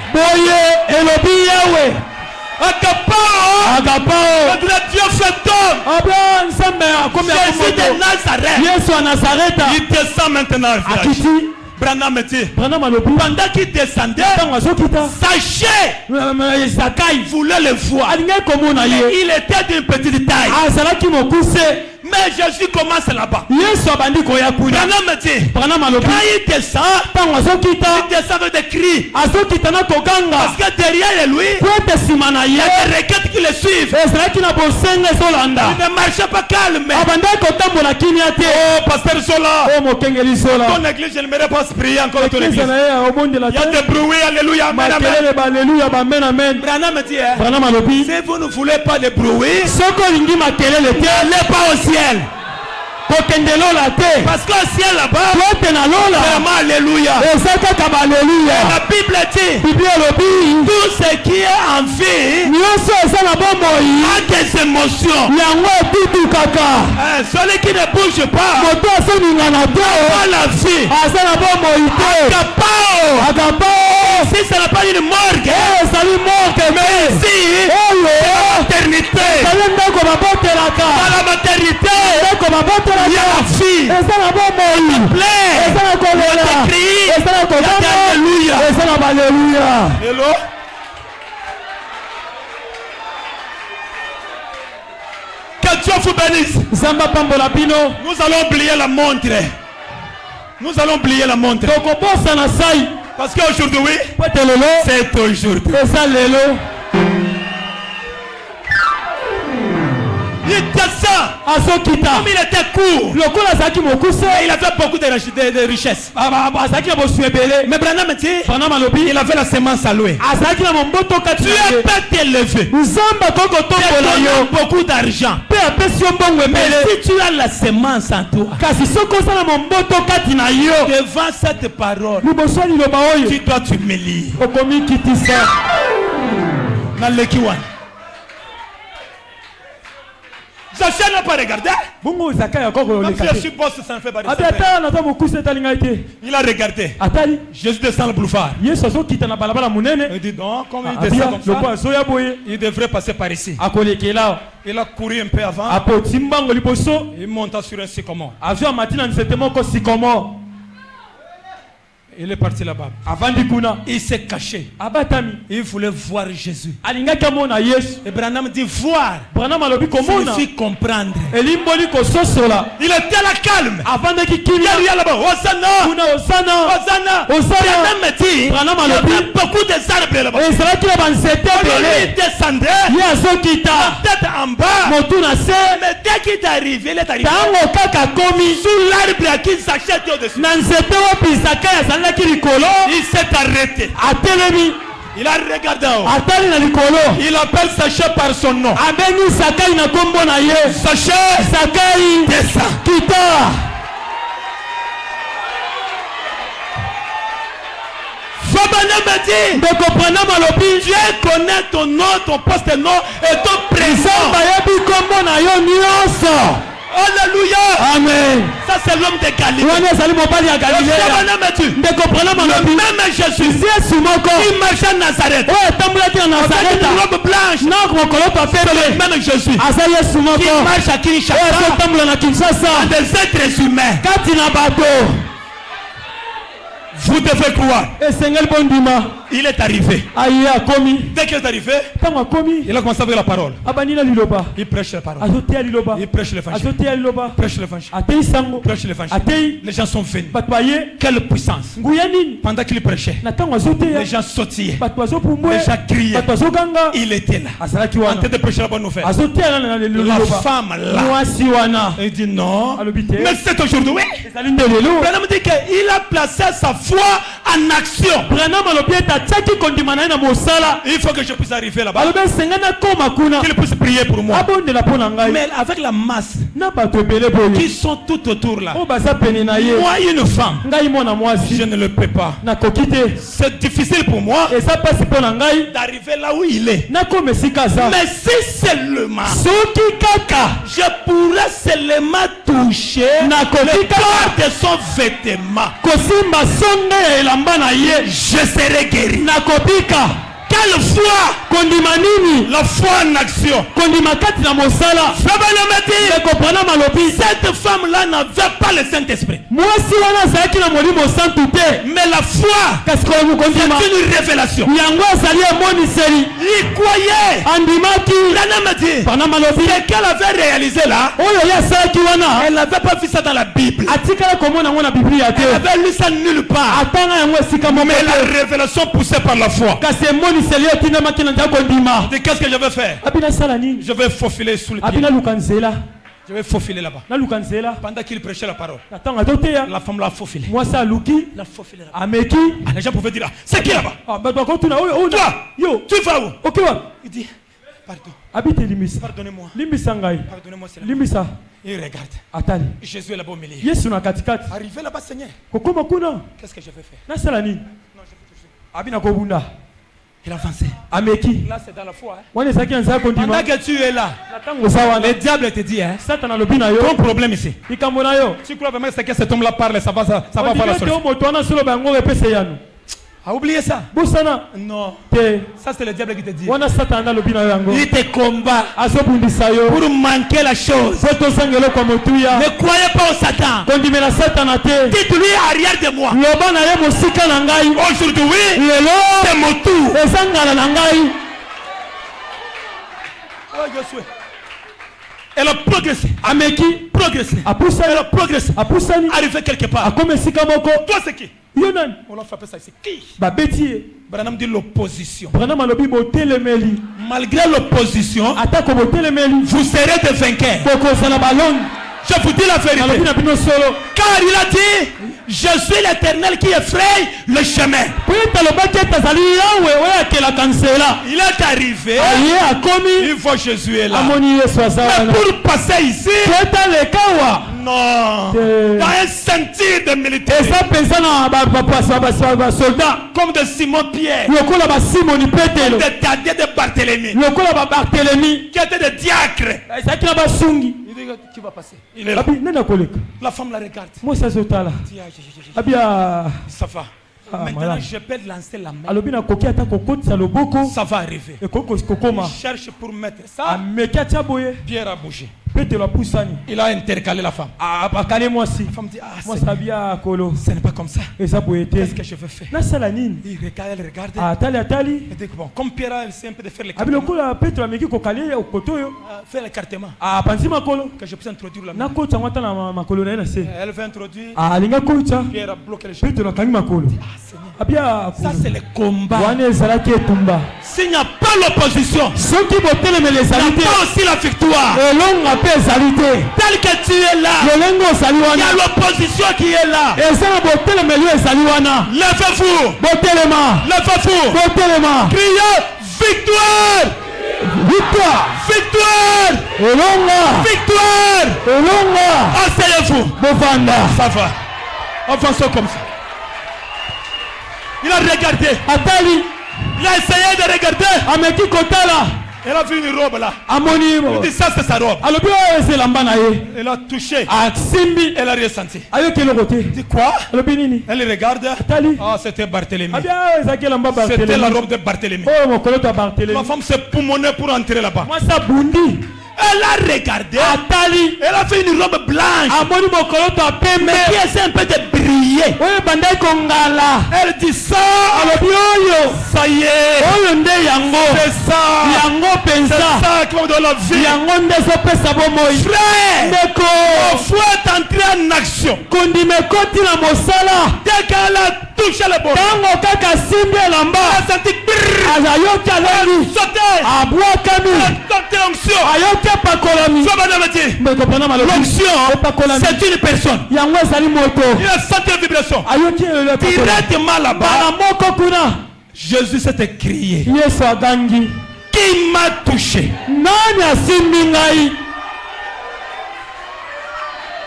Speaker 1: Agapao, Dieu fait tombe. Jésus de Nazareth, il descend maintenant.
Speaker 3: Branham dit,
Speaker 4: Branham alobi
Speaker 3: pendant qu'il descendait,
Speaker 4: ntango azokita
Speaker 3: Zaché
Speaker 4: Zakai
Speaker 3: voulait le voir.
Speaker 4: alingai komona ye
Speaker 3: Il était d'une petite taille.
Speaker 4: azalaki mokuse
Speaker 3: Mais Jésus commence là-bas.
Speaker 4: Yesu abandi koya kuna
Speaker 3: Branham dit,
Speaker 4: Branham alobi
Speaker 3: quand il descend,
Speaker 4: ntango azokita
Speaker 3: il descend avec des cris.
Speaker 4: azokita na koganga
Speaker 3: Parce que derrière lui,
Speaker 4: po ete nsima na
Speaker 3: il y
Speaker 4: ye
Speaker 3: a des requêtes qui le suivent.
Speaker 4: ezalaki na bosenga ezolanda
Speaker 3: Il ne marchait pas calme.
Speaker 4: abandaki kotambola kimia te
Speaker 3: Oh, pasteur Sola,
Speaker 4: o mokengeli sola
Speaker 3: ton église, je n'aimerais pas se prier encore ton église.
Speaker 4: eklise na ye aobondela
Speaker 3: Il y a
Speaker 4: te
Speaker 3: des bruits, alléluia, amen, amen.
Speaker 4: makelele baaleluya bamen amen
Speaker 3: Branham dit, hein,
Speaker 4: Branham alobi
Speaker 3: si vous ne voulez pas de bruit,
Speaker 4: soki olingi makelele te
Speaker 3: n'allez pas au ciel.
Speaker 4: kokende lola te
Speaker 3: Parce qu'au ciel là-bas,
Speaker 4: po ete na lola
Speaker 3: vraiment, alléluia.
Speaker 4: eza kaka baaleluya
Speaker 3: La Bible dit,
Speaker 4: biblia elobi
Speaker 3: tout ce qui est en vie
Speaker 4: nyonso eza na bomoi
Speaker 3: a des émotions.
Speaker 4: yango etutukaka
Speaker 3: Celui qui ne bouge pas,
Speaker 4: moto asoningana te
Speaker 3: pas la vie.
Speaker 4: aza na bomoi te
Speaker 3: Capao.
Speaker 4: agapao
Speaker 3: Si ce n'est pas une morgue,
Speaker 4: ezali morte me
Speaker 3: si
Speaker 4: oyo
Speaker 3: maternité,
Speaker 4: ezali ndako babotelaka
Speaker 3: dans la maternité,
Speaker 4: ndako
Speaker 3: il y a
Speaker 4: babotelaka
Speaker 3: la vie.
Speaker 4: eza na bomoi
Speaker 3: Plaît.
Speaker 4: eza na kolela eza na koganga
Speaker 3: Alléluia.
Speaker 4: eza na baleluya
Speaker 3: Hello? Que Dieu vous bénisse.
Speaker 4: nzambe apambola bino
Speaker 3: Nous allons oublier la montre. Nous allons oublier la montre.
Speaker 4: tokobosa na sai
Speaker 3: Parce qu'aujourd'hui,
Speaker 4: po ete lelo
Speaker 3: c'est aujourd'hui.
Speaker 4: eza lelo
Speaker 3: Il descend.
Speaker 4: azokita
Speaker 3: Comme il était court,
Speaker 4: lokola azalaki mokuse
Speaker 3: il avait beaucoup de richesses.
Speaker 4: azalaki na bosu ebele
Speaker 3: Mais Branham dit,
Speaker 4: Branham alobi
Speaker 3: il avait la semence à louer.
Speaker 4: azalaki na momboto kati
Speaker 3: Tu
Speaker 4: na ye
Speaker 3: peux t'élever.
Speaker 4: nzambe akoki kotombola yo
Speaker 3: Beaucoup d'argent.
Speaker 4: mpe apesi yo mbongo
Speaker 3: Mais
Speaker 4: ebele
Speaker 3: si tu as la semence en toi,
Speaker 4: kasi soki oza na momboto kati na yo
Speaker 3: devant cette parole,
Speaker 4: liboso ya liloba oyo
Speaker 3: tu dois t'humilier.
Speaker 4: okomi kitisa
Speaker 3: Nalekiwan. Zaché n'a pas regardé.
Speaker 4: bongo Zakai akoki
Speaker 3: Même
Speaker 4: koleka
Speaker 3: si je
Speaker 4: te
Speaker 3: suis boss, ça ne fait pas de
Speaker 4: abi
Speaker 3: respect.
Speaker 4: ata naza mokuse etali ngai te
Speaker 3: Il a regardé.
Speaker 4: atali
Speaker 3: Jésus descend le boulevard.
Speaker 4: yesu azokita na balabala monene
Speaker 3: Il dit non, comme il
Speaker 4: abia
Speaker 3: descend comme
Speaker 4: loko
Speaker 3: ça,
Speaker 4: azoya boye
Speaker 3: il devrait passer par ici.
Speaker 4: akolekela
Speaker 3: Il a couru un peu avant.
Speaker 4: apoti mbango liboso
Speaker 3: Il monta sur un sycomore.
Speaker 4: azwi amati na nzete moko sikomo
Speaker 3: Il est parti là-bas.
Speaker 4: avandi kuna
Speaker 3: Il s'est caché.
Speaker 4: abatami
Speaker 3: Il voulait voir Jésus.
Speaker 4: alingaki amona yesu
Speaker 3: Et Branham dit voir.
Speaker 4: Branham alobi komona
Speaker 3: Signifie comprendre.
Speaker 4: elimboli kososola
Speaker 3: Il était là calme.
Speaker 4: avandaki
Speaker 3: Il
Speaker 4: kimia
Speaker 3: y a là-bas. Hosanna.
Speaker 4: kuna osana
Speaker 3: Hosanna.
Speaker 4: Hosanna.
Speaker 3: Branham dit,
Speaker 4: Branham
Speaker 3: il y
Speaker 4: alobi
Speaker 3: avait beaucoup de arbres là-bas.
Speaker 4: ezalaki na banzete
Speaker 3: Quand
Speaker 4: ebele
Speaker 3: il descendait,
Speaker 4: ye azokita
Speaker 3: tête en bas.
Speaker 4: motu na se
Speaker 3: Mais dès qu'il est arrivé, il est arrivé
Speaker 4: ntango kaka komi
Speaker 3: sous l'arbre qui s'achète au-dessus.
Speaker 4: na nzete wapi Zakai azalaki likolo
Speaker 3: Il s'est arrêté.
Speaker 4: atelemi
Speaker 3: Il a regardé en haut.
Speaker 4: atali na likolo
Speaker 3: Il appelle Zaché par son nom.
Speaker 4: abengi Zakai na kombo na ye
Speaker 3: Zaché,
Speaker 4: Zakai
Speaker 3: descends.
Speaker 4: kita
Speaker 3: Branham dit,
Speaker 4: ndeko Branham alobi
Speaker 3: Dieu connaît ton nom, ton poste de nom et ton présent.
Speaker 4: nzambe ayebi kombo na yo nyonso
Speaker 3: Alléluia.
Speaker 4: amen
Speaker 3: Ça c'est l'homme de Galilée.
Speaker 4: wana ezali mobali ya galileya
Speaker 3: Branham dit,
Speaker 4: ndeko Branham
Speaker 3: le
Speaker 4: alobi
Speaker 3: même Jésus
Speaker 4: yesu moko
Speaker 3: qui marchait à Nazareth
Speaker 4: oyo atambulaki na
Speaker 3: avec
Speaker 4: nazareta
Speaker 3: une robe blanche.
Speaker 4: na mokoloto
Speaker 3: Le
Speaker 4: apembe
Speaker 3: même Jésus
Speaker 4: aza yesu moko
Speaker 3: qui marche à
Speaker 4: oyo
Speaker 3: Kinshasa
Speaker 4: azotambola na kinshasa
Speaker 3: des êtres humains.
Speaker 4: kati na bato
Speaker 3: Vous devez croire.
Speaker 4: esengeli bondima
Speaker 3: Il est arrivé.
Speaker 4: aye akomi
Speaker 3: Dès qu'il est arrivé,
Speaker 4: ntango akomi
Speaker 3: il a commencé avec la parole.
Speaker 4: abandi na liloba
Speaker 3: Il prêche la parole.
Speaker 4: azoteya liloba
Speaker 3: Il prêche l'évangile.
Speaker 4: azoteya liloba
Speaker 3: Prêche l'évangile.
Speaker 4: atei sango
Speaker 3: Prêche l'évangile.
Speaker 4: atei
Speaker 3: Les gens sont venus.
Speaker 4: bato baye
Speaker 3: Quelle puissance.
Speaker 4: nguya nini
Speaker 3: Pendant qu'il prêchait,
Speaker 4: na ntango azoteya
Speaker 3: les gens sautillaient.
Speaker 4: bato bazopumbwe
Speaker 3: Les gens criaient.
Speaker 4: bato bazoganga
Speaker 3: Il était là.
Speaker 4: azalaki
Speaker 3: En
Speaker 4: wana
Speaker 3: train de prêcher la bonne nouvelle.
Speaker 4: azoteya nana na
Speaker 3: La
Speaker 4: liloba
Speaker 3: femme là.
Speaker 4: mwasi wana
Speaker 3: Il dit non.
Speaker 4: alobi te
Speaker 3: Mais c'est aujourd'hui.
Speaker 4: ezali nde lelo
Speaker 3: Branham dit qu'il a placé sa foi en action.
Speaker 4: Branham alobi ete atiaki kondima na ye na mosala
Speaker 3: Il faut que je puisse arriver là-bas.
Speaker 4: alobi esengani akoma kuna
Speaker 3: Qu'il puisse prier pour moi.
Speaker 4: abondela mpo na ngai
Speaker 3: Mais avec la masse
Speaker 4: na bato ebele boye
Speaker 3: qui sont tout autour là.
Speaker 4: oyo baza pene na ye
Speaker 3: Moi, une femme,
Speaker 4: ngai mwana mwasi
Speaker 3: je ne le peux pas.
Speaker 4: nakoki te
Speaker 3: C'est difficile pour moi
Speaker 4: eza mpasi mpo na ngai
Speaker 3: d'arriver là où il est.
Speaker 4: nakoma esika aza
Speaker 3: Mais si seulement
Speaker 4: soki kaka
Speaker 3: je pourrais seulement toucher
Speaker 4: nakoki
Speaker 3: le
Speaker 4: kaka
Speaker 3: corps de son vêtement,
Speaker 4: kosimba songe ya elamba na ye
Speaker 3: je serai guéri.
Speaker 4: nakobika
Speaker 1: Quelle foi?
Speaker 3: Kondima nini?
Speaker 1: La foi en action.
Speaker 3: Kondima kati na mosala.
Speaker 1: Cette femme-là n'avait pas le Saint-Esprit.
Speaker 3: Mwasi wana azalaki na molimo santu te.
Speaker 1: Mais la foi,
Speaker 3: kasi
Speaker 1: c'est
Speaker 3: kondima
Speaker 1: une révélation.
Speaker 3: yango azali emoniseli.
Speaker 1: Il croyait.
Speaker 3: Andimaki. Bana malobi.
Speaker 1: Ce qu'elle avait réalisé là,
Speaker 3: Oyo ya asalaki wana.
Speaker 1: elle n'avait pas vu ça dans la Bible.
Speaker 3: Atikala komona ngo na Biblia te.
Speaker 1: Elle avait lu ça nulle part.
Speaker 3: Atanga yango esika moko.
Speaker 1: Mais la révélation poussée par la foi.
Speaker 3: Kasi emoniseli etindamaki na nzela kondima.
Speaker 1: Qu'est-ce que je vais faire?
Speaker 3: Abina sala nini?
Speaker 1: Je vais faufiler sous le pied.
Speaker 3: Abina lukanzela.
Speaker 1: Je vais faufiler là-bas.
Speaker 3: Na lukanzela.
Speaker 1: Pendant qu'il prêchait la parole,
Speaker 3: Atanga toteya.
Speaker 1: la femme l'a faufilé.
Speaker 3: Mwasa luki.
Speaker 1: La faufilé là-bas.
Speaker 3: Ameki.
Speaker 1: Les gens pouvaient dire, c'est qui là-bas?
Speaker 3: Ah ba ba kotuna oyo.
Speaker 1: Toi,
Speaker 3: Yo.
Speaker 1: tu vas où?
Speaker 3: Ok wa.
Speaker 1: Il dit, pardon,
Speaker 3: Abite limisa.
Speaker 1: pardonnez-moi.
Speaker 3: Limisa ngai.
Speaker 1: Pardonnez-moi, c'est là.
Speaker 3: Limisa.
Speaker 1: Il regarde.
Speaker 3: Atali.
Speaker 1: Jésus est là-bas au milieu.
Speaker 3: Yesu na katikati.
Speaker 1: Arrivé là-bas, Seigneur,
Speaker 3: Kokoma kuna.
Speaker 1: qu'est-ce que je vais faire?
Speaker 3: Na sala nini? Abina kobunda.
Speaker 1: Il a avancé.
Speaker 3: Ameki.
Speaker 1: Là, c'est dans la foi. Hein?
Speaker 3: Wana ezaki nzela kondima.
Speaker 1: Pendant que tu es là,
Speaker 3: Natango sawa
Speaker 1: le
Speaker 3: le
Speaker 1: diable te dit, hein,
Speaker 3: Satan alobi na yo.
Speaker 1: ton problème ici.
Speaker 3: Likambo na yo.
Speaker 1: Tu crois vraiment que cet homme-là parle, ça va faire la solution.
Speaker 3: moto wana solo bango epese yano.
Speaker 1: A oublié ça?
Speaker 3: Bosana.
Speaker 1: Non.
Speaker 3: Te.
Speaker 1: Ça, c'est le diable qui te dit.
Speaker 3: Wana Satan alobi na yo yango.
Speaker 1: Il te combat
Speaker 3: Azobundisa yo.
Speaker 1: pour manquer la chose.
Speaker 3: Poto sangelo kwa motuya.
Speaker 1: Ne croyez pas au Satan.
Speaker 3: Kondimela Satan te.
Speaker 1: Dites-lui arrière de moi.
Speaker 3: Loba na ye mosika na ngai.
Speaker 1: Aujourd'hui,
Speaker 3: Lelo.
Speaker 1: c'est mon tour.
Speaker 3: Ezangala na ngai.
Speaker 1: Oh, Josué. Elle a progressé.
Speaker 3: Ameki.
Speaker 1: Progressé.
Speaker 3: Apusani.
Speaker 1: Elle a progressé.
Speaker 3: Apusani.
Speaker 1: Arrivé quelque part.
Speaker 3: Akome sika moko.
Speaker 1: Toi, c'est qui?
Speaker 3: Yo nani?
Speaker 1: On l'a frappé ça ici. Qui?
Speaker 3: Babeti.
Speaker 1: Branham dit l'opposition.
Speaker 3: Branham alobi botelemeli.
Speaker 1: Malgré l'opposition,
Speaker 3: Atako botelemeli.
Speaker 1: vous serez des vainqueurs.
Speaker 3: Bokozala balongi.
Speaker 1: Je vous dis la
Speaker 3: Alobi
Speaker 1: vérité.
Speaker 3: na bino solo.
Speaker 1: Car il a dit, je suis l'Éternel qui effraie le chemin.
Speaker 3: Peut-être alobaki ete azali yawe oyo akelaka nzela.
Speaker 1: Il est arrivé,
Speaker 3: Aye akomi.
Speaker 1: une fois Jésus est là.
Speaker 3: Amoni Yesu aza
Speaker 1: Mais
Speaker 3: wana.
Speaker 1: pour passer ici,
Speaker 3: Peut-être aleka wa.
Speaker 1: non.
Speaker 3: Eh.
Speaker 1: Dans un sentier de militaire,
Speaker 3: Eza penza na basoldat.
Speaker 1: comme de Simon Pierre,
Speaker 3: Lokola basimoni petelo.
Speaker 1: de Thaddée de Barthélemy,
Speaker 3: Lokola babartelemi.
Speaker 1: qui était des diacres.
Speaker 3: Ezalaki na basungi.
Speaker 1: Il dit, qui va passer? Il est là.
Speaker 3: Abi nani akoleka?
Speaker 1: La femme la regarde.
Speaker 3: Mwasi azotala.
Speaker 1: Il dit, ah, je-
Speaker 3: Abi a.
Speaker 1: ça va.
Speaker 3: Ah,
Speaker 1: Maintenant,
Speaker 3: malade.
Speaker 1: je peux lancer la main.
Speaker 3: Alobi nakoki ata kokotisa loboko.
Speaker 1: Ça va arriver.
Speaker 3: Ekoki kokoma.
Speaker 1: Il cherche pour mettre ça.
Speaker 3: Ameki atia boye.
Speaker 1: Pierre a bougé.
Speaker 3: Petelo apusani.
Speaker 1: Il a intercalé la femme.
Speaker 3: Akale mwasi.
Speaker 1: La femme dit, ah,
Speaker 3: Mwasi
Speaker 1: Seigneur,
Speaker 3: abi akolo.
Speaker 1: ce n'est pas comme ça.
Speaker 3: Eza boye te.
Speaker 1: Qu'est-ce que je veux faire?
Speaker 3: Nasala nini?
Speaker 1: Il regarde, elle regarde.
Speaker 3: Atali atali.
Speaker 1: Il dit, bon, comme Pierre a essayé un peu de faire
Speaker 3: Abi
Speaker 1: l'écartement,
Speaker 3: lokola Petelo ameki kokali okoto oyo.
Speaker 1: faire l'écartement,
Speaker 3: Apanzi makolo.
Speaker 1: que je puisse introduire la main.
Speaker 3: Nakota ngo ata na makolo na ye na se.
Speaker 1: Elle veut introduire.
Speaker 3: Alinga kota.
Speaker 1: Pierre a bloqué les choses.
Speaker 3: Petelo akangi makolo.
Speaker 1: Ah, Seigneur.
Speaker 3: Abi
Speaker 1: Ça, c'est le combat.
Speaker 3: wana ezalaki etumba.
Speaker 1: S'il n'y a pas l'opposition,
Speaker 3: Soki botelemeli
Speaker 1: il
Speaker 3: ezali
Speaker 1: n'y a
Speaker 3: te.
Speaker 1: pas aussi la victoire.
Speaker 3: Elonga mpe ezali te.
Speaker 1: Tel que tu es là,
Speaker 3: Lolenge ozali
Speaker 1: il y a
Speaker 3: wana.
Speaker 1: l'opposition qui est là.
Speaker 3: Eza na botelemeli oyo ezali wana.
Speaker 1: Levez-vous.
Speaker 3: Botelema.
Speaker 1: Levez-vous.
Speaker 3: Botelema.
Speaker 1: Criez victoire.
Speaker 3: Victoire.
Speaker 1: Victoire.
Speaker 3: Elonga.
Speaker 1: Victoire.
Speaker 3: Elonga.
Speaker 1: Asseyez-vous.
Speaker 3: Bovanda.
Speaker 1: Ça va. Avançons comme ça. Il a regardé.
Speaker 3: Atali.
Speaker 1: Il a essayé de regarder.
Speaker 3: Ameki kotala.
Speaker 1: Elle a vu une robe là.
Speaker 3: Amoni.
Speaker 1: Il dit ça c'est sa robe.
Speaker 3: Alobi oyo ezelamba na ye.
Speaker 1: Elle a touché.
Speaker 3: Asimbi.
Speaker 1: Elle a rien senti.
Speaker 3: Ayoki eloko te.
Speaker 1: Il dit quoi?
Speaker 3: Alobi nini?
Speaker 1: Elle regarde.
Speaker 3: Atali.
Speaker 1: Ah, c'était Barthélemy.
Speaker 3: Abi oyo ezalaki elamba
Speaker 1: C'était la
Speaker 3: Barthélemy.
Speaker 1: robe de Barthélemy.
Speaker 3: Oyo mokolo to ya Barthélemy.
Speaker 1: La femme s'est poumonée pour entrer là-bas.
Speaker 3: Mwasi abundi.
Speaker 1: Elle a regardé.
Speaker 3: Atali.
Speaker 1: Elle a fait une robe blanche.
Speaker 3: Amoni mokolo to ya pembe.
Speaker 1: Mais qui essaie un peu de briller.
Speaker 3: Oyo ebandaki kongala.
Speaker 1: Elle dit ça.
Speaker 3: Alobi oyo.
Speaker 1: Ça y est.
Speaker 3: Oyo nde yango.
Speaker 1: C'est ça.
Speaker 3: Yango
Speaker 1: C'est
Speaker 3: penza.
Speaker 1: ça qui va dans la vie.
Speaker 3: Yango nde ezopesa bomoi.
Speaker 1: Frère.
Speaker 3: Ndeko.
Speaker 1: La foi est entrée en action.
Speaker 3: Kondima ekoti na mosala.
Speaker 1: Dès qu'elle a touché le bord,
Speaker 3: Tango kaka simbi elamba.
Speaker 1: elle a senti brrr.
Speaker 3: Ayoki alali.
Speaker 1: Sauter.
Speaker 3: Abwakami.
Speaker 1: Elle a tenté l'onction.
Speaker 3: Ayoki epakolami.
Speaker 1: Sois madame dit.
Speaker 3: Mbeko pena malobi.
Speaker 1: L'onction,
Speaker 3: Epakolami.
Speaker 1: c'est une personne.
Speaker 3: Yango ezali moto.
Speaker 1: Il a senti une vibration.
Speaker 3: Ayoki epakolami.
Speaker 1: Directement là-bas,
Speaker 3: Bana moko kuna.
Speaker 1: Jésus s'était crié.
Speaker 3: Yesu agangi.
Speaker 1: Qui m'a touché?
Speaker 3: Nani asimbi ngai?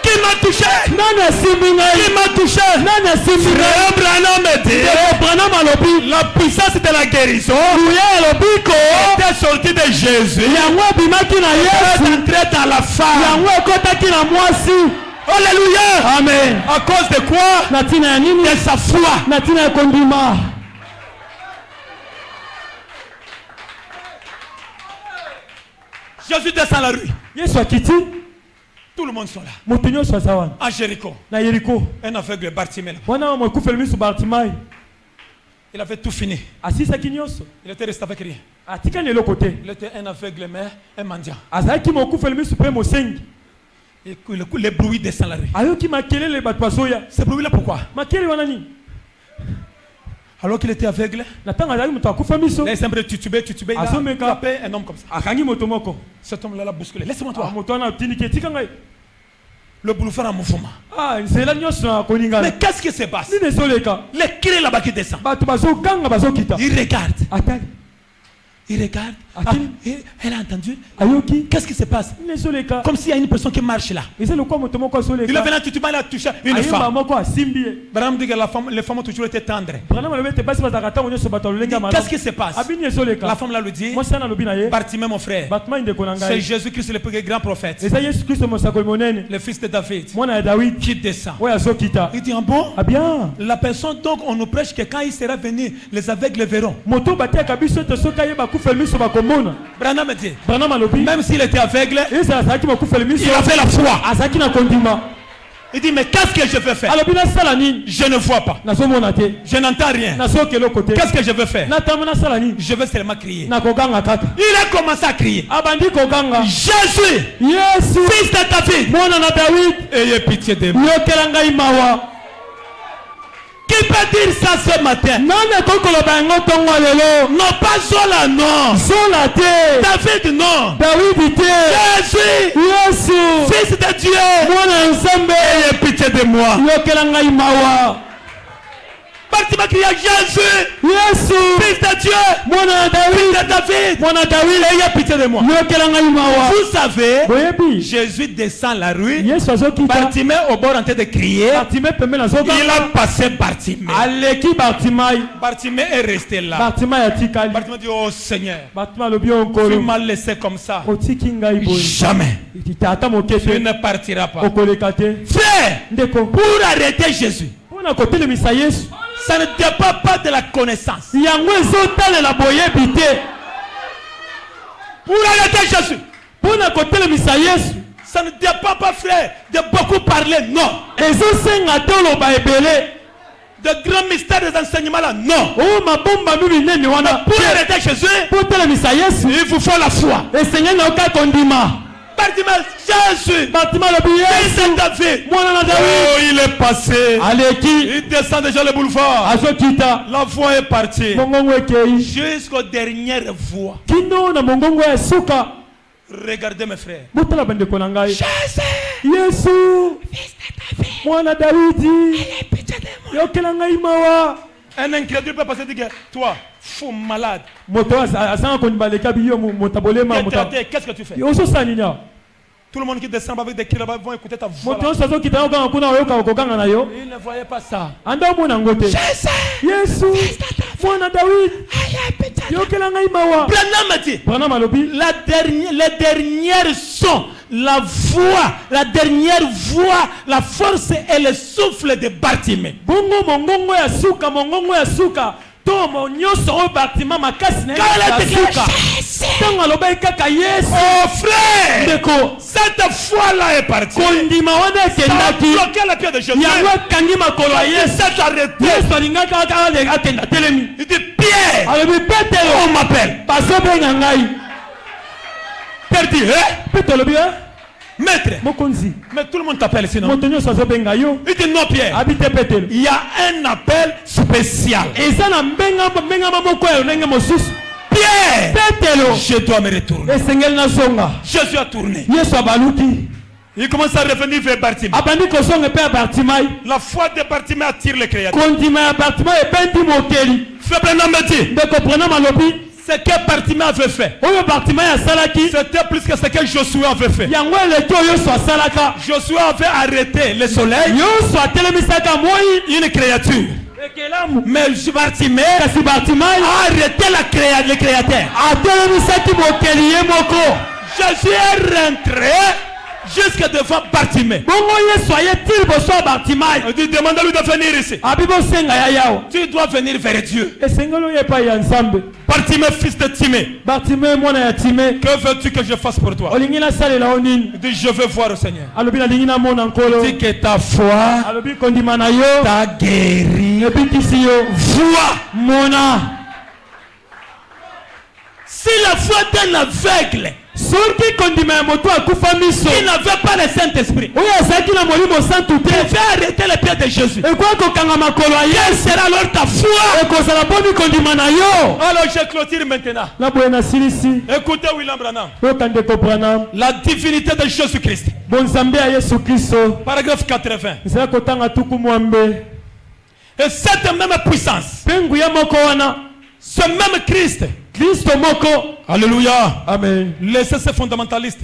Speaker 1: Qui m'a touché?
Speaker 3: Nani asimbi
Speaker 1: Qui
Speaker 3: ngai?
Speaker 1: m'a touché?
Speaker 3: Nani asimbi ngai?
Speaker 1: Frère Branham me dit,
Speaker 3: Branham alobi.
Speaker 1: la puissance de la guérison
Speaker 3: Luya elobiko.
Speaker 1: était sortie de Jésus.
Speaker 3: Yango ebimaki na
Speaker 1: Elle
Speaker 3: Yesu.
Speaker 1: est entrée dans la femme.
Speaker 3: Yango ekotaki na mwasi.
Speaker 1: Alléluia.
Speaker 3: Amen.
Speaker 1: À cause de quoi?
Speaker 3: Na tina ya nini?
Speaker 1: De sa foi.
Speaker 3: Na tina ya kondima.
Speaker 1: Jésus descend la rue.
Speaker 3: Yesu akiti.
Speaker 1: Tout le monde sont là.
Speaker 3: Moto so sawana.
Speaker 1: À Jéricho.
Speaker 3: Na Yeriko.
Speaker 1: Un aveugle Bartimée là.
Speaker 3: Wana mo kufela miso Bartimai.
Speaker 1: Il avait tout fini.
Speaker 3: Asisa kinyoso.
Speaker 1: Il était resté avec rien.
Speaker 3: Atika ne côté.
Speaker 1: Il était un aveugle mais un mendiant.
Speaker 3: Azaki mo kufela miso pe mo sengi.
Speaker 1: Et les bruits descendent la rue.
Speaker 3: Ayoki makelele bato basoya.
Speaker 1: Ces bruits là pourquoi?
Speaker 3: Makele wana ni.
Speaker 1: Alors qu'il était aveugle,
Speaker 3: il a
Speaker 1: semblé titubé, il a tapé un homme comme ça. Cet homme-là l'a bousculé. Laisse-moi toi. Le boulevard en mouvement. Mais qu'est-ce qui se passe? Les cris là-bas qui descendent. Il regarde. Il regarde. Elle a entendu. Qu'est-ce qui se passe? Comme s'il y a une personne qui marche là. Il est venu à Tituba, il a touché une femme. Branham dit que les femmes ont toujours été tendres. Qu'est-ce qui se passe? La femme là lui dit, Bartimée mon frère, c'est Jésus-Christ le plus grand prophète, le fils de David, qui descend. Il dit, bon, la personne donc on nous prêche que quand il sera venu, les aveugles le verront. Branham dit, même s'il était aveugle, il avait la foi. Il dit, mais qu'est-ce que je veux faire? Je ne vois pas. Je n'entends rien. Qu'est-ce que je veux faire? Je veux seulement crier. Il a commencé à crier. Jésus, fils de David, ayez pitié de moi. Qui peut dire ça ce matin? Non, pas Zola, non. David, non. Jésus, fils de Dieu, ayez pitié de moi. Bartimée cria Jésus, fils de Dieu, fils de David, ayez pitié de moi. Vous savez, Jésus descend la rue. Bartimée au bord en train de crier. Il a passé Bartimée. Bartimée est resté là. Bartimée dit, oh Seigneur, tu m'as laissé comme ça. Jamais. Tu ne partiras pas. Frère, pour arrêter Jésus, ça ne dépend pas de la connaissance. Pour arrêter Jésus, ça ne dépend pas, frère, de beaucoup parler, non. De grands mystères des enseignements là, non. Pour arrêter Jésus, il vous faut la foi. Jésus, oh, il est passé. Il descend déjà le boulevard. La voix est partie jusqu'aux dernières voix. Regardez mes frères. Jésus, un incrédule peut passer et dire, toi, fou malade. Qu'est-ce que tu fais? Tout le monde qui descend avec des cris là-bas vont écouter ta voix. Il ne voyait pas ça. Jésus, les dernières sont la voix, la dernière voix, la force et le souffle de Bartimée. Oh frère, cette foi-là est partie. Ça a bloqué la pied de Jésus. Il s'est arrêté. Il dit, Pierre, on m'appelle. Pierre dit, maître, mais tout le monde t'appelle sinon. Il dit non Pierre, il y a un appel spécial. Pierre, je dois me retourner. Jésus a tourné. Il commence à revenir vers Bartimée. La foi de Bartimée attire les créateurs. Ce que Bartimée avait fait, c'était plus que ce que Josué avait fait. Josué avait arrêté le soleil, une créature. Mais Bartimée a arrêté le créateur. Jésus est rentré Jusque devant Bartimée. On dit, demande-lui de venir ici. Tu dois venir vers Dieu. Bartimée, fils de Timée. Que veux-tu que je fasse pour toi? Il dit, je veux voir le Seigneur. Il dit que ta foi t'a guéri. Vois. Si la foi d'un aveugle, il n'avait pas le Saint-Esprit, il devait arrêter les pieds de Jésus. Quelle sera alors ta foi? Alors je clôture maintenant. Écoutez William Branham. La divinité de Jésus-Christ. Paragraphe 80. Et cette même puissance, ce même Christ, alléluia, amen. Laissez ces fondamentalistes,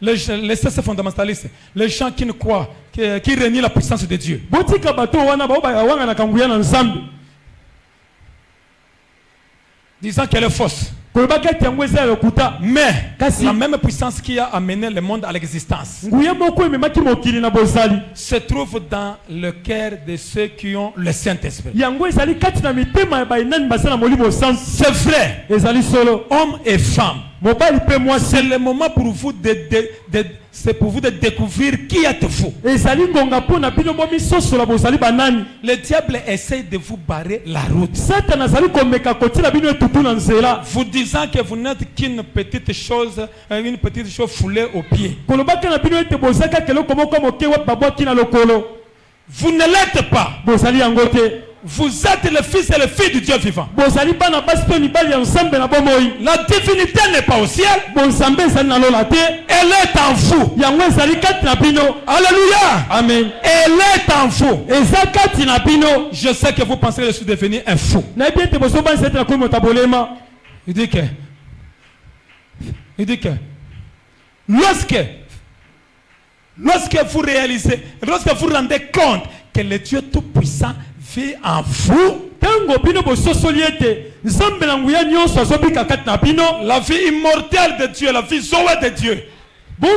Speaker 1: laissez ces fondamentalistes, les gens qui ne croient, qui renient la puissance de Dieu, disant qu'elle est fausse. Mais la même puissance qui a amené le monde à l'existence se trouve dans le cœur de ceux qui ont le Saint-Esprit. C'est vrai, hommes et femmes. C'est le moment pour vous de découvrir qui êtes-vous. Le diable essaie de vous barrer la route, vous disant que vous n'êtes qu'une petite chose foulée au pied. Vous ne l'êtes pas. Vous êtes le fils et le fille du Dieu vivant. La divinité n'est pas au ciel. Elle est en vous. Alléluia. Amen. Elle est en vous. Je sais que vous pensez que je suis devenu un fou. Il dit que lorsque vous réalisez, lorsque vous rendez compte que le Dieu Tout-Puissant vit en vous, la vie immortelle de Dieu, la vie Zoé de Dieu, dans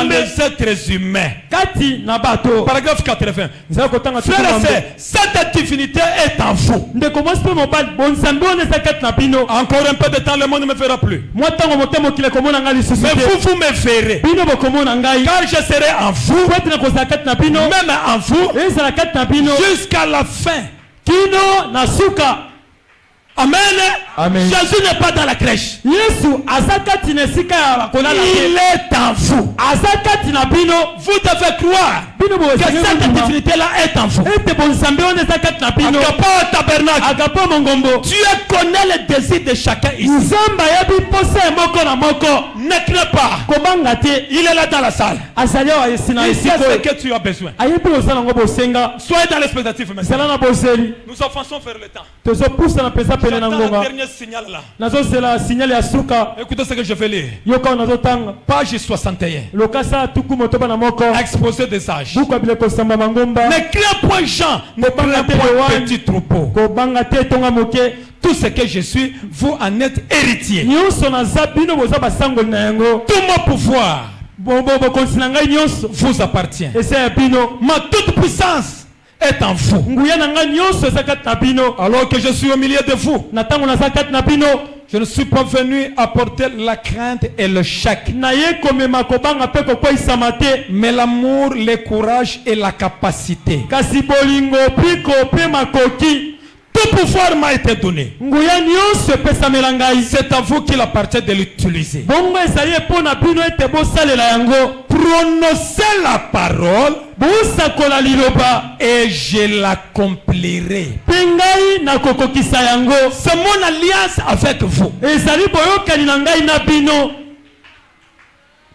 Speaker 1: les êtres humains. Paragraphe 80. Frères et sœurs, cette divinité est en vous. Encore un peu de temps, le monde ne me verra plus. Mais vous me verrez. Car je serai en vous, même en vous, jusqu'à la fin. Amen. Amen. Jésus n'est pas dans la crèche. Il est en vous. Vous devez croire que cette divinité-là est en vous. Dieu connaît les désirs de chacun ici. Ne crains pas. Il est là dans la salle. Il sait ce que tu as besoin. Soyez dans l'expectative maintenant. Nous offensons vers le temps. J'attends le dernier signal là. Écoutez ce que je vais lire. Page 61. Exposé des âges. Ne crains point Jean, ne crains point petit troupeau. Tout ce que je suis, vous en êtes héritier. Tout mon pouvoir vous appartient. Ma toute puissance est en vous. Alors que je suis au milieu de vous, je ne suis pas venu apporter la crainte et le chèque, mais l'amour, le courage et la capacité. Tout pouvoir m'a été donné. C'est à vous qu'il appartient de l'utiliser. Prononcez la parole et je l'accomplirai. C'est mon alliance avec vous.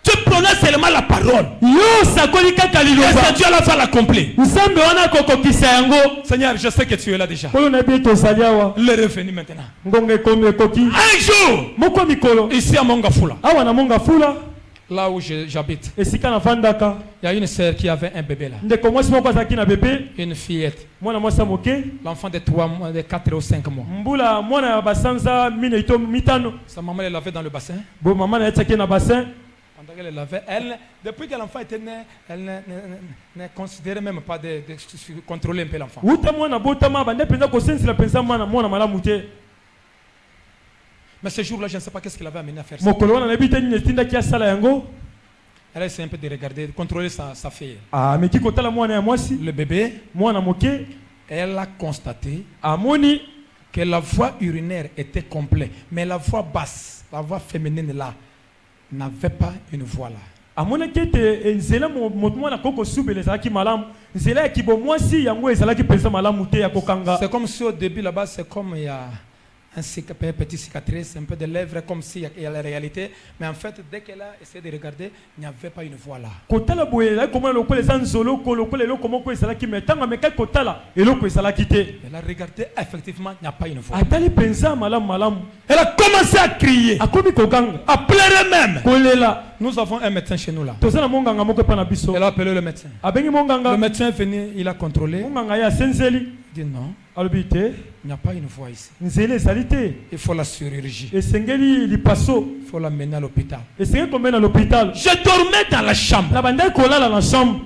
Speaker 1: Tu prononces seulement la parole. Et Dieu va l'accomplir. Seigneur, je sais que tu es là déjà. Le revenu maintenant. Un jour, ici à Mongafula, là où j'habite,
Speaker 3: Et si quand fandaka,
Speaker 1: il y a une sœur qui avait un bébé là.
Speaker 3: de comment c'est moi qui na bébé,
Speaker 1: Une fillette.
Speaker 3: moi ça moke.
Speaker 1: L'enfant de 3 mois, de 4 ou 5 mois.
Speaker 3: Mbula moi na basanza mine ito mitano.
Speaker 1: Sa maman elle l'avait dans le bassin.
Speaker 3: Bo maman na yatake na bassin.
Speaker 1: Pendant qu'elle l'avait, depuis que l'enfant était né, elle ne considérait même pas de contrôler un peu l'enfant.
Speaker 3: Uta moi na botama bande penza ko sensi la penza moi na malamu te.
Speaker 1: Mais ce jour-là, je ne sais pas qu'est-ce qu'il avait amené à faire ça.
Speaker 3: Mokolo na bita ni tinda kia sala yango.
Speaker 1: Elle a essayé un peu de regarder, de contrôler sa fille.
Speaker 3: Ah mais qui kotala moi na moi si.
Speaker 1: Le bébé,
Speaker 3: Moi na moke.
Speaker 1: elle a constaté
Speaker 3: Amoni
Speaker 1: que la voie urinaire était complète, mais la voie basse, la voie féminine là, n'avait pas une voie là.
Speaker 3: amona kete nzela moto na koko subele zaki malamu. Nzela ya kibo moi si yango ezalaki penza malamu te ya kokanga.
Speaker 1: C'est comme si au début là-bas, c'est comme il y a un petit cicatrice, un peu de lèvres, comme s'il y a la réalité. Mais en fait, dès qu'elle a essayé de regarder, il n'y avait pas une voie là.
Speaker 3: Kotala boye la comment le ko les anzolo ko le ko le comment ko ezalaki metanga meka kotala eloko ezalaki te.
Speaker 1: Elle a regardé, effectivement, il n'y a pas une voie.
Speaker 3: Atali penza malamu.
Speaker 1: Elle a commencé à crier,
Speaker 3: Akomi kokanga.
Speaker 1: à pleurer même.
Speaker 3: Kolela.
Speaker 1: Nous avons un médecin chez nous là.
Speaker 3: Tozana monganga moko pa na biso.
Speaker 1: Elle a appelé le médecin.
Speaker 3: Abengi
Speaker 1: Le
Speaker 3: monganga.
Speaker 1: médecin est venu, il a contrôlé.
Speaker 3: Monganga ya senzeli.
Speaker 1: Il dit non,
Speaker 3: Albite.
Speaker 1: il n'y a pas une voie ici.
Speaker 3: Nzele ezalite.
Speaker 1: Il faut la chirurgie.
Speaker 3: Esengeli lipaso.
Speaker 1: Il faut l'amener à l'hôpital.
Speaker 3: Esengeli komena l'hôpital.
Speaker 1: Je dormais dans la chambre.
Speaker 3: Na banda kolala na chambre.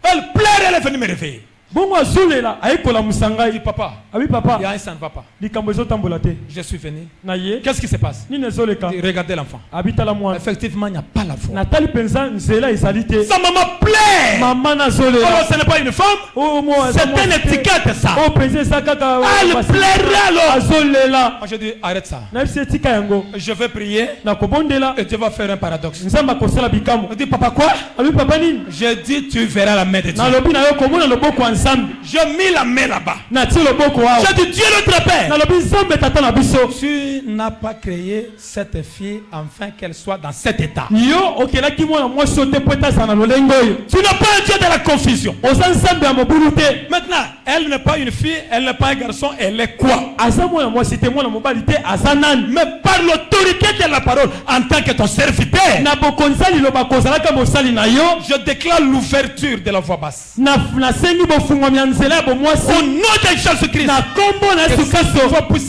Speaker 1: Elle pleure, elle est venue me réveiller.
Speaker 3: Bongo azulela aikola
Speaker 1: Elle
Speaker 3: musangai.
Speaker 1: dit papa,
Speaker 3: Abi
Speaker 1: il y a
Speaker 3: papa.
Speaker 1: un ça ne va pas.
Speaker 3: Likambo ezotambola te.
Speaker 1: Je suis venu.
Speaker 3: Na ye.
Speaker 1: Qu'est-ce qui se passe?
Speaker 3: Nini ezoleka.
Speaker 1: Regardez l'enfant.
Speaker 3: Abitala mwana.
Speaker 1: Effectivement, il n'y a pas la voie.
Speaker 3: Natali penza nzela ezalite.
Speaker 1: Sa maman pleure.
Speaker 3: Mama na zolela.
Speaker 1: Oh, ce n'est pas une femme.
Speaker 3: Oh moi.
Speaker 1: C'est une étiquette ça.
Speaker 3: Oh penza sakaka.
Speaker 1: Elle pleurait alors.
Speaker 3: Azolela.
Speaker 1: Moi je dis arrête ça.
Speaker 3: Na bisi etika yango.
Speaker 1: Je vais prier
Speaker 3: Na kobondela.
Speaker 1: et tu vas faire un paradoxe.
Speaker 3: Nzamba kosala bikamo.
Speaker 1: Je dis papa quoi?
Speaker 3: Abi papa nini?
Speaker 1: Je dis tu verras la main de Dieu.
Speaker 3: Na lobi na yo komona loboko ensemble.
Speaker 1: J'ai mis la main là-bas.
Speaker 3: Na ti loboko wa.
Speaker 1: J'ai dit Dieu notre Père.
Speaker 3: Na lobi nzambe tata na biso.
Speaker 1: Tu n'as pas créé cette fille afin qu'elle soit dans cet état.
Speaker 3: Yo okelaki mwana mwasi ote po etasa na lolengo oyo.
Speaker 1: Tu n'as pas un Dieu de la confusion.
Speaker 3: Oza nzambe ya mobulu te.
Speaker 1: Maintenant, elle n'est pas une fille, elle n'est pas un garçon, elle est quoi?
Speaker 3: Aza mwana mwasi te mwana mobali te aza nani?
Speaker 1: Mais par l'autorité de la parole, en tant que ton serviteur,
Speaker 3: Na bokonza liloba kozalaka mosali na yo.
Speaker 1: je déclare l'ouverture de la voie basse.
Speaker 3: Na sengi bofungwami ya nzela ya bomwasi.
Speaker 1: Au nom de Jésus-Christ,
Speaker 3: Na kombo na
Speaker 1: que
Speaker 3: Yesu
Speaker 1: cette
Speaker 3: Kristo.
Speaker 1: voie puisse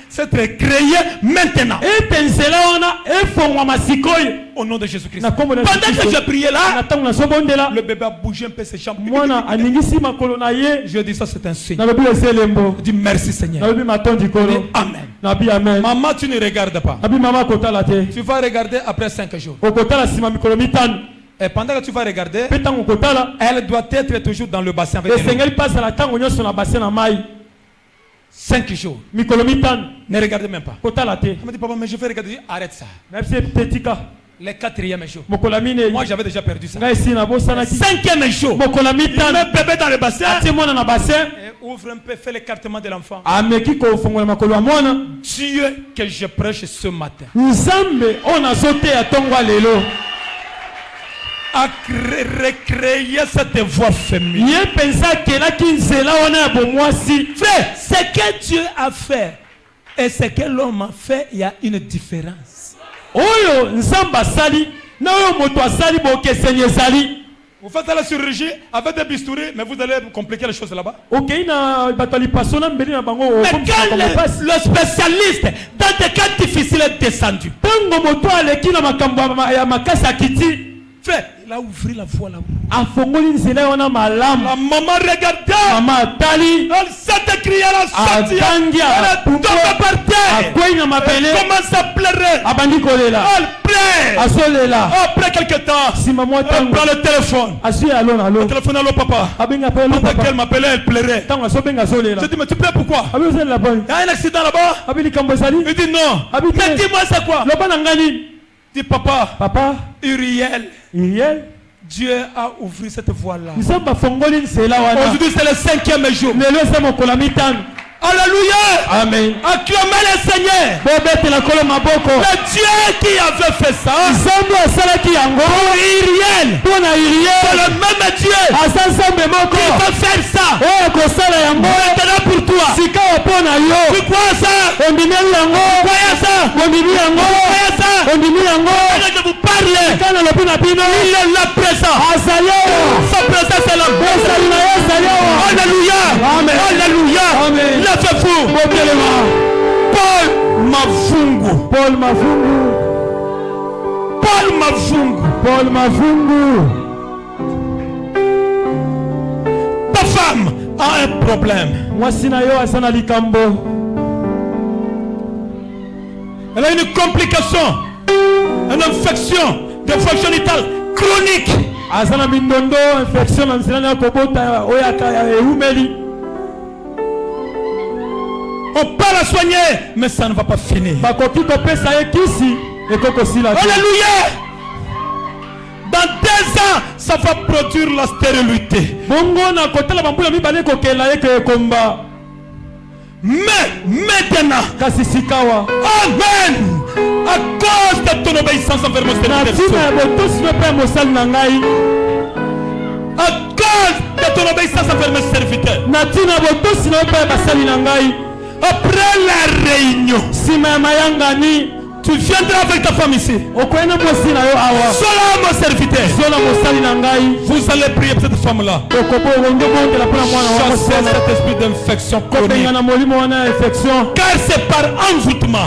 Speaker 1: s'être créée maintenant.
Speaker 3: Ete nzela wana efongwama sikoyo.
Speaker 1: Au nom de Jésus-Christ.
Speaker 3: Na kombo na
Speaker 1: Pendant que
Speaker 3: Yesu
Speaker 1: je priais là,
Speaker 3: Na ntango nazobondela.
Speaker 1: le bébé a bougé un peu ses jambes.
Speaker 3: Mwana aningisi makolo na ye.
Speaker 1: Je dis ça, c'est un signe.
Speaker 3: Nalobi eselembo.
Speaker 1: Je dis merci Seigneur.
Speaker 3: Nalobi matondi
Speaker 1: Je dis
Speaker 3: kolo.
Speaker 1: Amen.
Speaker 3: Nabi amen.
Speaker 1: Maman, tu ne regardes pas.
Speaker 3: Nabi mama kotala te.
Speaker 1: Tu vas regarder après 5 jours.
Speaker 3: Okotala sima mikolo mitano.
Speaker 1: Et pendant que tu vas regarder,
Speaker 3: Pe ntango okotala.
Speaker 1: elle doit être toujours dans le bassin avec elle.
Speaker 3: Esengeli pasala ntango nyonso na bassin na mai.
Speaker 1: 5 jours.
Speaker 3: Mikolo mitano.
Speaker 1: Ne regardez même pas.
Speaker 3: Kotala te.
Speaker 1: Elle me dit, papa, mais je vais regarder. Je dis, arrête ça.
Speaker 3: Nabisi tetika.
Speaker 1: Le 4e jour.
Speaker 3: Mokola mine.
Speaker 1: Moi, j'avais déjà perdu ça.
Speaker 3: Ngai sina bosanaki.
Speaker 1: 5e jour.
Speaker 3: Mokola
Speaker 1: Il met
Speaker 3: mitano.
Speaker 1: bébé dans le bassin.
Speaker 3: Atie mwana na bassin.
Speaker 1: Et ouvre un peu, fait l'écartement de l'enfant.
Speaker 3: Ameki kofongola makolo ya mwana.
Speaker 1: Dieu que je prêche ce matin
Speaker 3: Nzambe oyo nazoteya ntongo ya lelo.
Speaker 1: a recréé cette voix féminine.
Speaker 3: Ye penza akelaki nzela wana ya bomwasi.
Speaker 1: Frère, ce que Dieu a fait et ce que l'homme a fait, il y a une différence.
Speaker 3: Oyo nzambe asali na oyo moto asali bokeseni ezali.
Speaker 1: Vous faites la chirurgie avec des bistouris, mais vous allez compliquer les choses là-bas.
Speaker 3: Okei na bato ya lipaso na mbeli na bango.
Speaker 1: Mais quand le spécialiste, dans des cas difficiles, est descendu,
Speaker 3: ntango moto aleki na makambo ya makasi akiti.
Speaker 1: frère, il a ouvert la voie là-bas.
Speaker 3: Afongoli nzela wana malamu.
Speaker 1: La maman regardait.
Speaker 3: Mama atali.
Speaker 1: Elle s'est écriée à la sortie.
Speaker 3: Atangi
Speaker 1: Elle tombe par terre.
Speaker 3: akwei na mabele.
Speaker 1: Elle commence à pleurer.
Speaker 3: Abandi kolela.
Speaker 1: Elle pleure.
Speaker 3: Asolela.
Speaker 1: Après quelques temps,
Speaker 3: Sima mwa
Speaker 1: elle
Speaker 3: tango.
Speaker 1: prend le téléphone.
Speaker 3: Asui alo na lo.
Speaker 1: Le téléphone, allô papa.
Speaker 3: Abenga pe lo
Speaker 1: Pendant
Speaker 3: papa.
Speaker 1: qu'elle m'appelait, elle pleurait.
Speaker 3: Tango asobenga asolela.
Speaker 1: Je dis, mais tu pleures pourquoi?
Speaker 3: Abi ozolela boni.
Speaker 1: Il y a un accident là-bas.
Speaker 3: Abi likambo ezali.
Speaker 1: Il dit non.
Speaker 3: Habite.
Speaker 1: Mais dis-moi c'est quoi?
Speaker 3: Loba na ngani.
Speaker 1: Dis papa,
Speaker 3: Papa.
Speaker 1: Uriel,
Speaker 3: Iriel.
Speaker 1: Dieu a ouvert cette voie-là.
Speaker 3: Nzambe afongoli nzela wana.
Speaker 1: Aujourd'hui c'est le 5e jour.
Speaker 3: Lelo eza mokolo mitano.
Speaker 1: Alléluia.
Speaker 3: Amen.
Speaker 1: Acclamez le Seigneur.
Speaker 3: Bobetela kolo maboko.
Speaker 1: Le Dieu qui avait fait ça,
Speaker 3: Nzambe asalaki yango.
Speaker 1: pour Uriel,
Speaker 3: Mpona
Speaker 1: c'est
Speaker 3: Iriel.
Speaker 1: le même Dieu
Speaker 4: Dieu qui va faire ça maintenant pour toi. Tu crois ça? Tu crois ça? Je vous parle. Il est là présent. Sa présence est là. Alléluia. Alléluia. Lève-vous. Paul Mavungu. Ta femme a un problème. Elle a une complication, une infection de fonction vitale chronique. On peut la soigner, mais ça ne va pas finir. Alléluia. Dans 2 ans, ça va produire la stérilité. Mais maintenant, amen, à cause de ton obéissance envers mon serviteur, à cause de ton obéissance envers mes serviteurs, après la réunion, tu viendras avec ta femme ici. Sola mon serviteur. Vous allez prier pour cette femme-là. Chasser cet esprit d'infection chronique. Car c'est par envoûtement.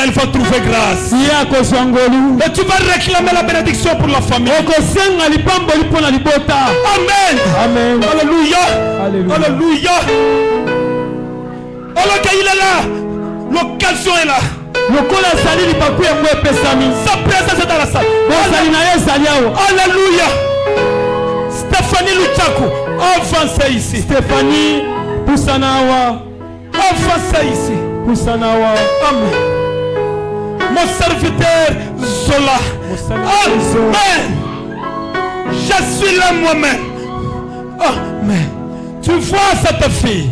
Speaker 4: Elle va trouver grâce. Et tu vas réclamer la bénédiction pour la famille. Amen. Alléluia. Alléluia. Alors qu'il est là. L'occasion est là. Sa présence est dans la salle. Alléluia. Stéphanie Luchaku, avancez ici. Stéphanie Poussanawa, avancez ici. Poussanawa. Amen. Mon serviteur Zola. Amen. Je suis là moi-même. Amen. Tu vois cette fille,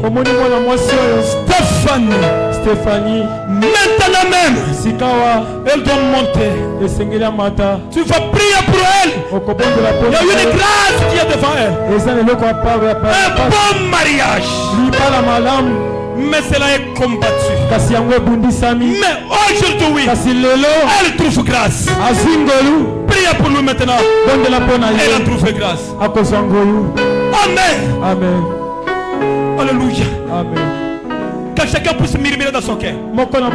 Speaker 4: Stéphanie, maintenant même, elle doit monter. Tu vas prier pour elle. Il y a une grâce qui est devant elle. Un bon mariage. Mais cela est combattu. Mais aujourd'hui, elle trouve grâce. Priez pour lui maintenant. Elle a trouvé grâce. Amen. Amen. Alléluia. Amen. Que chacun puisse murmurer dans son cœur. Aujourd'hui,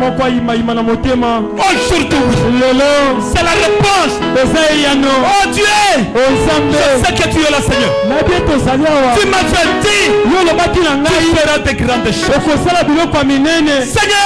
Speaker 4: c'est la réponse. Oh Dieu, je sais que tu es là, Seigneur. Tu m'as dit, tu feras des grandes choses. Seigneur,